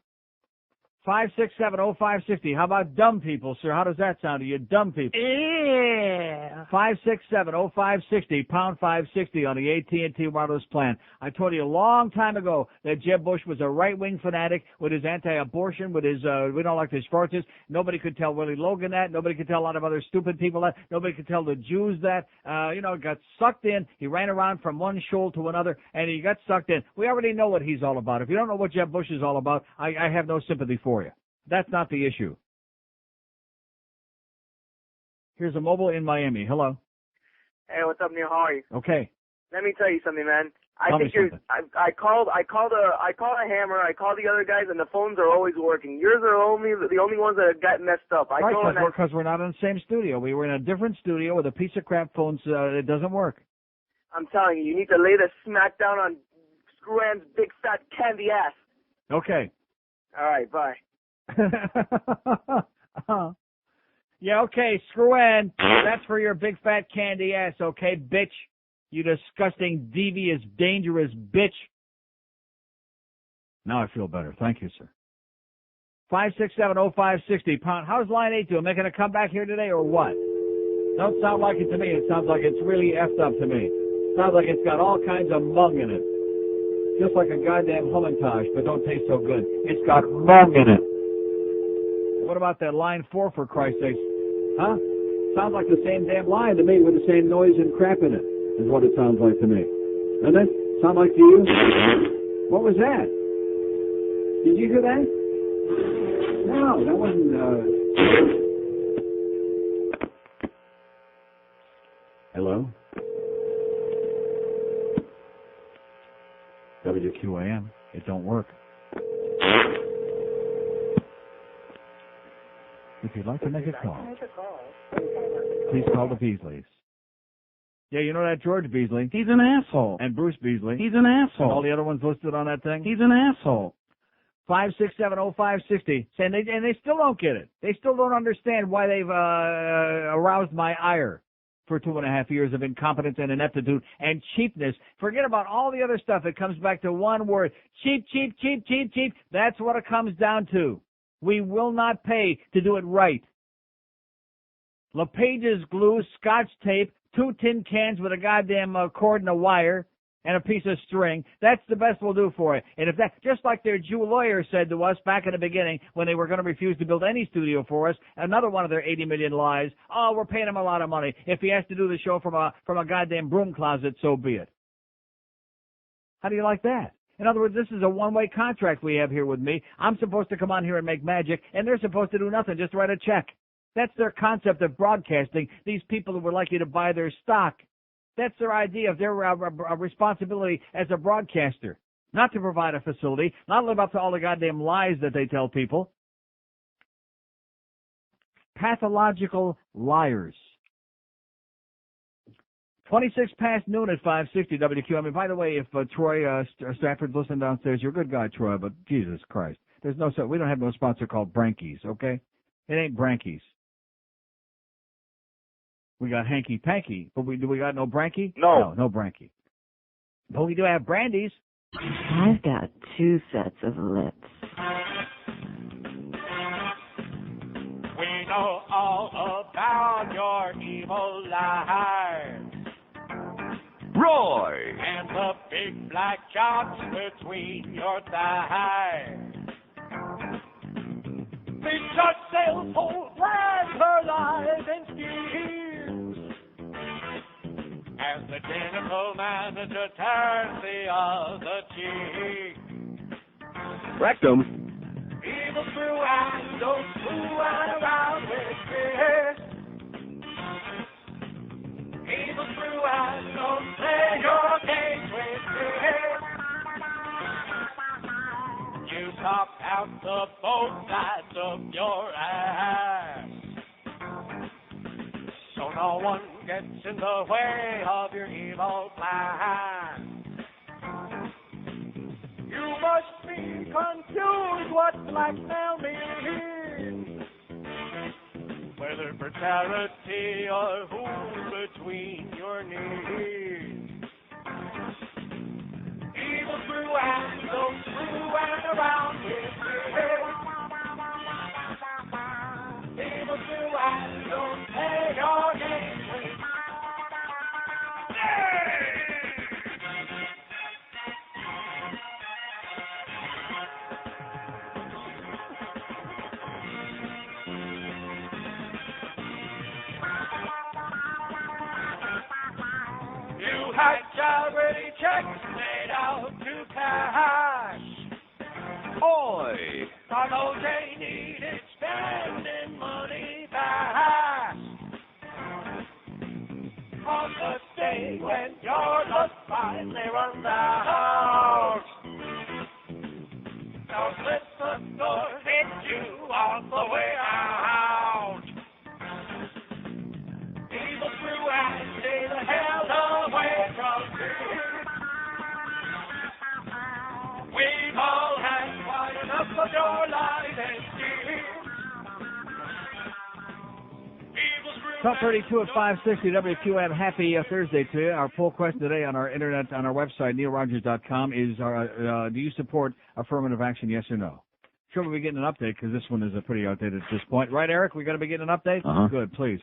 5670560. How about dumb people, sir? How does that sound to you, dumb people? Yeah. 5670560, pound 560 on the AT&T wireless plan. I told you a long time ago that Jeb Bush was a right-wing fanatic with his anti-abortion, with his we don't like the Schwarzes. Nobody could tell Willie Logan that. Nobody could tell a lot of other stupid people that. Nobody could tell the Jews that. Got sucked in. He ran around from one shoal to another, and he got sucked in. We already know what he's all about. If you don't know what Jeb Bush is all about, I have no sympathy for you. That's not the issue. Here's a mobile in Miami. Hello. Hey, what's up, Neil? How are you? Okay. Let me tell you something, man. I Tell think me you're. something. I called a Hammer. I called the other guys, and the phones are always working. Yours are the only ones that got messed up. I Right, told them because we're not in the same studio. We were in a different studio with a piece of crap phone. It doesn't work. I'm telling you, you need to lay the smack down on Screw-Ann's big fat candy ass. Okay. All right, bye. Yeah, okay, Screw-Ann. That's for your big fat candy ass, okay, bitch? You disgusting, devious, dangerous bitch. Now I feel better. Thank you, sir. 5670560, pound. How's line 8 doing? Making a comeback here today or what? Don't sound like it to me. It sounds like it's really effed up to me. Sounds like it's got all kinds of mung in it. Just like a goddamn Hummintosh, but don't taste so good. It's got mung in it. What about that line 4, for Christ's sakes? Huh? Sounds like the same damn line to me with the same noise and crap in it, is what it sounds like to me. Doesn't it sound like to you? What was that? Did you hear that? No, that wasn't, Hello? WQAM. It don't work. If you'd like to make a call, please call the Beasleys. Yeah, you know that George Beasley? He's an asshole. And Bruce Beasley? He's an asshole. And all the other ones listed on that thing? He's an asshole. 5670560. And they still don't get it. They still don't understand why they've aroused my ire for 2.5 years of incompetence and ineptitude and cheapness. Forget about all the other stuff. It comes back to one word. Cheap, cheap, cheap, cheap, cheap. That's what it comes down to. We will not pay to do it right. LePage's glue, Scotch tape, 2 tin cans with a goddamn cord and a wire and a piece of string. That's the best we'll do for it. And if that, just like their Jew lawyer said to us back in the beginning when they were going to refuse to build any studio for us, another one of their 80 million lies. Oh, we're paying him a lot of money. If he has to do the show from a goddamn broom closet, so be it. How do you like that? In other words, this is a one-way contract we have here with me. I'm supposed to come on here and make magic, and they're supposed to do nothing, just write a check. That's their concept of broadcasting, these people who would like you to buy their stock. That's their idea of their responsibility as a broadcaster, not to provide a facility, not live up to all the goddamn lies that they tell people. Pathological liars. 26 past noon at 560 WQ. I mean, by the way, if Troy Stratford's listening downstairs, you're a good guy, Troy, but Jesus Christ. We don't have no sponsor called Brankies, okay? It ain't Brankies. We got Hanky Panky, but do we got no Branky? No. No Branky. But we do have Brandies. I've got 2 sets of lips. We know all about your evil lies. Roy! And the big black chops between your thighs. They just sell whole plans for lies and schemes. as the genital manager turns the other cheek. Rectum. Evil through and don't screw around with fear. Evil through and don't play your games with fear. You talk out the both sides of your ass, so no one gets in the way of your evil plan. You must be confused what blackmail means, whether for charity or who between your knees. Evil through and go through and around with fear. Evil through and don't play your games with You had charity checks made out to cash. Oi! Although they needed spending money fast. On the day when your luck finally runs out, don't let the door hit you all the way out. Evil through and stay the hell away from me. We've all had quite enough of your life and fear. Top 32 at 560 WQAM. Happy Thursday to you. Our poll question today on our internet, on our website, neilrogers.com, is do you support affirmative action, yes or no? Sure, we'll be getting an update because this one is pretty outdated at this point. Right, Eric? We're going to be getting an update? Uh-huh. Good, please.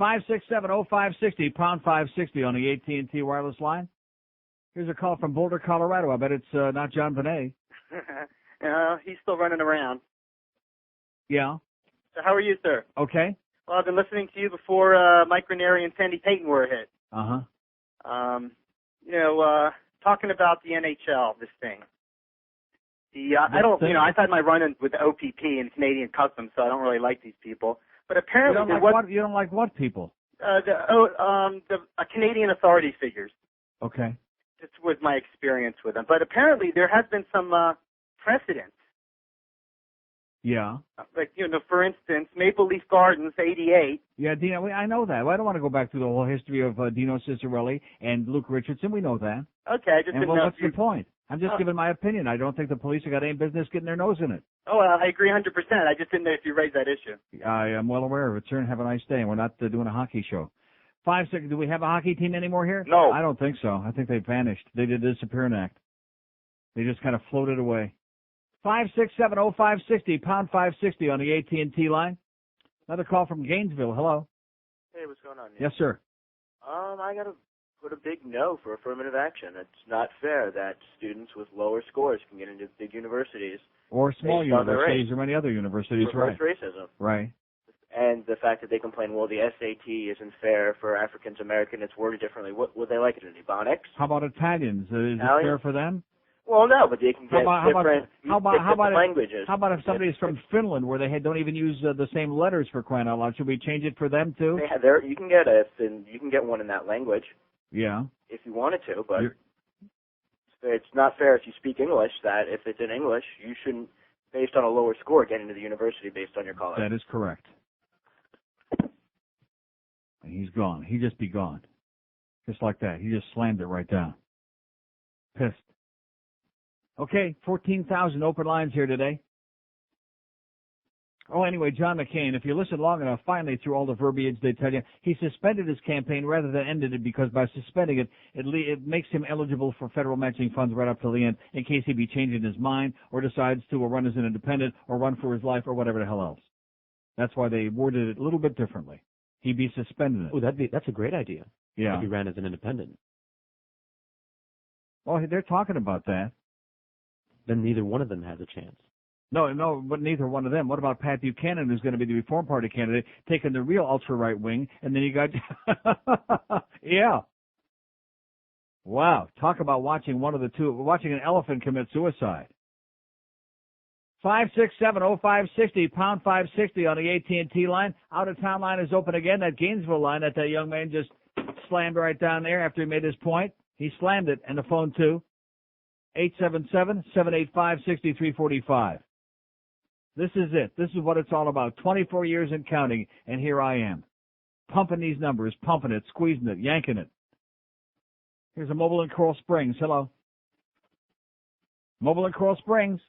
567-0560, pound 560 on the AT&T wireless line. Here's a call from Boulder, Colorado. I bet it's not John Bonet. He's still running around. Yeah. So how are you, sir? Okay. Well, I've been listening to you before Mike Ranieri and Sandy Payton were hit. Uh-huh. Talking about the NHL, this thing. I've had my run-in with the OPP and Canadian Customs, so I don't really like these people. But apparently you don't like what people? Canadian authority figures. Okay. This was my experience with them. But apparently there has been some precedent. Yeah. Like, for instance, Maple Leaf Gardens, 88. Yeah, Dino, I know that. Well, I don't want to go back through the whole history of Dino Ciccarelli and Luke Richardson. We know that. Okay, I just didn't know. What's the point? I'm just giving my opinion. I don't think the police have got any business getting their nose in it. Oh, I agree 100%. I just didn't know if you raised that issue. I am well aware of it, sir, and have a nice day. And we're not doing a hockey show. 5 seconds. Do we have a hockey team anymore here? No. I don't think so. I think they vanished. They did the disappearing act. They just kind of floated away. 567-0560, pound 560 on the AT&T line. Another call from Gainesville. Hello. Hey, what's going on? Yes, sir. I got to put a big no for affirmative action. It's not fair that students with lower scores can get into big universities. Or small universities or many other universities, right. Racism. Right. And the fact that they complain, well, the SAT isn't fair for Africans American, it's worded differently. What would they like it in? Ebonics? How about Italians? Is it fair for them? Well, no, but they can get different languages. How about if somebody's from Finland where they don't even use the same letters for crying out loud? Should we change it for them too? Yeah, you can get one in that language. Yeah. If you wanted to, but it's not fair if you speak English that if it's in English, you shouldn't, based on a lower score, get into the university based on your college. That is correct. And he's gone. He'd just be gone. Just like that. He just slammed it right down. Pissed. Okay, 14,000 open lines here today. Oh, anyway, John McCain, if you listen long enough, finally through all the verbiage they tell you, he suspended his campaign rather than ended it because by suspending it, it makes him eligible for federal matching funds right up till the end in case he be changing his mind or decides to run as an independent or run for his life or whatever the hell else. That's why they worded it a little bit differently. He'd be suspended. Oh, that's a great idea. Yeah. If he ran as an independent. Well, they're talking about that. Then neither one of them has a chance. No, but neither one of them. What about Pat Buchanan, who's going to be the Reform Party candidate, taking the real ultra-right wing, and then you got, yeah. Wow. Talk about watching watching an elephant commit suicide. 567-0560, pound 560 on the AT&T line. Out-of-town line is open again. That Gainesville line that young man just slammed right down there after he made his point. He slammed it, and the phone too. 877-785-6345. This is it. This is what it's all about. 24 years and counting, and here I am. Pumping these numbers, pumping it, squeezing it, yanking it. Here's a mobile in Coral Springs. Hello. Mobile in Coral Springs.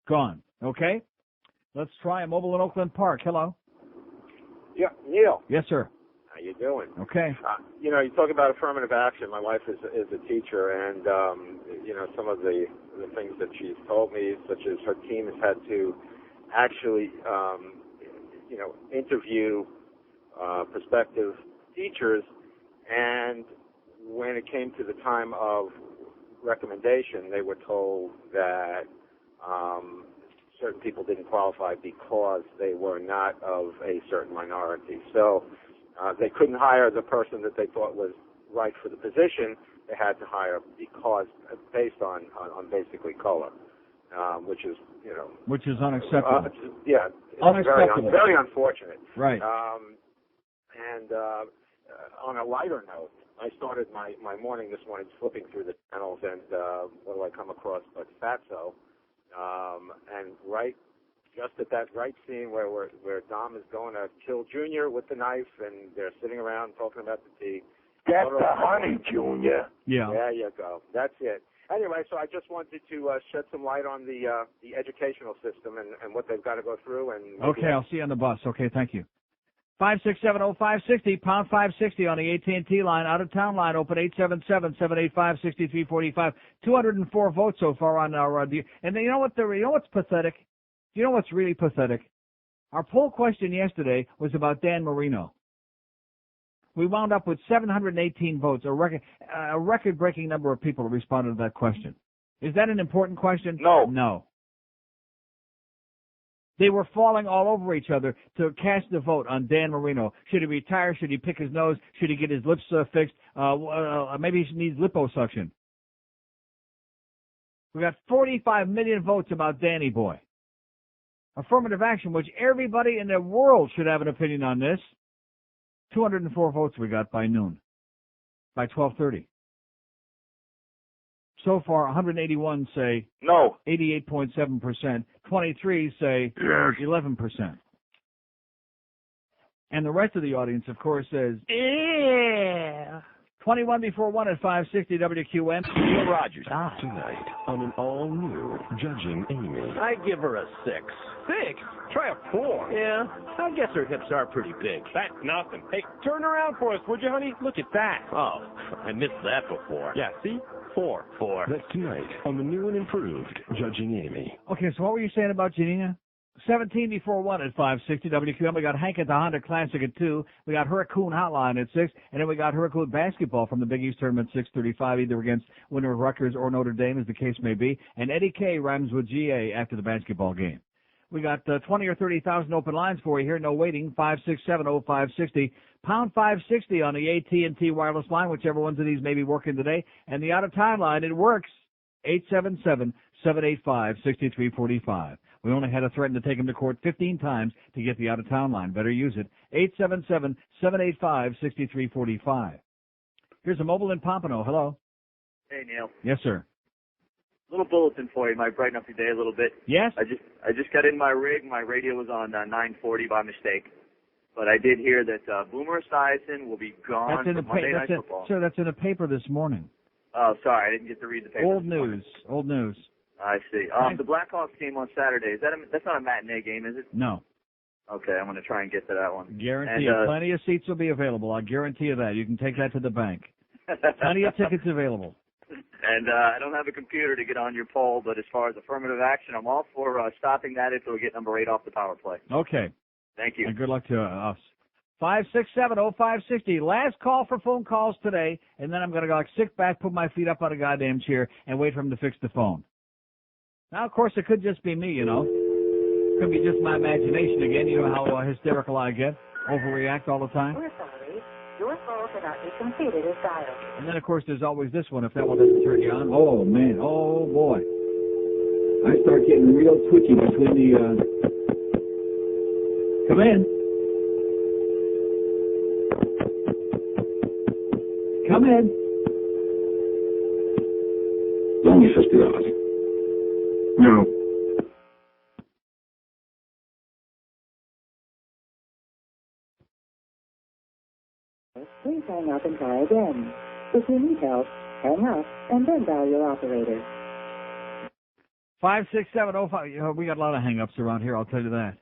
Gone. Okay. Let's try a mobile in Oakland Park. Hello. Yeah, Neil. Yes, sir. How you doing? Okay. You talk about affirmative action. My wife is a teacher, and some of the things that she's told me, such as her team has had to actually, interview prospective teachers, and when it came to the time of recommendation, they were told that certain people didn't qualify because they were not of a certain minority. So they couldn't hire the person that they thought was right for the position. They had to hire because based on basically color, which is which is unacceptable. Yeah, unacceptable. Very unfortunate. Right. And on a lighter note, I started my morning this morning flipping through the channels, and what do I come across but Fatso? And right, just at that right scene where Dom is going to kill Junior with the knife, and they're sitting around talking about the tea. Get the honey, Junior. Yeah. There you go. That's it. Anyway, so I just wanted to shed some light on the educational system and what they've got to go through. And okay, I'll see you on the bus. Okay, thank you. 567-0560, pound 560 on the AT&T line. Out-of-town line open 877-785-6345. 204 votes so far on our and you know what's pathetic? You know what's really pathetic? Our poll question yesterday was about Dan Marino. We wound up with 718 votes, a record-breaking number of people who responded to that question. Is that an important question? No. No. They were falling all over each other to cast the vote on Dan Marino. Should he retire? Should he pick his nose? Should he get his lips fixed? Maybe he needs liposuction. We got 45 million votes about Danny Boy. Affirmative action, which everybody in the world should have an opinion on this. 204 votes we got by noon, by 12:30. So far, 181 say no. 88.7%. 23 say 11%. And the rest of the audience, of course, says, yeah. 21 before 1 at 560 WQM. Neil Rogers. Tonight on an all-new Judging Amy. I give her a 6. 6? Try a 4. Yeah, I guess her hips are pretty big. That's nothing. Hey, turn around for us, would you, honey? Look at that. Oh, I missed that before. Yeah, see? 4. That's tonight on the new and improved Judging Amy. Okay, so what were you saying about Janina? 17 before 1 at 560 WQM. We got Hank at the Honda Classic at 2. We got Hurricane Hotline at 6. And then we got Hurricane Basketball from the Big East Tournament 6:35, either against winner Rutgers or Notre Dame, as the case may be. And Eddie K rhymes with GA after the basketball game. We got 20 or 30,000 open lines for you here. No waiting. 567-0560. Pound 560 on the AT&T wireless line, whichever ones of these may be working today. And the out-of-town line, it works. 877-785-6345. We only had to threaten to take him to court 15 times to get the out-of-town line. Better use it. 877-785-6345. Here's a mobile in Pompano. Hello. Hey, Neil. Yes, sir. Little bulletin for you. Might brighten up your day a little bit. Yes? I just got in my rig. My radio was on 940 by mistake. But I did hear that Boomer Esiason will be gone from Monday Night Football. Sir, that's in the paper this morning. Oh, sorry. I didn't get to read the paper. Old news. I see. The Blackhawks game on Saturday. That's not a matinee game, is it? No. Okay, I'm going to try and get to that one. Guarantee you. Plenty of seats will be available. I guarantee you that. You can take that to the bank. Plenty of tickets available. And I don't have a computer to get on your poll, but as far as affirmative action, I'm all for stopping that if it'll get number 8 off the power play. Okay. Thank you. And good luck to us. 567-0560. Last call for phone calls today, and then I'm going to go sit back, put my feet up on a goddamn chair, and wait for him to fix the phone. Now, of course, it could just be me, you know. Could be just my imagination again. You know how hysterical I get, overreact all the time. Your call cannot be completed as dialed. And then, of course, there's always this one if that one doesn't turn you on. Oh, man. Oh, boy. I start getting real twitchy between the, Come in. Come in. Only $50. No. Please hang up and try again. If you need help, hang up and then dial your operator. 56705. We got a lot of hang-ups around here, I'll tell you that.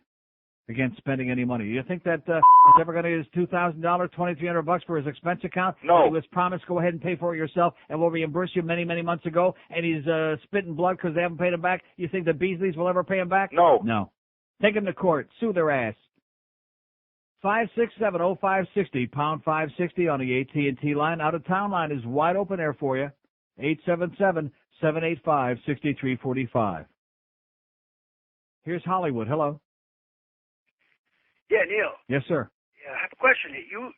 Against spending any money. You think that is ever going to use $2,000, $2,300 for his expense account? No. He was promised go ahead and pay for it yourself, and we'll reimburse you many, many months ago, and he's spitting blood because they haven't paid him back. You think the Beasleys will ever pay him back? No. No. Take him to court. Sue their ass. 5670560, pound 560 on the AT&T line. Out-of-town line is wide open there for you. 877-785-6345. Here's Hollywood. Hello. Yeah, Neil. Yes, sir. Yeah, I have a question. You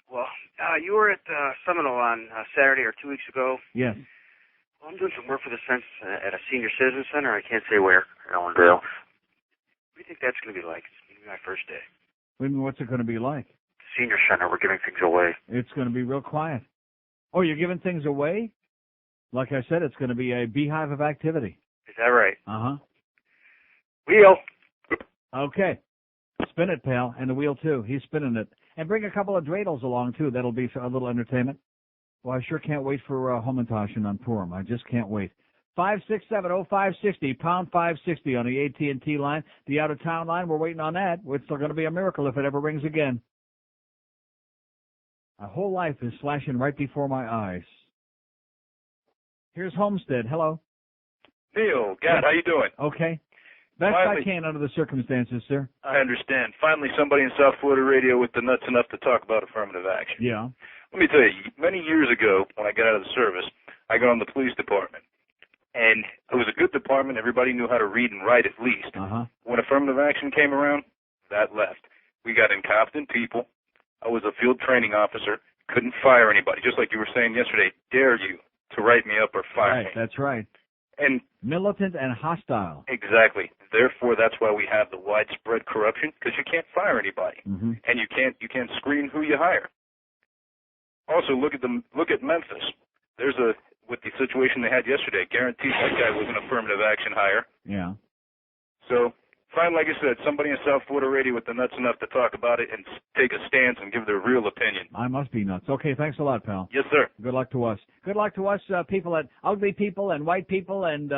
were at Seminole on Saturday or 2 weeks ago. Yes. Well, I'm doing some work for the census at a senior citizen center. I can't say where. Ellendale. What do you think that's going to be like? It's going to be my first day. What's it going to be like? Senior center. We're giving things away. It's going to be real quiet. Oh, you're giving things away? Like I said, it's going to be a beehive of activity. Is that right? Uh-huh. Wheel. Okay. Spin it, pal, and the wheel, too. He's spinning it. And bring a couple of dreidels along, too. That'll be a little entertainment. Well, I sure can't wait for Homentashen on Purim. I just can't wait. 5670560, pound 560 on the AT&T line. The out-of-town line, we're waiting on that. It's still going to be a miracle if it ever rings again. My whole life is flashing right before my eyes. Here's Homestead. Hello. Neil, God, how you doing? Okay. Best Finally, I can under the circumstances, sir. I understand. Finally, somebody in South Florida radio with the nuts enough to talk about affirmative action. Yeah. Let me tell you, many years ago, when I got out of the service, I got on the police department. And it was a good department. Everybody knew how to read and write at least. Uh-huh. When affirmative action came around, that left. We got incompetent people. I was a field training officer. Couldn't fire anybody. Just like you were saying yesterday, dare you to write me up or fire me. That's right. And militant and hostile. Exactly. Therefore, that's why we have the widespread corruption, because you can't fire anybody, and you can't screen who you hire. Also, look at Memphis. With the situation they had yesterday, guaranteed that guy was an affirmative action hire. Yeah. So, fine, like I said, somebody in South Florida radio with the nuts enough to talk about it and take a stance and give their real opinion. I must be nuts. Okay, thanks a lot, pal. Yes, sir. Good luck to us. Good luck to us, ugly people and white people and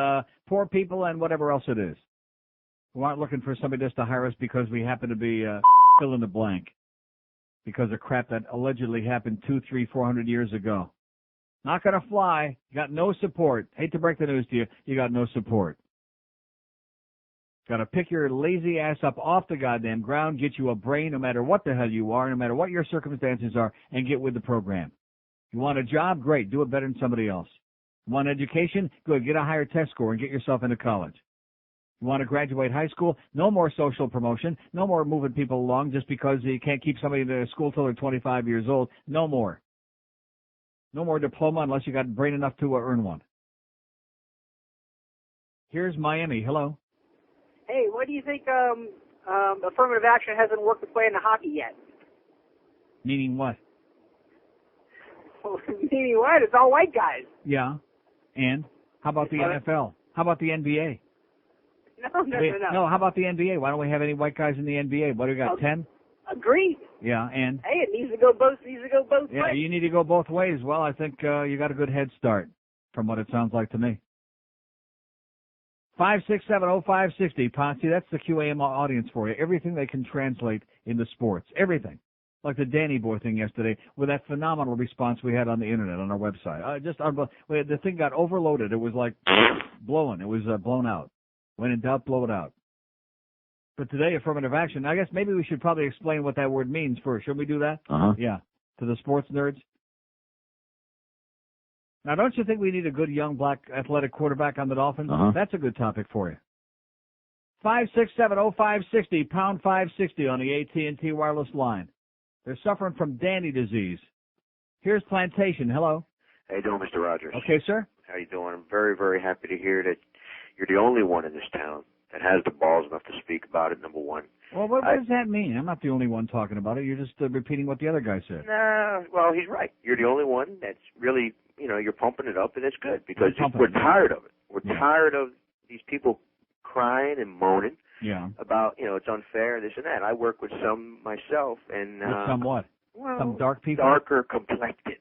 poor people and whatever else it is. We aren't looking for somebody just to hire us because we happen to be fill in the blank because of crap that allegedly happened 200, 300, 400 years ago. Not going to fly. You got no support. Hate to break the news to you. You got no support. Got to pick your lazy ass up off the goddamn ground, get you a brain no matter what the hell you are, no matter what your circumstances are, and get with the program. You want a job? Great. Do it better than somebody else. You want education? Good. Get a higher test score and get yourself into college. You want to graduate high school? No more social promotion. No more moving people along just because you can't keep somebody in school till they're 25 years old. No more. No more diploma unless you got brain enough to earn one. Here's Miami. Hello. Hey, what do you think affirmative action hasn't worked its way into hockey yet? Meaning what? Meaning what? It's all white guys. Yeah. And how about the NFL? How about the NBA? No, how about the NBA? Why don't we have any white guys in the NBA? What do we got, 10? Agreed. Yeah, and? Hey, it needs to go both Yeah, ways. you need to go both ways. Well, I think you got a good head start from what it sounds like to me. 5670560, Ponce, that's the QAM audience for you. Everything they can translate into sports. Everything. Like the Danny Boy thing yesterday with that phenomenal response we had on the Internet, on our website. The thing got overloaded. It was like blowing. It was blown out. When in doubt, blow it out. But today, affirmative action, I guess maybe we should probably explain what that word means first. Should we do that? Uh-huh. Yeah. To the sports nerds. Now, don't you think we need a good young black athletic quarterback on the Dolphins? Uh-huh. That's a good topic for you. 5670560, pound 560 on the AT&T wireless line. They're suffering from Danny disease. Here's Plantation. Hello. How you doing, Mr. Rogers? Okay, sir. How you doing? I'm very, very happy to hear that you're the only one in this town that has the balls enough to speak about it, number one. Well, what does that mean? I'm not the only one talking about it. You're just repeating what the other guy said. Nah, well, he's right. You're the only one that's really, you're pumping it up, and it's good because we're tired of it. We're tired of these people crying and moaning about, it's unfair, this and that. I work with some myself, and with some what? Well, some dark people, darker complected.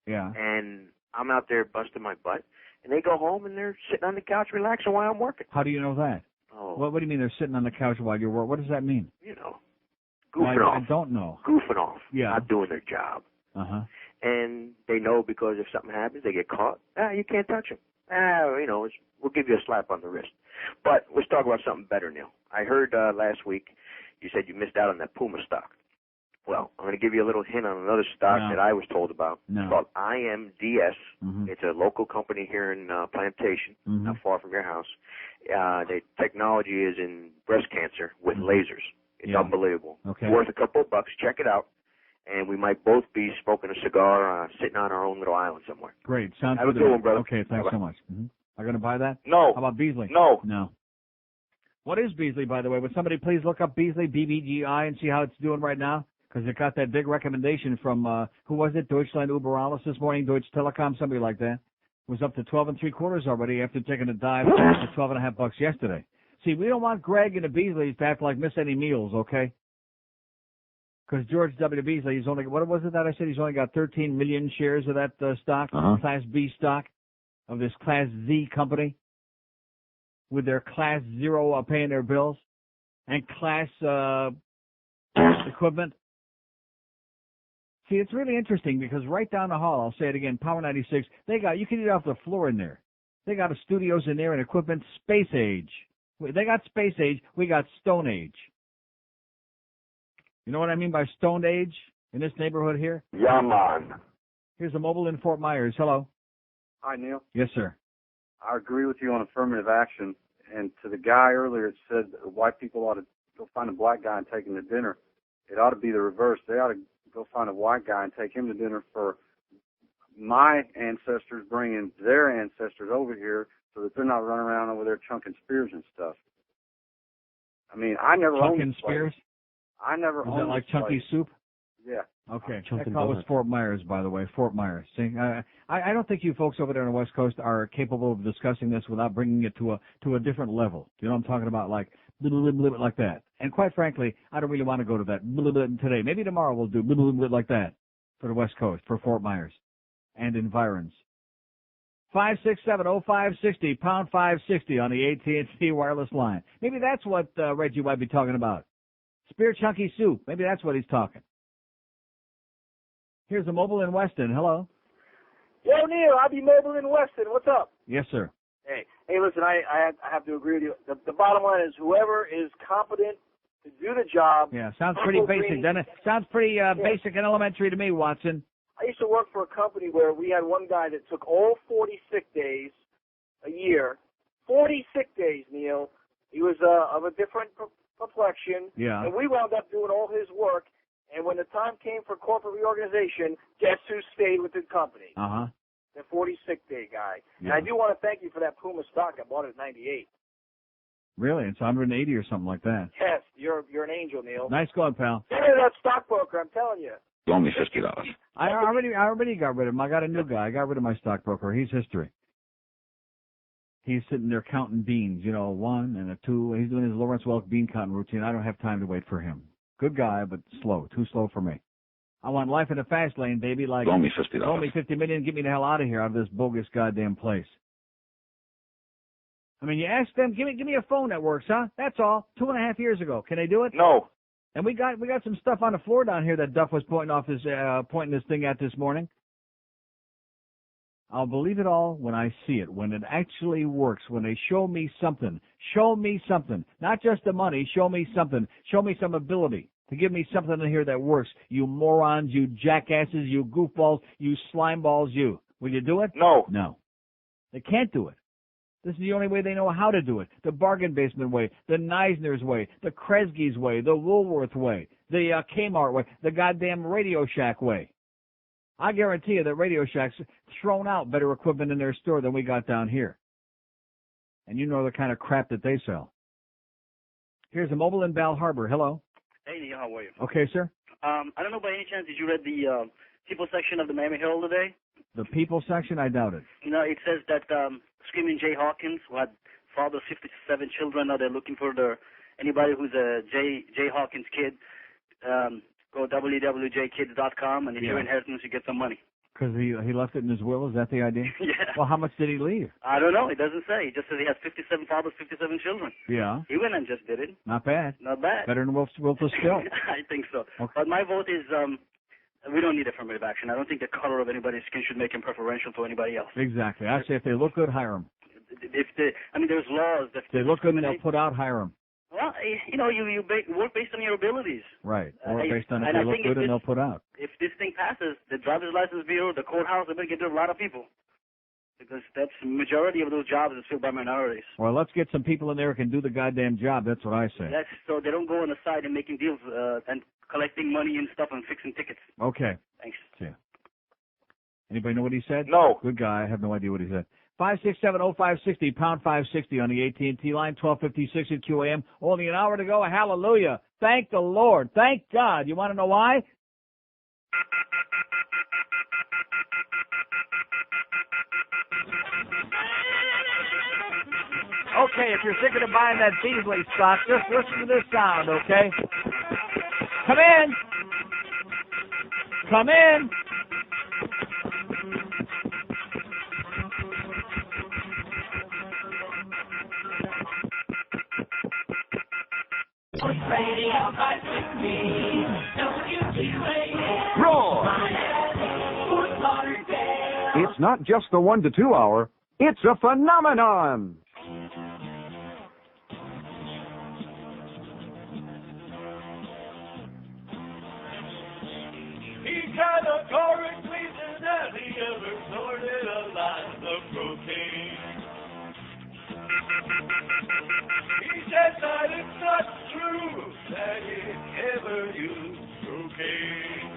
Yeah. And I'm out there busting my butt, and they go home and they're sitting on the couch relaxing while I'm working. How do you know that? Oh. What do you mean they're sitting on the couch while you work? What does that mean? Goofing off. I don't know. Goofing off. Yeah. Not doing their job. Uh-huh. And they know because if something happens, they get caught. You can't touch them. We'll give you a slap on the wrist. But let's talk about something better, Neil. I heard last week you said you missed out on that Puma stock. Well, I'm going to give you a little hint on another stock that I was told about. No. It's called IMDS. Mm-hmm. It's a local company here in Plantation, not far from your house. The technology is in breast cancer with lasers. It's unbelievable. Okay. It's worth a couple of bucks. Check it out. And we might both be smoking a cigar, sitting on our own little island somewhere. Great. Sounds Have a good. good one, brother. Okay, thanks so much. Mm-hmm. Are going to buy that? No. How about Beasley? No. No. What is Beasley, by the way? Would somebody please look up Beasley, BBGI, and see how it's doing right now? Because it got that big recommendation from, who was it? Deutschland Überall this morning, Deutsche Telekom, somebody like that. It was up to 12 3/4 already after taking a dive to $12.50 yesterday. See, we don't want Greg and the Beasleys to have to, miss any meals, okay? Because George W. Beasley, he's only, what was it that I said? He's only got 13 million shares of that stock, Class B stock of this Class Z company with their Class 0 paying their bills and Class equipment. See, it's really interesting because right down the hall, I'll say it again, Power 96, you can eat off the floor in there. They got studios in there and equipment space age. They got space age, we got Stone Age. You know what I mean by Stone Age in this neighborhood here? Yeah, man. Here's a mobile in Fort Myers. Hello. Hi, Neil. Yes, sir. I agree with you on affirmative action. And to the guy earlier, it said that white people ought to go find a black guy and take him to dinner. It ought to be the reverse. They ought to go find a white guy and take him to dinner for my ancestors bringing their ancestors over here so that they're not running around over there chunking spears and stuff. I mean, I never owned Chunking spears? I never owned Is that like chunky soup? Yeah. Okay. That call was Fort Myers, by the way. Fort Myers. See, I don't think you folks over there on the West Coast are capable of discussing this without bringing it to a different level. You know what I'm talking about? Like that. And quite frankly, I don't really want to go to that today. Maybe tomorrow we'll do like that for the West Coast, for Fort Myers and environs. 567-0560, pound 560 on the AT&T wireless line. Maybe that's what Reggie might be talking about. Spear chunky soup. Maybe that's what he's talking. Here's a mobile in Weston. Hello. Yo, Neil, I'll be mobile in Weston. What's up? Yes, sir. Hey, listen, I have to agree with you. The bottom line is whoever is competent to do the job. Yeah, sounds pretty basic, doesn't it? Sounds pretty basic and elementary to me, Watson. I used to work for a company where we had one guy that took all 40 sick days a year. 40 sick days, Neil. He was of a different complexion. Yeah. And we wound up doing all his work. And when the time came for corporate reorganization, guess who stayed with the company? Uh-huh. The 40 sick day guy. Yeah. And I do want to thank you for that Puma stock. I bought it at 98. Really? It's 180 or something like that. Yes, you're an angel, Neil. Nice going, pal. Get rid of that stockbroker, I'm telling you. Only $50. I already got rid of him. I got a new guy. I got rid of my stockbroker. He's history. He's sitting there counting beans, a 1 and a 2. He's doing his Lawrence Welk bean counting routine. I don't have time to wait for him. Good guy, but slow. Too slow for me. I want life in the fast lane, baby. Like only $50. Only $50 million. Get me the hell out of here, out of this bogus goddamn place. I mean, you ask them, give me a phone that works, huh? That's all. 2.5 years ago. Can they do it? No. And we got some stuff on the floor down here that Duff was pointing this thing at this morning. I'll believe it all when I see it, when it actually works, when they show me something. Show me something. Not just the money, show me something. Show me some ability to give me something in here that works. You morons, you jackasses, you goofballs, you slimeballs, you. Will you do it? No. No. They can't do it. This is the only way they know how to do it. The bargain basement way, the Neisner's way, the Kresge's way, the Woolworth way, the Kmart way, the goddamn Radio Shack way. I guarantee you that Radio Shack's thrown out better equipment in their store than we got down here. And you know the kind of crap that they sell. Here's a mobile in Bal Harbor. Hello. Hey, Neil, how are you? Okay, sir. I don't know by any chance, did you read the people section of the Miami Herald today? The people section? I doubt it. You know, it says that Screaming Jay Hawkins, who had fathered 57 children, now they're looking for anybody who's a Jay Hawkins kid. Go www.jkids.com, and if you're inheritance, you get some money. Because he left it in his will? Is that the idea? Yeah. Well, how much did he leave? I don't know. It doesn't say. It just says he has 57 fathers, 57 children. Yeah. He went and just did it. Not bad. Not bad. Better than Wolf's Spill. I think so. Okay. But my vote is we don't need affirmative action. I don't think the color of anybody's skin should make him preferential to anybody else. Exactly. I say if they look good, hire them. There's laws that If they look good and they'll put out, hire them. Well, you know, you work based on your abilities. Right. Or based on if and they I look think good and they'll put out. If this thing passes, the driver's license bureau, the courthouse, they're going to get rid of a lot of people. Because that's the majority of those jobs is filled by minorities. Well, let's get some people in there who can do the goddamn job. That's what I say. That's so they don't go on the side and making deals and collecting money and stuff and fixing tickets. Okay. Thanks. See ya. Anybody know what he said? No. Good guy. I have no idea what he said. 567-0560, pound 560 on the AT&T line, 1256 at QAM. Only an hour to go. Hallelujah. Thank the Lord. Thank God. You want to know why? Okay, if you're thinking of buying that Beasley stock, just listen to this sound, okay? Come in. Come in. It's not just the 1 to 2 hour, it's a phenomenon. He categorically denied he ever snorted a line of cocaine. He said that it's not true that he ever used cocaine.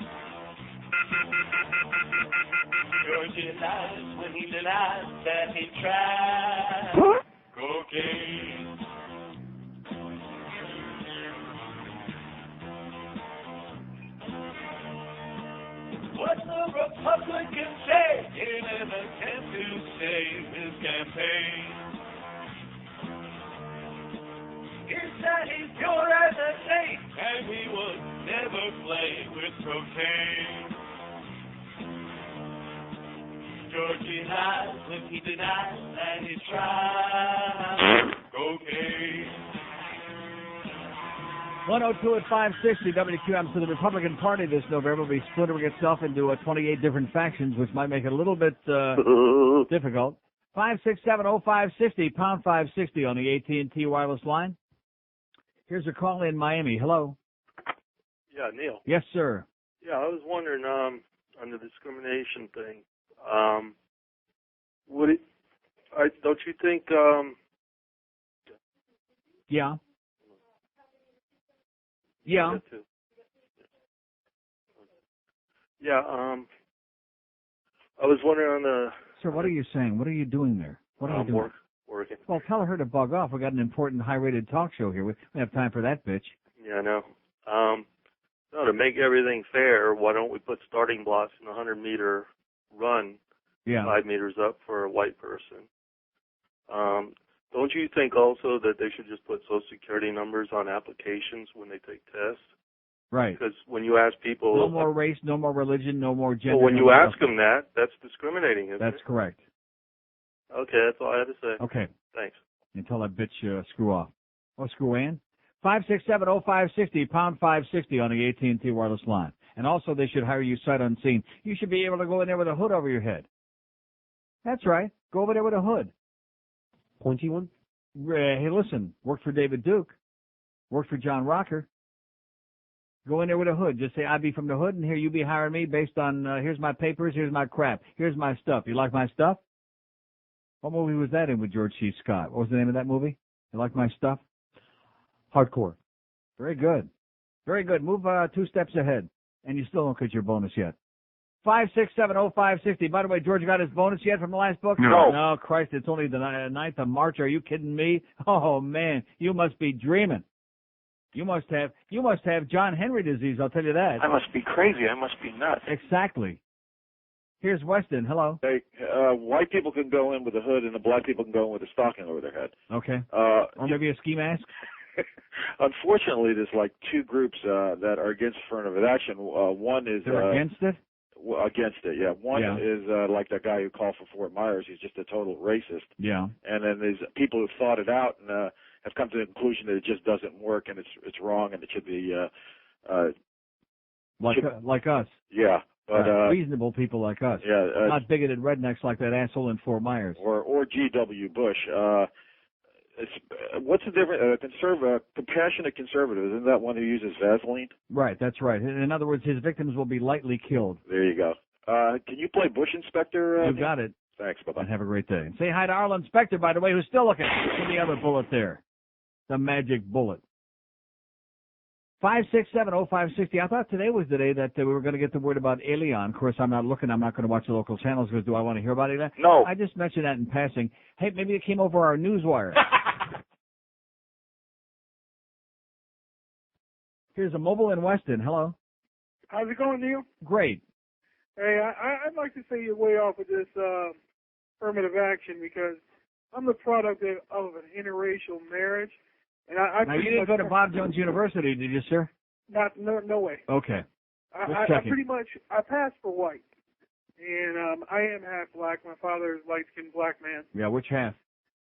George denies when he denies that he tried cocaine. What the Republicans say in an attempt to save his campaign is that he's pure as a saint and he will never play with cocaine. George denies when he denies that he tried cocaine. 102 at 560 WQM. So the Republican Party this November will be splintering itself into 28 different factions, which might make it a little bit difficult. 567-0560, pound 560 on the AT&T wireless line. Here's a call in Miami. Hello. Yeah, Neil. Yes, sir. Yeah, I was wondering on the discrimination thing. Don't you think? Yeah. Yeah. Yeah. I was wondering on the. Sir, what are you saying? What are you doing there? What are you doing? Working. Well, tell her to bug off. We got an important, high-rated talk show here. We don't have time for that bitch. Yeah, I know. No, to make everything fair, why don't we put starting blocks in a 100-meter run, 5 meters up for a white person? Don't you think also that they should just put Social Security numbers on applications when they take tests? Right. Because when you ask people... No more race, no more religion, no more gender. Well, when you ask them that, that's discriminating, isn't it? That's correct. Okay, that's all I had to say. Okay. Thanks. You tell that bitch screw off. Oh, screw in? 567-0560, pound 560 on the AT&T wireless line. And also they should hire you sight unseen. You should be able to go in there with a hood over your head. That's right. Go over there with a hood. Pointy one? Hey, listen, worked for David Duke. Worked for John Rocker. Go in there with a hood. Just say, I be from the hood, and here you be hiring me based on, here's my papers, here's my crap, here's my stuff. You like my stuff? What movie was that in with George C. Scott? What was the name of that movie? You like my stuff? Hardcore. Very good. Very good. Move 2 steps ahead. And you still don't get your bonus yet. 5670560. By the way, George got his bonus yet from the last book? No. No, Christ, it's only the 9th of March. Are you kidding me? Oh, man, you must be dreaming. You must have John Henry disease, I'll tell you that. I must be crazy. I must be nuts. Exactly. Here's Weston. Hello. Hey, white people can go in with a hood, and the black people can go in with a stocking over their head. Okay. Or maybe a ski mask? Unfortunately, there's like two groups that are against affirmative action. One is... They're against it? Against it, yeah. One is like that guy who called for Fort Myers. He's just a total racist. Yeah. And then there's people who've thought it out and have come to the conclusion that it just doesn't work and it's wrong and it should be... like us. Yeah. But, reasonable people like us. Yeah. Not bigoted rednecks like that asshole in Fort Myers. Or G.W. Bush. What's the difference? Compassionate conservative, isn't that one who uses Vaseline? Right, that's right. In other words, his victims will be lightly killed. There you go. Can you play Bush Inspector? You got it. Thanks, bye-bye. And have a great day. And say hi to Arlen Specter, by the way, who's still looking for the other bullet there. The magic bullet. 5670560. I thought today was the day that we were going to get the word about Elion. Of course, I'm not looking. I'm not going to watch the local channels because do I want to hear about Elion? No. I just mentioned that in passing. Hey, maybe it came over our newswire. Here's a mobile in Weston. Hello. How's it going, Neil? Great. Hey, I'd like to say you're way off with this affirmative action because I'm the product of an interracial marriage. And now, you didn't go to Bob Jones University, did you, sir? No way. Okay. I passed for white. And I am half black. My father is a light-skinned black man. Yeah, which half?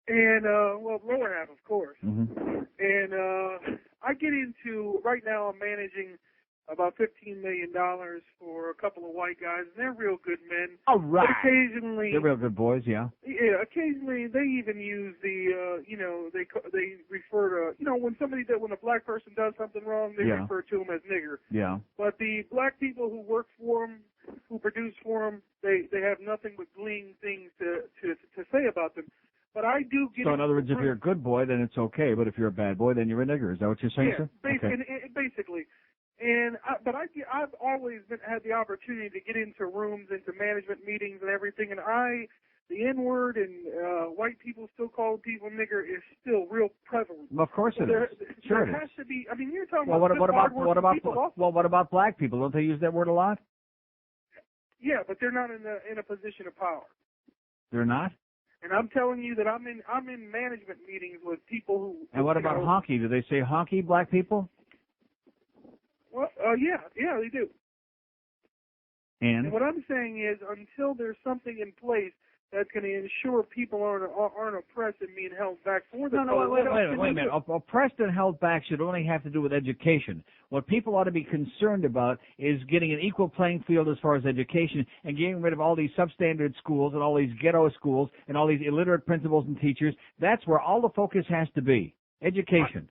And, lower half, of course. Mm-hmm. And I get into, right now I'm managing about $15 million for a couple of white guys, and they're real good men. All right. But occasionally... They're real good boys, yeah. Yeah, occasionally they even use the, they refer to, when when a black person does something wrong, they refer to them as nigger. Yeah. But the black people who work for them, who produce for them, they have nothing but gleaming things to say about them. But I do get... So in other words, if you're a good boy, then it's okay, but if you're a bad boy, then you're a nigger. Is that what you're saying, sir? Basically. And I've always had the opportunity to get into rooms, into management meetings and everything, and the N-word and white people still call people nigger is still real prevalent. Well, of course it is. Sure it is. There has to be. I mean, you're talking about what about black people? Don't they use that word a lot? Yeah, but they're not in a position of power. They're not? And I'm telling you that I'm in management meetings with people who. And what about honky? Do they say honky, black people? Well, yeah, they do. And what I'm saying is, until there's something in place that's going to ensure people aren't oppressed and being held back for the wait a minute. Oppressed and held back should only have to do with education. What people ought to be concerned about is getting an equal playing field as far as education and getting rid of all these substandard schools and all these ghetto schools and all these illiterate principals and teachers. That's where all the focus has to be. Education.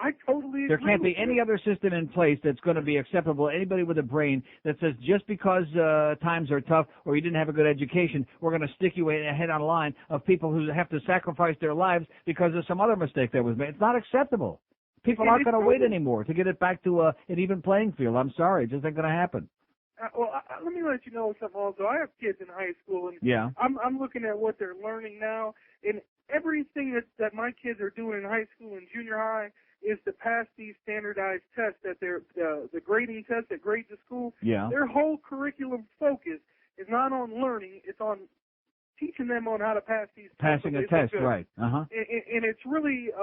I totally agree. There can't be any other system in place that's going to be acceptable to anybody with a brain that says just because times are tough or you didn't have a good education, we're going to stick you ahead on a line of people who have to sacrifice their lives because of some other mistake that was made. It's not acceptable. People aren't going to wait anymore to get it back to an even playing field. I'm sorry. It just ain't going to happen. Let me let you know something also. I have kids in high school, and I'm looking at what they're learning now, and everything that my kids are doing in high school and junior high is to pass these standardized tests that they're the grading tests that grade the school. Yeah. Their whole curriculum focus is not on learning; it's on teaching them on how to pass these tests. Passing a test, right? And it's really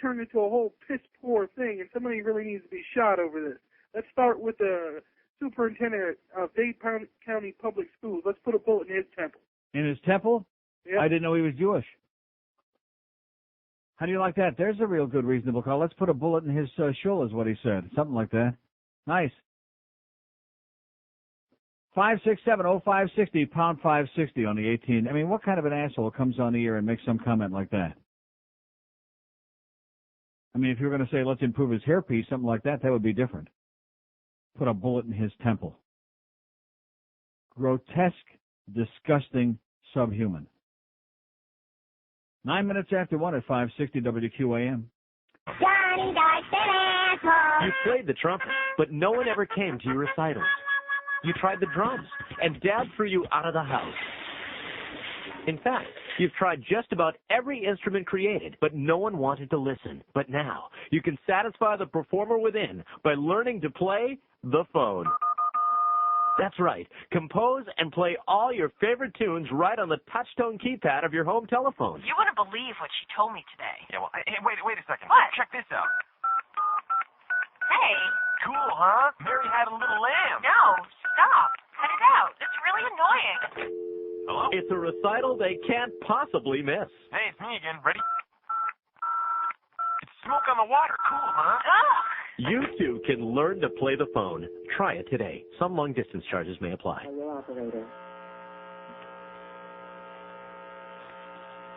turned into a whole piss poor thing, and somebody really needs to be shot over this. Let's start with the superintendent of Dade County Public Schools. Let's put a bullet in his temple. In his temple? Yeah. I didn't know he was Jewish. How do you like that? There's a real good reasonable call. Let's put a bullet in his shul is what he said. Something like that. Nice. 5670560, pound 560 on the 18. I mean, what kind of an asshole comes on the air and makes some comment like that? I mean, if you're going to say, let's improve his hairpiece, something like that, that would be different. Put a bullet in his temple. Grotesque, disgusting, subhuman. 9 minutes after 1 at 560 WQAM. Johnny Dykes an asshole. You played the trumpet, but no one ever came to your recitals. You tried the drums, and Dad threw you out of the house. In fact, you've tried just about every instrument created, but no one wanted to listen. But now, you can satisfy the performer within by learning to play the phone. That's right. Compose and play all your favorite tunes right on the touch-tone keypad of your home telephone. You wouldn't believe what she told me today. Yeah, well, hey, wait a second. What? Check this out. Hey. Cool, huh? Mary had a little lamb. No, stop. Cut it out. It's really annoying. Hello? It's a recital they can't possibly miss. Hey, it's me again. Ready? It's smoke on the water. Cool, huh? Ugh. You too can learn to play the phone. Try it today. Some long-distance charges may apply.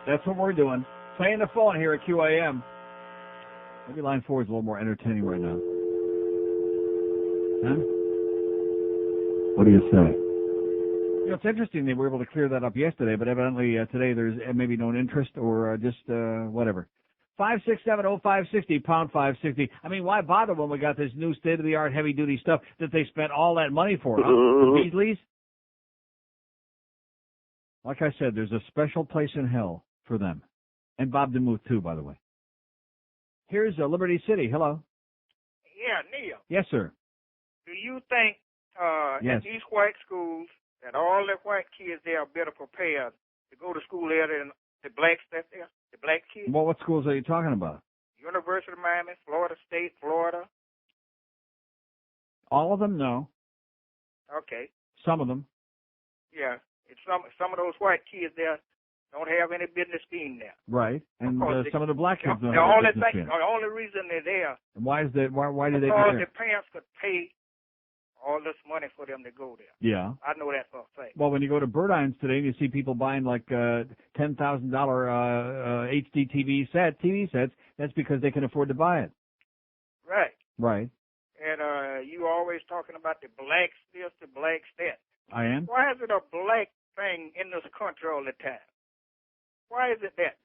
That's what we're doing. Playing the phone here at QAM. Maybe line 4 is a little more entertaining right now. Huh? What do you say? You know, it's interesting they were able to clear that up yesterday, but evidently today there's maybe no interest or just whatever. 5670560, pound 560. I mean, why bother when we got this new state-of-the-art heavy-duty stuff that they spent all that money for, huh? Beasley's? Like I said, there's a special place in hell for them. And Bob DeMuth, too, by the way. Here's Liberty City. Hello. Yeah, Neil. Yes, sir. Do you think Yes. in these white schools that all the white kids there are better prepared to go to school there than the blacks that's there, the black kids? Well, what schools are you talking about? University of Miami, Florida State, Florida. All of them? No. Okay. Some of them. Yeah. It's some of those white kids there don't have any business being there. Right. And some of the black kids don't The have only business thing, in. the only reason they're there And why is that? Why do they do because that? the parents could pay all this money for them to go there. Yeah. I know that for a fact. Well, when you go to Birdine's today and you see people buying like $10,000 HD TV sets, that's because they can afford to buy it. Right. Right. And you always talking about the blacks this, the blacks that. I am. Why is it a black thing in this country all the time? Why is it that?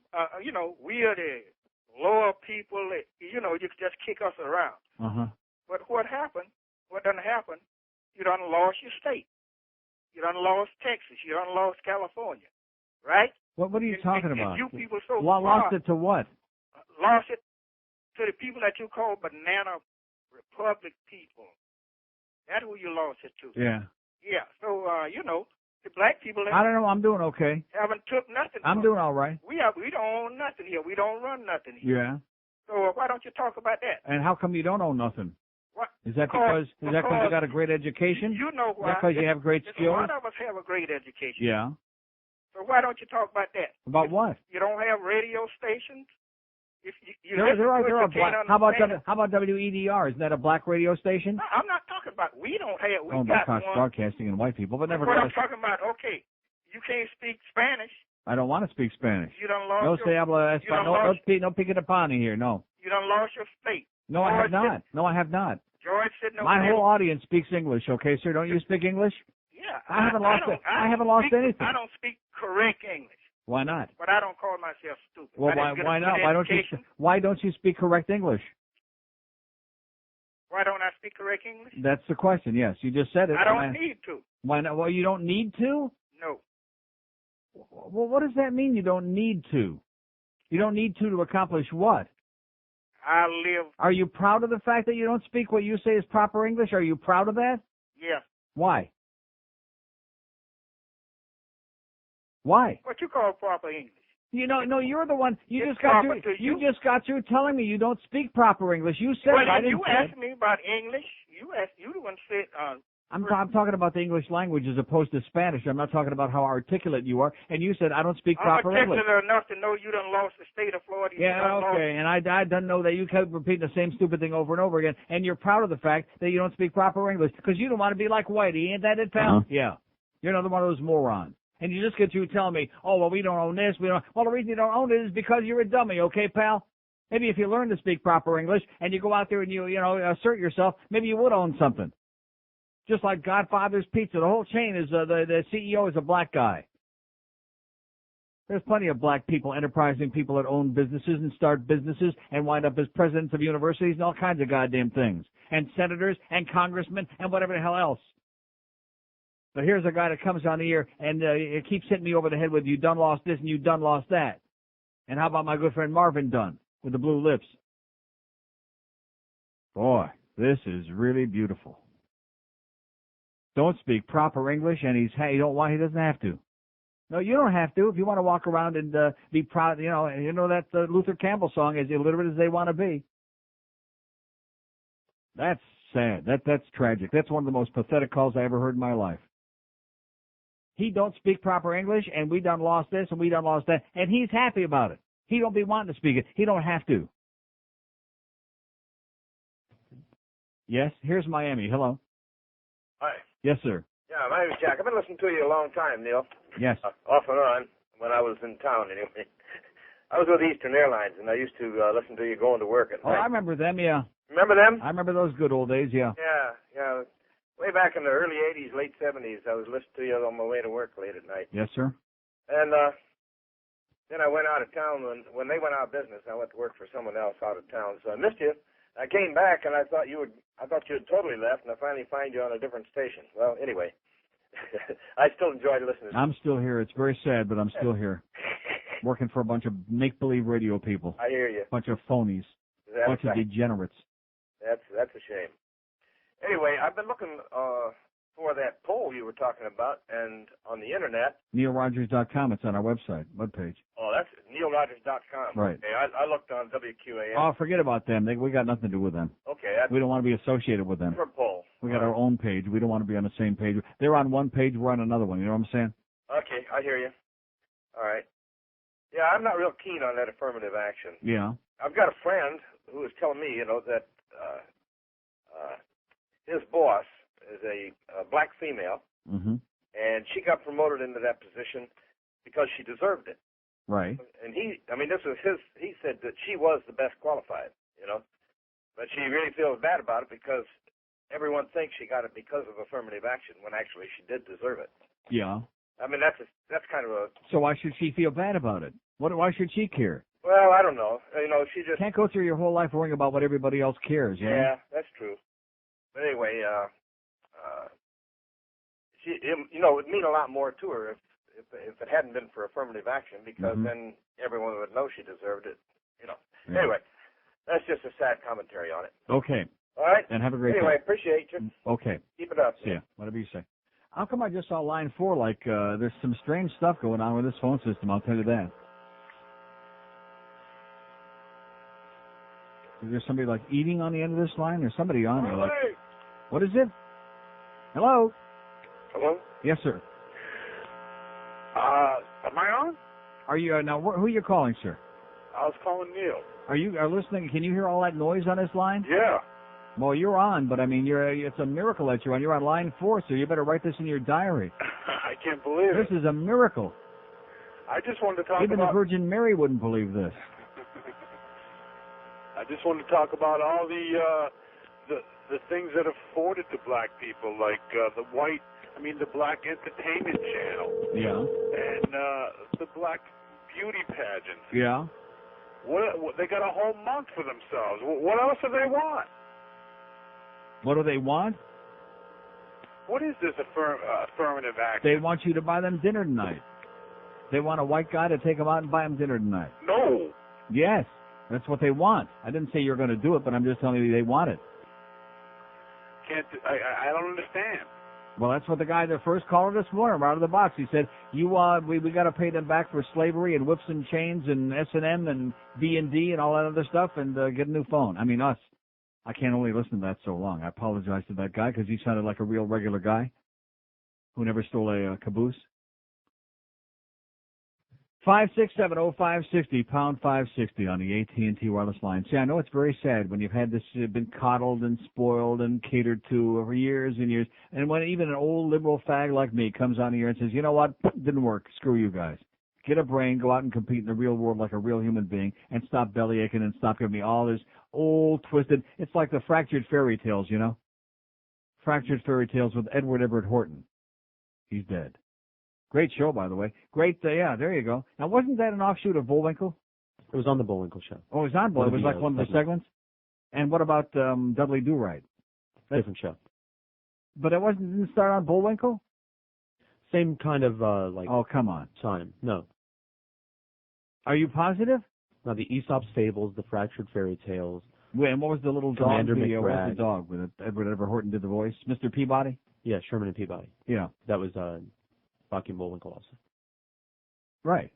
We are the lower people. You just kick us around. Uh-huh. But what happened? What done happen? You done lost your state. You done lost Texas. You done lost California. Right? What are you talking about? You people so lost it to what? Lost it to the people that you call banana republic people. That's who you lost it to. Yeah. Yeah. So, the black people I don't know. I'm doing okay. haven't took nothing. I'm doing all right. We don't own nothing here. We don't run nothing here. Yeah. So why don't you talk about that? And how come you don't own nothing? What? Is that because you got a great education? You know why? Is that because you have great skills? A lot of us have a great education. Yeah. So why don't you talk about that? About what? You don't have radio stations? If you There are black. How about understand WEDR? Isn't that a black radio station? No, I'm not talking about. We don't have. We Oh, got Broadcast one. Broadcasting and white people, but What I'm nevertheless, talking about. Okay, you can't speak Spanish. I don't want to speak Spanish. You done lost No your. se habla you done español. lost, No piquetapani here. No. you done lost your state. No, I have George not. No, I have not. George said no. My whole audience speaks English. Okay, sir. Don't you speak English? Yeah. I haven't lost it. I haven't lost anything. I don't speak correct English. Why not? But I don't call myself stupid. Well, why not? Why don't you speak correct English? Why don't I speak correct English? That's the question. Yes, you just said it. I don't need to. Why not? Well, you don't need to. No. Well, what does that mean? You don't need to. You don't need to accomplish what? I live. Are you proud of the fact that you don't speak what you say is proper English? Are you proud of that? Yeah. Why? Why? What you call proper English? No, you're the one. You It's just got proper through. to You you. just got through telling me you don't speak proper English. You said Well, it. I if didn't you say asked it. me about English, you the one said. I'm talking about the English language as opposed to Spanish. I'm not talking about how articulate you are. And you said I don't speak I'm proper English. articulate enough to know you done lost the state of Florida. You Yeah, done okay. And I done know that you kept repeating the same stupid thing over and over again. And you're proud of the fact that you don't speak proper English because you don't want to be like Whitey. Ain't that it, pal? Uh-huh. Yeah. You're another one of those morons. And you just get through telling me, oh, well, we don't own this. Well, the reason you don't own it is because you're a dummy, okay, pal? Maybe if you learn to speak proper English and you go out there and you assert yourself, maybe you would own something. Just like Godfather's Pizza. The whole chain is, the CEO is a black guy. There's plenty of black people, enterprising people that own businesses and start businesses and wind up as presidents of universities and all kinds of goddamn things. And senators and congressmen and whatever the hell else. But here's a guy that comes on the air and it keeps hitting me over the head with you done lost this and you done lost that. And how about my good friend Marvin Dunn with the blue lips? Boy, this is really beautiful. Don't speak proper English, and he doesn't have to. No, you don't have to. If you want to walk around and be proud, you know that Luther Campbell song, as illiterate as they want to be. That's sad. That's tragic. That's one of the most pathetic calls I ever heard in my life. He don't speak proper English, and we done lost this, and we done lost that, and he's happy about it. He don't be wanting to speak it. He don't have to. Yes, here's Miami. Hello. Hi. Yes, sir. Yeah, my name is Jack. I've been listening to you a long time, Neil. Yes. Off and on, when I was in town, anyway. I was with Eastern Airlines, and I used to listen to you going to work at night. I remember them, yeah. Remember them? I remember those good old days, yeah. Yeah. Way back in the early 80s, late 70s, I was listening to you on my way to work late at night. Yes, sir. And then I went out of town. When they went out of business, I went to work for someone else out of town. So I missed you. I came back, and I thought you had totally left, and I finally find you on a different station. Well, anyway, I still enjoyed listening. I'm still here. It's very sad, but I'm still here. Working for a bunch of make-believe radio people. I hear you. Bunch of phonies. Bunch of degenerates. That's a shame. Anyway, I've been looking for that poll you were talking about, and on the internet. NeilRogers.com. It's on our website, webpage. Oh, that's NeilRogers.com. Right. Okay, I looked on WQAM. Oh, forget about them. We got nothing to do with them. Okay. We don't want to be associated with them. Different poll. We got our own page. We don't want to be on the same page. They're on one page. We're on another one. You know what I'm saying? Okay, I hear you. All right. Yeah, I'm not real keen on that affirmative action. Yeah. I've got a friend who was telling me, that his boss is a black female, and she got promoted into that position because she deserved it. Right. And he said that she was the best qualified, but she really feels bad about it because everyone thinks she got it because of affirmative action when actually she did deserve it. Yeah. I mean, that's kind of a... So why should she feel bad about it? Why should she care? Well, I don't know. She just... Can't go through your whole life worrying about what everybody else cares, you know? Yeah, that's true. But anyway, she, it'd mean a lot more to her if it hadn't been for affirmative action, because then everyone would know she deserved it, Yeah. Anyway, that's just a sad commentary on it. Okay. All right? And have a great Anyway, day. appreciate you. Okay. Keep it up. See ya. Whatever you say. How come I just saw line 4 like there's some strange stuff going on with this phone system, I'll tell you that. Is there somebody like eating on the end of this line? There's somebody on there like... What is it? Hello? Hello? Yes, sir. Am I on? Are you, now who are you calling, sir? I was calling Neil. Are you listening? Can you hear all that noise on this line? Yeah. Well, you're on, but I mean, it's a miracle that you're on. You're on line 4, so you better write this in your diary. I can't believe it. This is a miracle. I just wanted to talk Even the Virgin Mary wouldn't believe this. I just wanted to talk about all the things that are afforded to black people, like the Black Entertainment Channel. Yeah. And the Black Beauty Pageants. Yeah. What they got a whole month for themselves. What else do they want? What do they want? What is this affirmative action? They want you to buy them dinner tonight. They want a white guy to take them out and buy them dinner tonight. No. Yes. That's what they want. I didn't say you're going to do it, but I'm just telling you they want it. I don't understand. Well, that's what the guy, the first caller this morning, right out of the box, he said, we got to pay them back for slavery and whips and chains and S&M and B&D and all that other stuff and get a new phone. I mean, us. I can't only listen to that so long. I apologize to that guy because he sounded like a real regular guy who never stole a caboose. 5670560, pound 560 on the AT&T wireless line. See, I know it's very sad when you've had this, been coddled and spoiled and catered to for years and years, and when even an old liberal fag like me comes on here and says, you know what, didn't work, screw you guys. Get a brain, go out and compete in the real world like a real human being, and stop belly aching and stop giving me all this old, twisted, it's like the fractured fairy tales, you know? Fractured fairy tales with Edward Everett Horton. He's dead. Great show, by the way. Great, yeah, there you go. Now, wasn't that an offshoot of Bullwinkle? It was on the Bullwinkle show. Oh, it was on Bullwinkle. It was like one of the segments? And what about Dudley Do-Right? Different show. But it didn't start on Bullwinkle? Same kind of, Oh, come on. time. No. Are you positive? Now, the Aesop's Fables, the Fractured Fairy Tales. Wait, and what was the little dog? Commander What was McBride. the dog? With Edward Horton did the voice? Mr. Peabody? Yeah, Sherman and Peabody. Yeah. That was Bucky and Bullwinkle also. Right.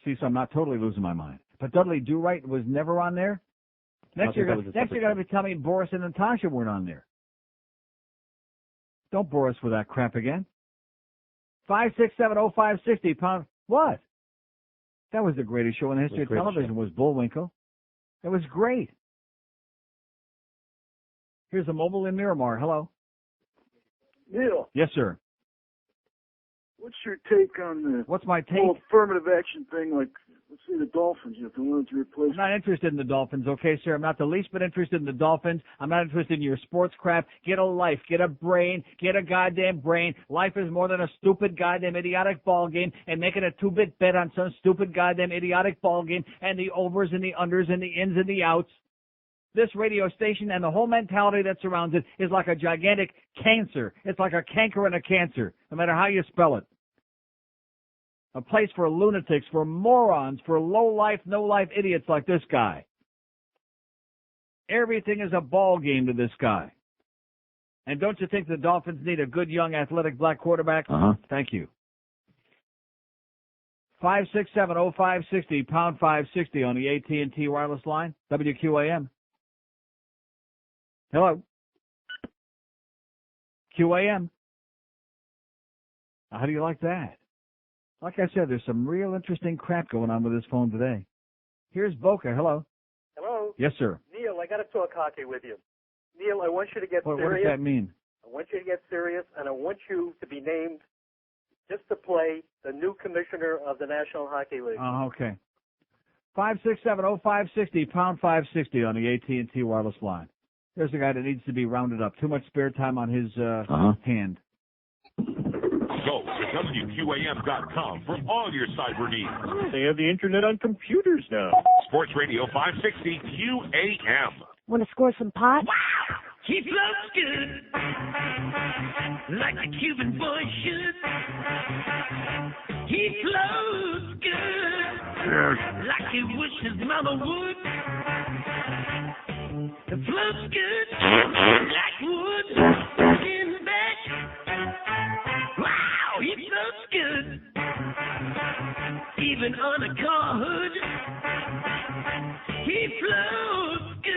See, so I'm not totally losing my mind. But Dudley Do-Right was never on there? Next you're going to be telling me Boris and Natasha weren't on there. Don't bore us with that crap again. 5670560 pound. What? That was the greatest show in the history of television. Was Bullwinkle. It was great. Here's a mobile in Miramar. Hello. Neil, Yes, sir. what's your take on the What's my take? whole affirmative action thing? Like, let's say the Dolphins, if they wanted to replace. I'm not interested in the Dolphins, okay, sir? I'm not the least bit interested in the Dolphins. I'm not interested in your sports crap. Get a life. Get a brain. Get a goddamn brain. Life is more than a stupid goddamn idiotic ball game and making a 2-bit bet on some stupid goddamn idiotic ball game and the overs and the unders and the ins and the outs. This radio station and the whole mentality that surrounds it is like a gigantic cancer. It's like a canker and a cancer, no matter how you spell it. A place for lunatics, for morons, for low-life, no-life idiots like this guy. Everything is a ball game to this guy. And don't you think the Dolphins need a good, young, athletic black quarterback? Thank you. 5670560, pound 560 on the AT&T wireless line, WQAM. Hello. QAM. How do you like that? Like I said, there's some real interesting crap going on with this phone today. Here's Boca. Hello. Hello? Yes, sir. Neil, I got to talk hockey with you. Neil, I want you to get What serious. does that mean? I want you to get serious, and I want you to be named just to play the new commissioner of the National Hockey League. Okay. 5670560, pound 560 on the AT&T wireless line. There's a guy that needs to be rounded up. Too much spare time on his hand. Go to WQAM.com for all your cyber needs. They have the internet on computers now. Sports Radio 560 QAM. Want to score some pot? Wow! He flows good, like a Cuban boy should. He flows good, like he wishes mama would. It flows good, like wood in bed. Wow! He flows good, even on a car hood. He flows good.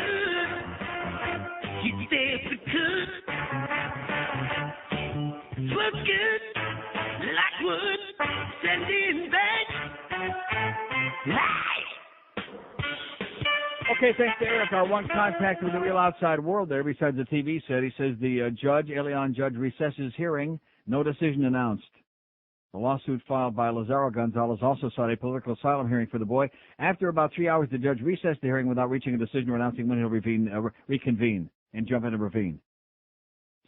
You stay if you could. Flows good, like wood, sending back. Nice. Okay, thanks to Eric, our one contact with the real outside world there, besides the TV set. He says the judge, Elion Judge, recesses hearing, no decision announced. The lawsuit filed by Lazaro Gonzalez also sought a political asylum hearing for the boy. After about 3 hours, the judge recessed the hearing without reaching a decision or announcing when he'll reconvene and jump in a ravine.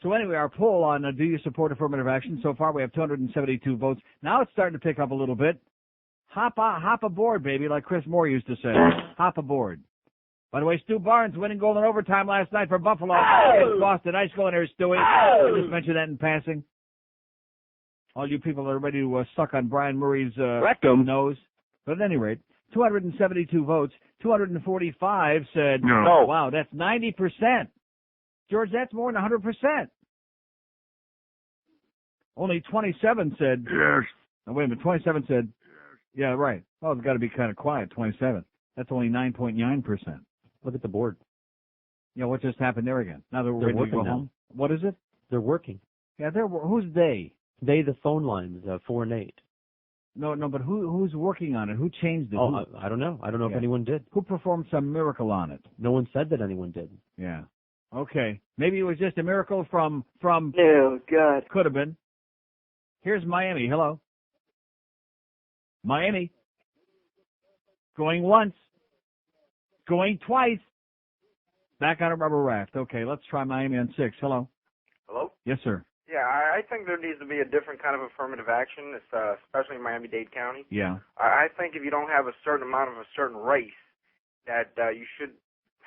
So anyway, our poll on do you support affirmative action? So far, we have 272 votes. Now it's starting to pick up a little bit. Hop aboard, baby, like Chris Moore used to say. Hop aboard. By the way, Stu Barnes winning goal in overtime last night for Buffalo against Boston. Nice going there, Stewie. I just mentioned that in passing. All you people that are ready to suck on Brian Murray's nose. But at any rate, 272 votes. 245 said, No. Wow, that's 90%. George, that's more than 100%. Only 27 said, Yes. Oh, wait a minute, 27 said, yeah, right. Oh, it's got to be kind of quiet, 27. That's only 9.9%. Look at the board. Yeah, what just happened there again? Now that we're They're ready to working go now. home? What is it? They're working. Yeah, who's they? They, the phone lines, 4 and 8. No, but who's working on it? Who changed it? Oh, I don't know. I don't know if anyone did. Who performed some miracle on it? No one said that anyone did. Yeah. Okay. Maybe it was just a miracle from Oh, God. Could have been. Here's Miami. Hello. Miami. Going once. Going twice. Back on a rubber raft. Okay, let's try Miami on 6. Hello. Hello? Yes, sir. Yeah, I think there needs to be a different kind of affirmative action, especially in Miami-Dade County. Yeah. I think if you don't have a certain amount of a certain race, that you should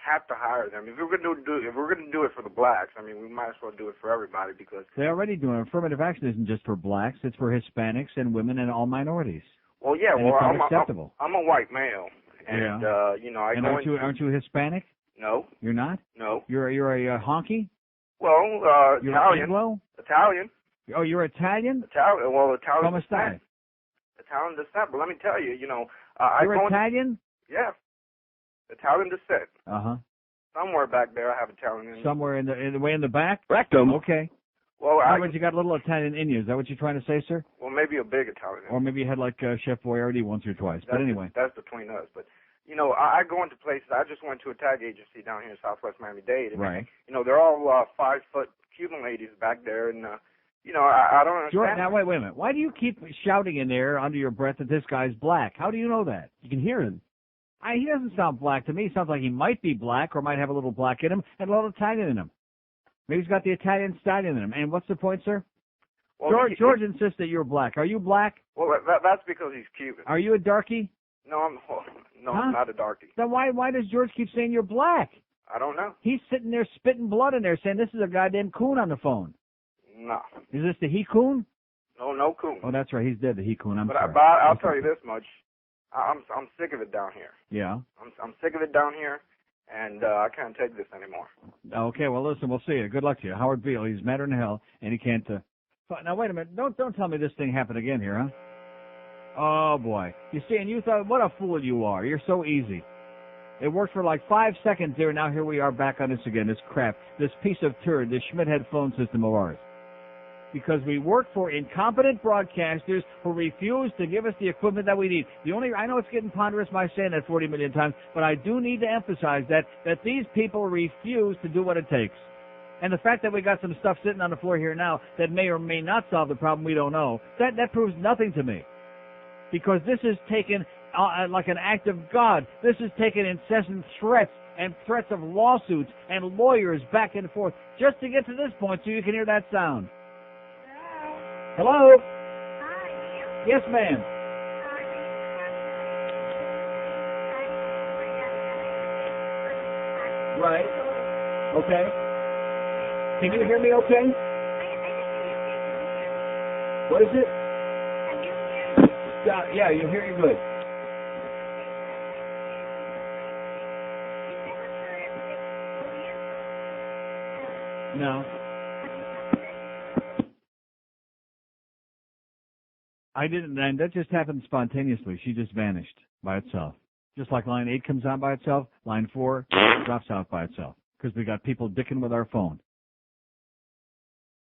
have to hire them. If we're going to do it for the blacks, I mean, we might as well do it for everybody because They already do it. Affirmative action isn't just for blacks. It's for Hispanics and women and all minorities. Well, yeah, and well, it's I'm unacceptable. a white male, and you know, and aren't you Hispanic? No. You're not? No. You're a honky? Well, You're Italian. Anglo? Italian. Oh, you're Italian? Italian. Well, Italian. Come stai? Italian descent. But let me tell you, you know, You're Italian? Yeah. Italian descent. Uh-huh. Somewhere back there, I have Italian. Somewhere in the way in the back? Rectum. Okay. Well, In other words, you got a little Italian in you. Is that what you're trying to say, sir? Well, maybe a big Italian. Or maybe you had like Chef Boyardee once or twice. But anyway. That's between us. But, you know, I go into places. I just went to a tag agency down here in Southwest Miami-Dade. And, right. You know, they're all 5-foot Cuban ladies back there. And, you know, I don't understand. George, now, wait a minute. Why do you keep shouting in there under your breath that this guy's black? How do you know that? You can hear him. He doesn't sound black to me. He sounds like he might be black or might have a little black in him and a little Italian in him. Maybe he's got the Italian stallion in him. And what's the point, sir? Well, George insists that you're black. Are you black? Well, that's because he's Cuban. Are you a darky? No, I'm not a darky. Then why does George keep saying you're black? I don't know. He's sitting there spitting blood in there saying this is a goddamn coon on the phone. No. Is this the he coon? No coon. Oh, that's right. He's dead, the he coon. I'm sorry. But I'll tell you this much. I'm sick of it down here. Yeah. I'm sick of it down here, and I can't take this anymore. Okay, well, listen, we'll see you. Good luck to you. Howard Beale, he's madder than hell, and he can't... Now, wait a minute. Don't tell me this thing happened again here, huh? Oh, boy. You see, and you thought, what a fool you are. You're so easy. It worked for like 5 seconds there, and now here we are back on this again, this crap, this piece of turd, this Schmidt-head phone system of ours. Because we work for incompetent broadcasters who refuse to give us the equipment that we need. I know it's getting ponderous my saying that 40 million times, but I do need to emphasize that these people refuse to do what it takes. And the fact that we got some stuff sitting on the floor here now that may or may not solve the problem, we don't know, that proves nothing to me. Because this is taken like an act of God. This is taken incessant threats and threats of lawsuits and lawyers back and forth just to get to this point so you can hear that sound. Hello? Hi. Yes, ma'am. Right. Okay. Can you hear me okay? What is it? Yeah, you hear you good. No. I didn't, and that just happened spontaneously. She just vanished by itself. Just like line 8 comes on by itself, line 4 drops out by itself. Because we got people dicking with our phone.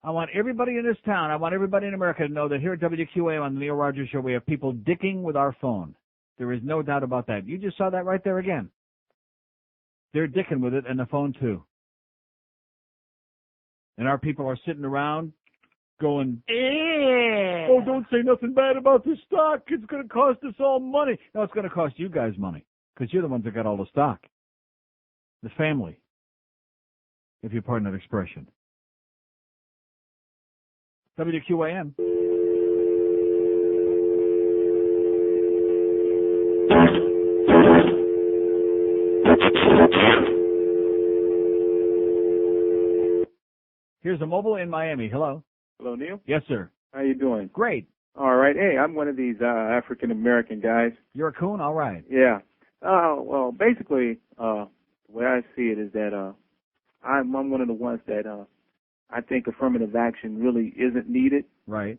I want everybody in this town, I want everybody in America to know that here at WQAM on the Neil Rogers Show, we have people dicking with our phone. There is no doubt about that. You just saw that right there again. They're dicking with it and the phone too. And our people are sitting around going, oh, don't say nothing bad about the stock. It's going to cost us all money. No, it's going to cost you guys money because you're the ones that got all the stock. The family, if you pardon that expression. WQAM. Here's a mobile in Miami. Hello. Hello, Neil. Yes, sir. How you doing? Great. All right. Hey, I'm one of these African-American guys. You're a coon? All right. Yeah. Well, basically, the way I see it is that I'm one of the ones that I think affirmative action really isn't needed. Right.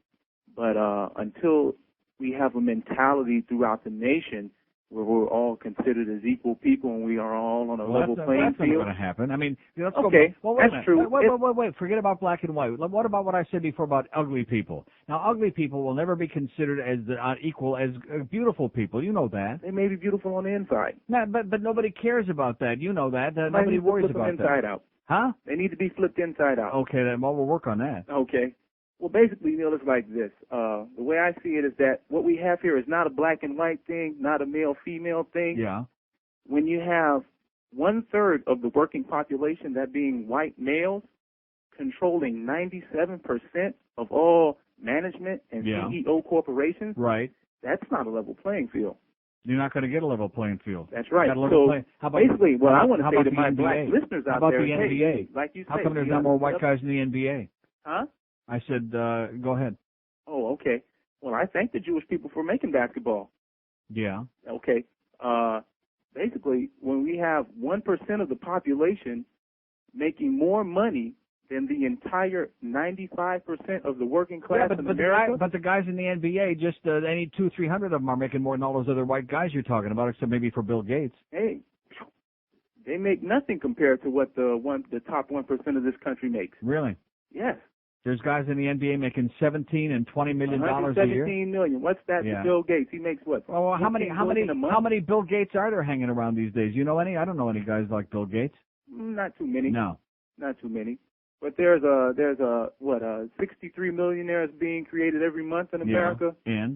But until we have a mentality throughout the nation where we're all considered as equal people and we are all on a level playing that's field. That's not going to happen. I mean, let's go okay, back. Well, wait that's true. Wait. Forget about black and white. What about what I said before about ugly people? Now, ugly people will never be considered as equal as beautiful people. You know that. They may be beautiful on the inside. No, but nobody cares about that. You know that. Nobody need worries to flip about them inside that. Out. Huh? They need to be flipped inside out. Okay, then we'll work on that. Okay. Well, basically, Neil, it's like this. The way I see it is that what we have here is not a black and white thing, not a male-female thing. Yeah. When you have 1/3 of the working population, that being white males, controlling 97% of all management and CEO corporations, right? That's not a level playing field. You're not going to get a level playing field. That's right. Got a So level how about, basically, what I want to how say about to the my NBA? black listeners How out about there, the is, NBA? hey, like you How say, come there's not more white guys in the NBA? Huh? I said, go ahead. Oh, okay. Well, I thank the Jewish people for making basketball. Yeah. Okay. Basically, when we have 1% of the population making more money than the entire 95% of the working class in America. But the guys in the NBA, just any 200-300 of them are making more than all those other white guys you're talking about, except maybe for Bill Gates. Hey, they make nothing compared to what the top 1% of this country makes. Really? Yes. There's guys in the NBA making $17 and $20 million a year. $117 million. What's that to Bill Gates? He makes what? Well, how many Bill Gates are there hanging around these days? You know any? I don't know any guys like Bill Gates. Not too many. No. Not too many. But there's 63 millionaires being created every month in America. Yeah.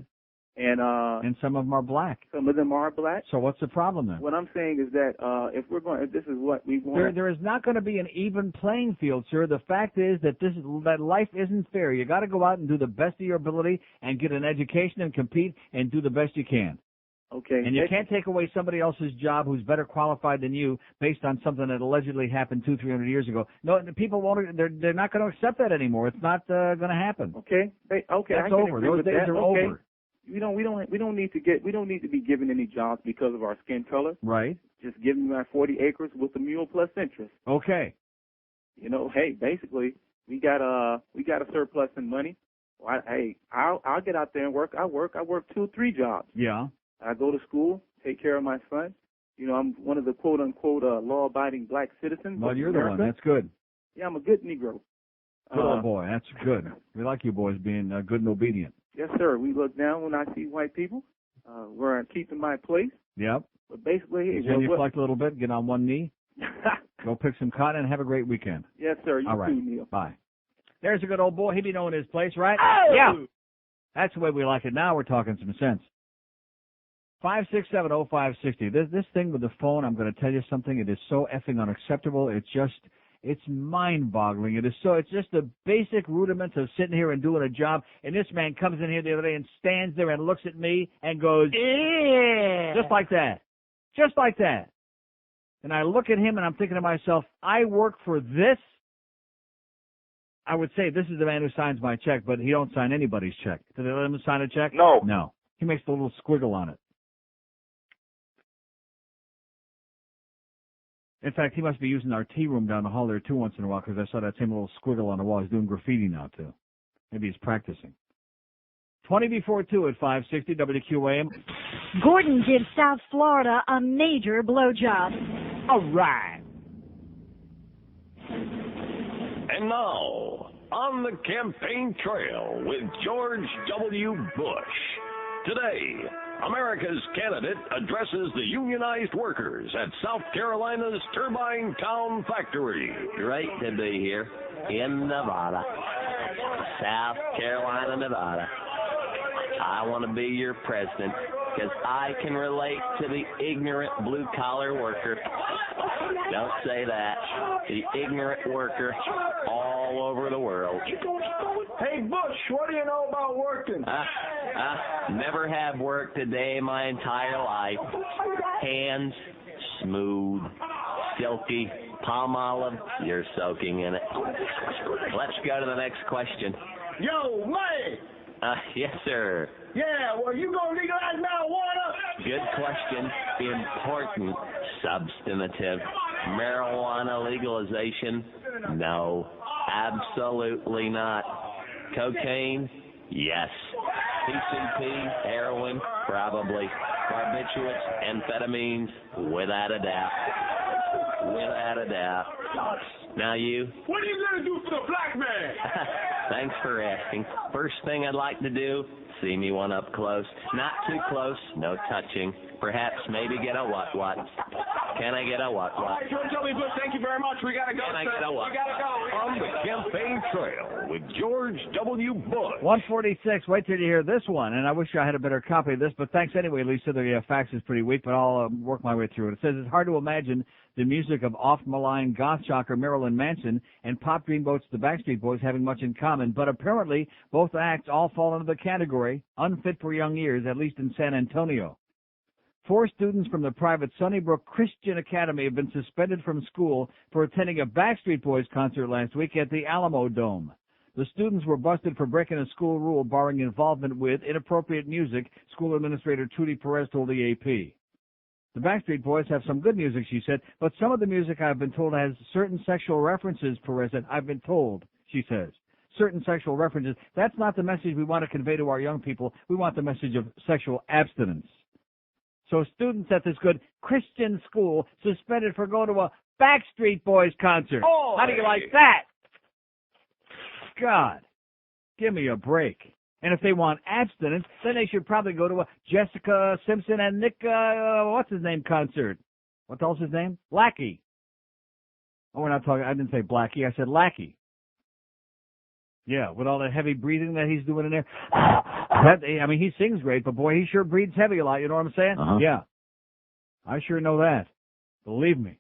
And some of them are black. Some of them are black. So what's the problem then? What I'm saying is that if this is what we want, there is not going to be an even playing field, sir. The fact is that that life isn't fair. You got to go out and do the best of your ability and get an education and compete and do the best you can. Okay. And you can't take away somebody else's job who's better qualified than you based on something that allegedly happened 200-300 years ago. No, the people won't. They're not going to accept that anymore. It's not going to happen. Okay. Okay. That's over. Those days are over. We don't need to be given any jobs because of our skin color. Right. Just give me my 40 acres with a mule plus interest. Okay. You know, hey, basically we got a surplus in money. Well, I'll get out there and work. I work 2-3 jobs. Yeah. I go to school, take care of my son. You know, I'm one of the quote unquote law-abiding black citizens. Well, you're America. the one. That's good. Yeah, I'm a good Negro. Good old boy. That's good. We like you boys being good and obedient. Yes, sir. We look down when I see white people. We're keeping my place. Yep. But basically, genuflect a little bit, get on one knee, go pick some cotton, and have a great weekend. Yes, sir. You All right. too, Neil. Bye. There's a good old boy. He'd be knowing his place, right? Oh! Yeah. That's the way we like it. Now we're talking some sense. 5670560. This thing with the phone, I'm going to tell you something. It is so effing unacceptable. It's mind-boggling. It's just the basic rudiments of sitting here and doing a job. And this man comes in here the other day and stands there and looks at me and goes, yeah, just like that. Just like that. And I look at him and I'm thinking to myself, I work for this. I would say this is the man who signs my check, but he don't sign anybody's check. Do they let him sign a check? No. No. He makes a little squiggle on it. In fact, he must be using our tea room down the hall there, too, once in a while, because I saw that same little squiggle on the wall. He's doing graffiti now, too. Maybe he's practicing. 20 before 2 at 560 WQAM. Gordon gives South Florida a major blowjob. All right. And now, on the campaign trail with George W. Bush. Today, America's candidate addresses the unionized workers at South Carolina's Turbine Town Factory. Great to be here in Nevada, South Carolina, Nevada. I want to be your president because I can relate to the ignorant blue-collar worker. Don't say that. The ignorant worker all over the world. Hey, Bush, what do you know about working? Never have worked a day in my entire life. Hands smooth, silky, palm olive, you're soaking in it. Let's go to the next question. Yo, man! Yes, sir. Yeah, well, you gonna legalize marijuana? Good question. Important. Substantive. Marijuana legalization? No. Absolutely not. Cocaine? Yes. PCP, heroin? Probably. Barbiturates, amphetamines? Without a doubt. Without a doubt. Now you? What are you gonna do for the black man? Thanks for asking. First thing I'd like to do, see me one up close. Not too close, no touching. Perhaps maybe get a what? Can I get a what? All right, George W. Bush, thank you very much. We gotta go. Can I get a what? We gotta go. On the campaign trail with George W. Bush. 146. Wait till you hear this one. And I wish I had a better copy of this, but thanks anyway, Lisa. The fax is pretty weak, but I'll work my way through it. It says it's hard to imagine the music of oft-maligned goth shocker Marilyn Manson and Pop Dreamboat's The Backstreet Boys having much in common, but apparently both acts all fall into the category unfit for young ears, at least in San Antonio. 4 students from the private Sunnybrook Christian Academy have been suspended from school for attending a Backstreet Boys concert last week at the Alamo Dome. The students were busted for breaking a school rule barring involvement with inappropriate music, school administrator Trudy Perez told the AP. The Backstreet Boys have some good music, she said, but some of the music I've been told has certain sexual references, Perez said. I've been told, she says. Certain sexual references. That's not the message we want to convey to our young people. We want the message of sexual abstinence. So students at this good Christian school suspended for going to a Backstreet Boys concert. Oh, how do you like that? God, give me a break. And if they want abstinence, then they should probably go to a Jessica Simpson and Nick, what's-his-name concert. What the hell's his name? Lackey. Oh, we're not talking, I didn't say Blackie, I said Lackey. Yeah, with all the heavy breathing that he's doing in there. He sings great, but boy, he sure breathes heavy a lot, you know what I'm saying? Uh-huh. Yeah. I sure know that. Believe me.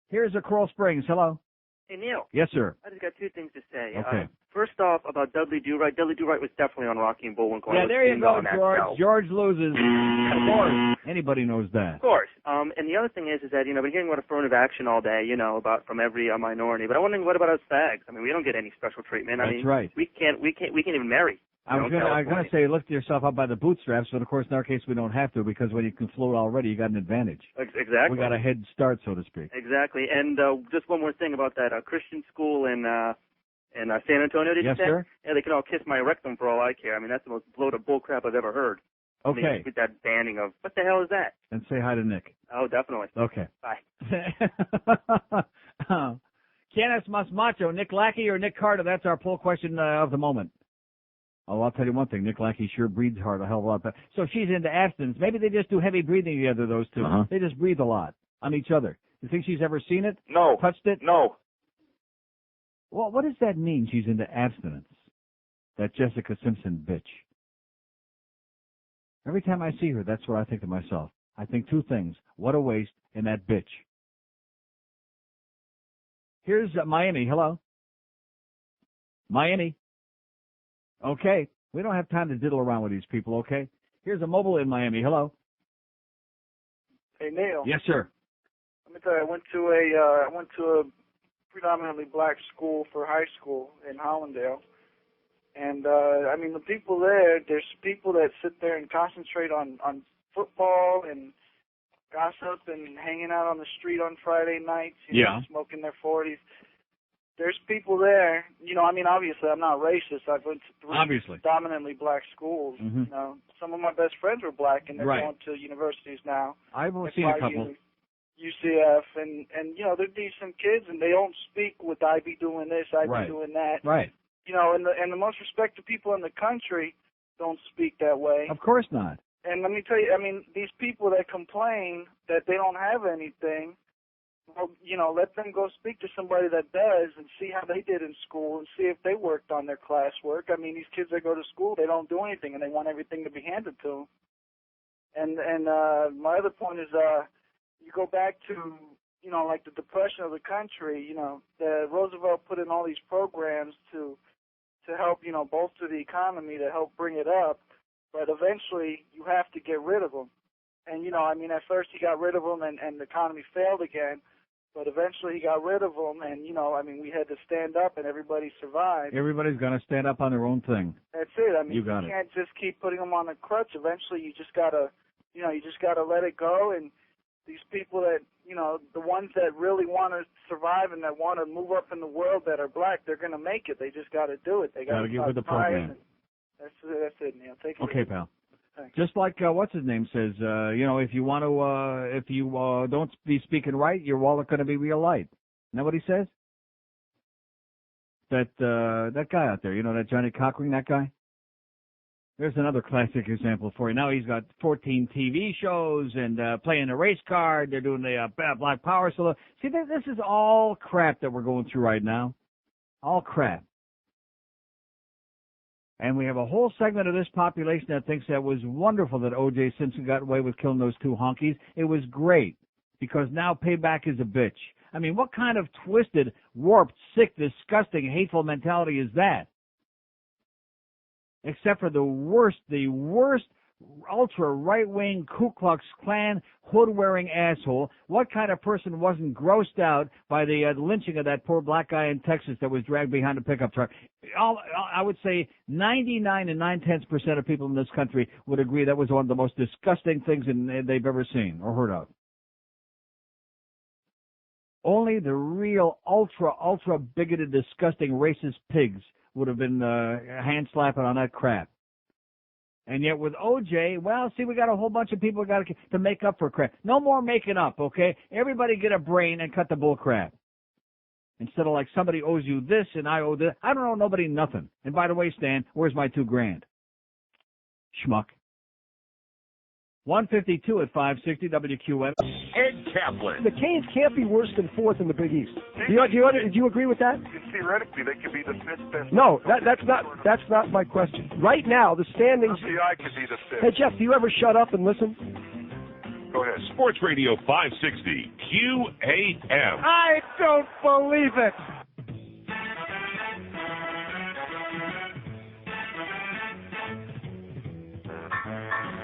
Here's a Coral Springs. Hello. Hey, Neil. Yes, sir. I just got 2 things to say. Okay. First off, about Dudley Do-Right. Dudley Do-Right was definitely on Rocky and Bullwinkle. Yeah, there you go, on that George. show. George loses. Of course. Anybody knows that. Of course. And the other thing is that, I've been hearing about affirmative action all day, about from every minority. But I'm wondering, what about us fags? We don't get any special treatment. That's right. We can't even marry. I was going to say lift yourself up by the bootstraps, but of course in our case we don't have to because when you can float already, you got an advantage. Exactly. We got a head start, so to speak. Exactly. And just one more thing about that Christian school in San Antonio, did you Yes, say? sir. Yeah, they can all kiss my rectum for all I care. That's the most bloated bull crap I've ever heard. Okay. With that banning of, what the hell is that? And say hi to Nick. Oh, definitely. Okay. Bye. ¿Quién es más macho, Nick Lackey or Nick Carter? That's our poll question of the moment. Oh, I'll tell you one thing. Nick Lackey sure breathes hard a hell of a lot. So she's into abstinence. Maybe they just do heavy breathing together, those two. Uh-huh. They just breathe a lot on each other. You think she's ever seen it? No. Touched it? No. Well, what does that mean, she's into abstinence? That Jessica Simpson bitch. Every time I see her, that's what I think to myself. I think 2 things. What a waste, and that bitch. Here's Miami. Hello? Miami. Okay. We don't have time to diddle around with these people, okay? Here's a mobile in Miami. Hello? Hey, Neil. Yes, sir. Let me tell you, I went to a predominantly black school for high school in Hollandale. And, the people there's people that sit there and concentrate on football and gossip and hanging out on the street on Friday nights, smoking their 40s. There's people there, obviously I'm not racist. I've went to 3 dominantly black schools. Mm-hmm. Some of my best friends were black, and they're Right. going to universities now. I've seen a couple. UCF, and they're decent kids, and they don't speak with I be doing this, I be doing that. Right. And the most respected people in the country don't speak that way. Of course not. And let me tell you, these people that complain that they don't have anything, well, let them go speak to somebody that does and see how they did in school and see if they worked on their classwork. These kids that go to school, they don't do anything, and they want everything to be handed to them. And my other point is, you go back to, like the depression of the country, the Roosevelt put in all these programs to help, bolster the economy, to help bring it up, but eventually you have to get rid of them. And, at first he got rid of them and the economy failed again, but eventually he got rid of them and, we had to stand up and everybody survived. Everybody's going to stand up on their own thing. That's it. You got it. Can't just keep putting them on a crutch. Eventually you just got to, let it go. And these people that, the ones that really want to survive and that want to move up in the world that are black, they're going to make it. They just got to do it. They got to get with the program. That's it, Neil. Take it Okay, easy. pal. Thanks. Just like what's his name says, if you want to, if you don't be speaking right, your wallet going to be real light. Isn't that what he says? That guy out there, that Johnny Cochran, that guy. There's another classic example for you. Now he's got 14 TV shows and playing the race card. They're doing the Black Power. So see, this is all crap that we're going through right now. All crap. And we have a whole segment of this population that thinks that was wonderful that O.J. Simpson got away with killing those 2 honkies. It was great because now payback is a bitch. What kind of twisted, warped, sick, disgusting, hateful mentality is that? Except for the worst ultra right-wing Ku Klux Klan hood-wearing asshole. What kind of person wasn't grossed out by the lynching of that poor black guy in Texas that was dragged behind a pickup truck? I would say 99 9/10% of people in this country would agree that was one of the most disgusting things they've ever seen or heard of. Only the real ultra bigoted, disgusting, racist pigs would have been hand-slapping on that crap. And yet with OJ, well, see, we got a whole bunch of people got to make up for crap. No more making up, okay? Everybody get a brain and cut the bull crap. Instead of like somebody owes you this and I owe this. I don't owe nobody nothing. And by the way, Stan, where's my $2,000? Schmuck. 152 at 560 WQM. Ed Kaplan. The Canes can't be worse than fourth in the Big East. Do you agree with that? Theoretically, they could be the fifth best. No, that's not my question. Right now, the standings. RCI could be the fifth. Hey, Jeff, do you ever shut up and listen? Go ahead. Sports Radio 560 QAM. I don't believe it.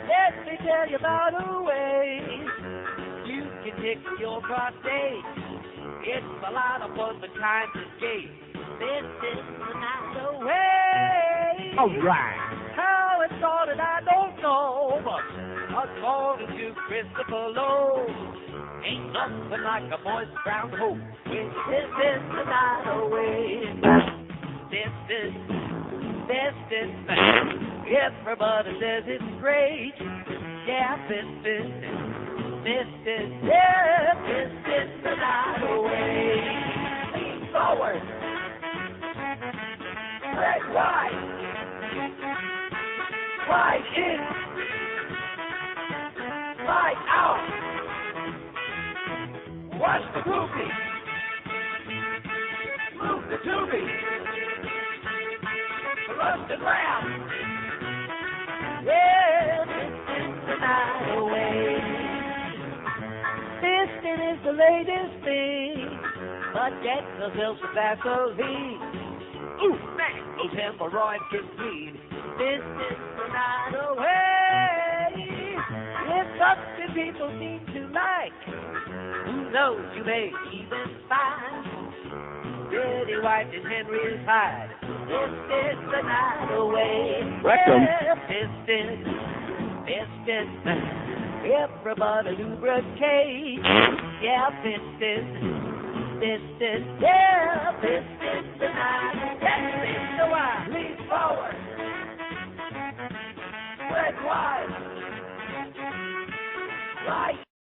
Let me tell you about a way you can pick your prostate. It's a lot of fun, but time to skate. This is not the way. All right. How it started, I don't know, but according to Christopher Lowe, ain't nothing like a moist brown hope. This is not the way. This is. Everybody says it's great. Yeah, this is the night away. Lean forward. Red, white. White in. White out. Watch the groupie. Move the tubie. Rust and lamb. Yeah, this is the night away. Fisting is the latest thing, but get yourself some Vaseline. Ooh, man, those hemorrhoids get clean. This is the night away. It's something people seem to like. Who knows, you may even find Daddy wiped his Henry's hide. This is the night away. Rectum. Everybody lubricate. Yeah, this is the night. This is the one. Lean forward. Red, white. Right.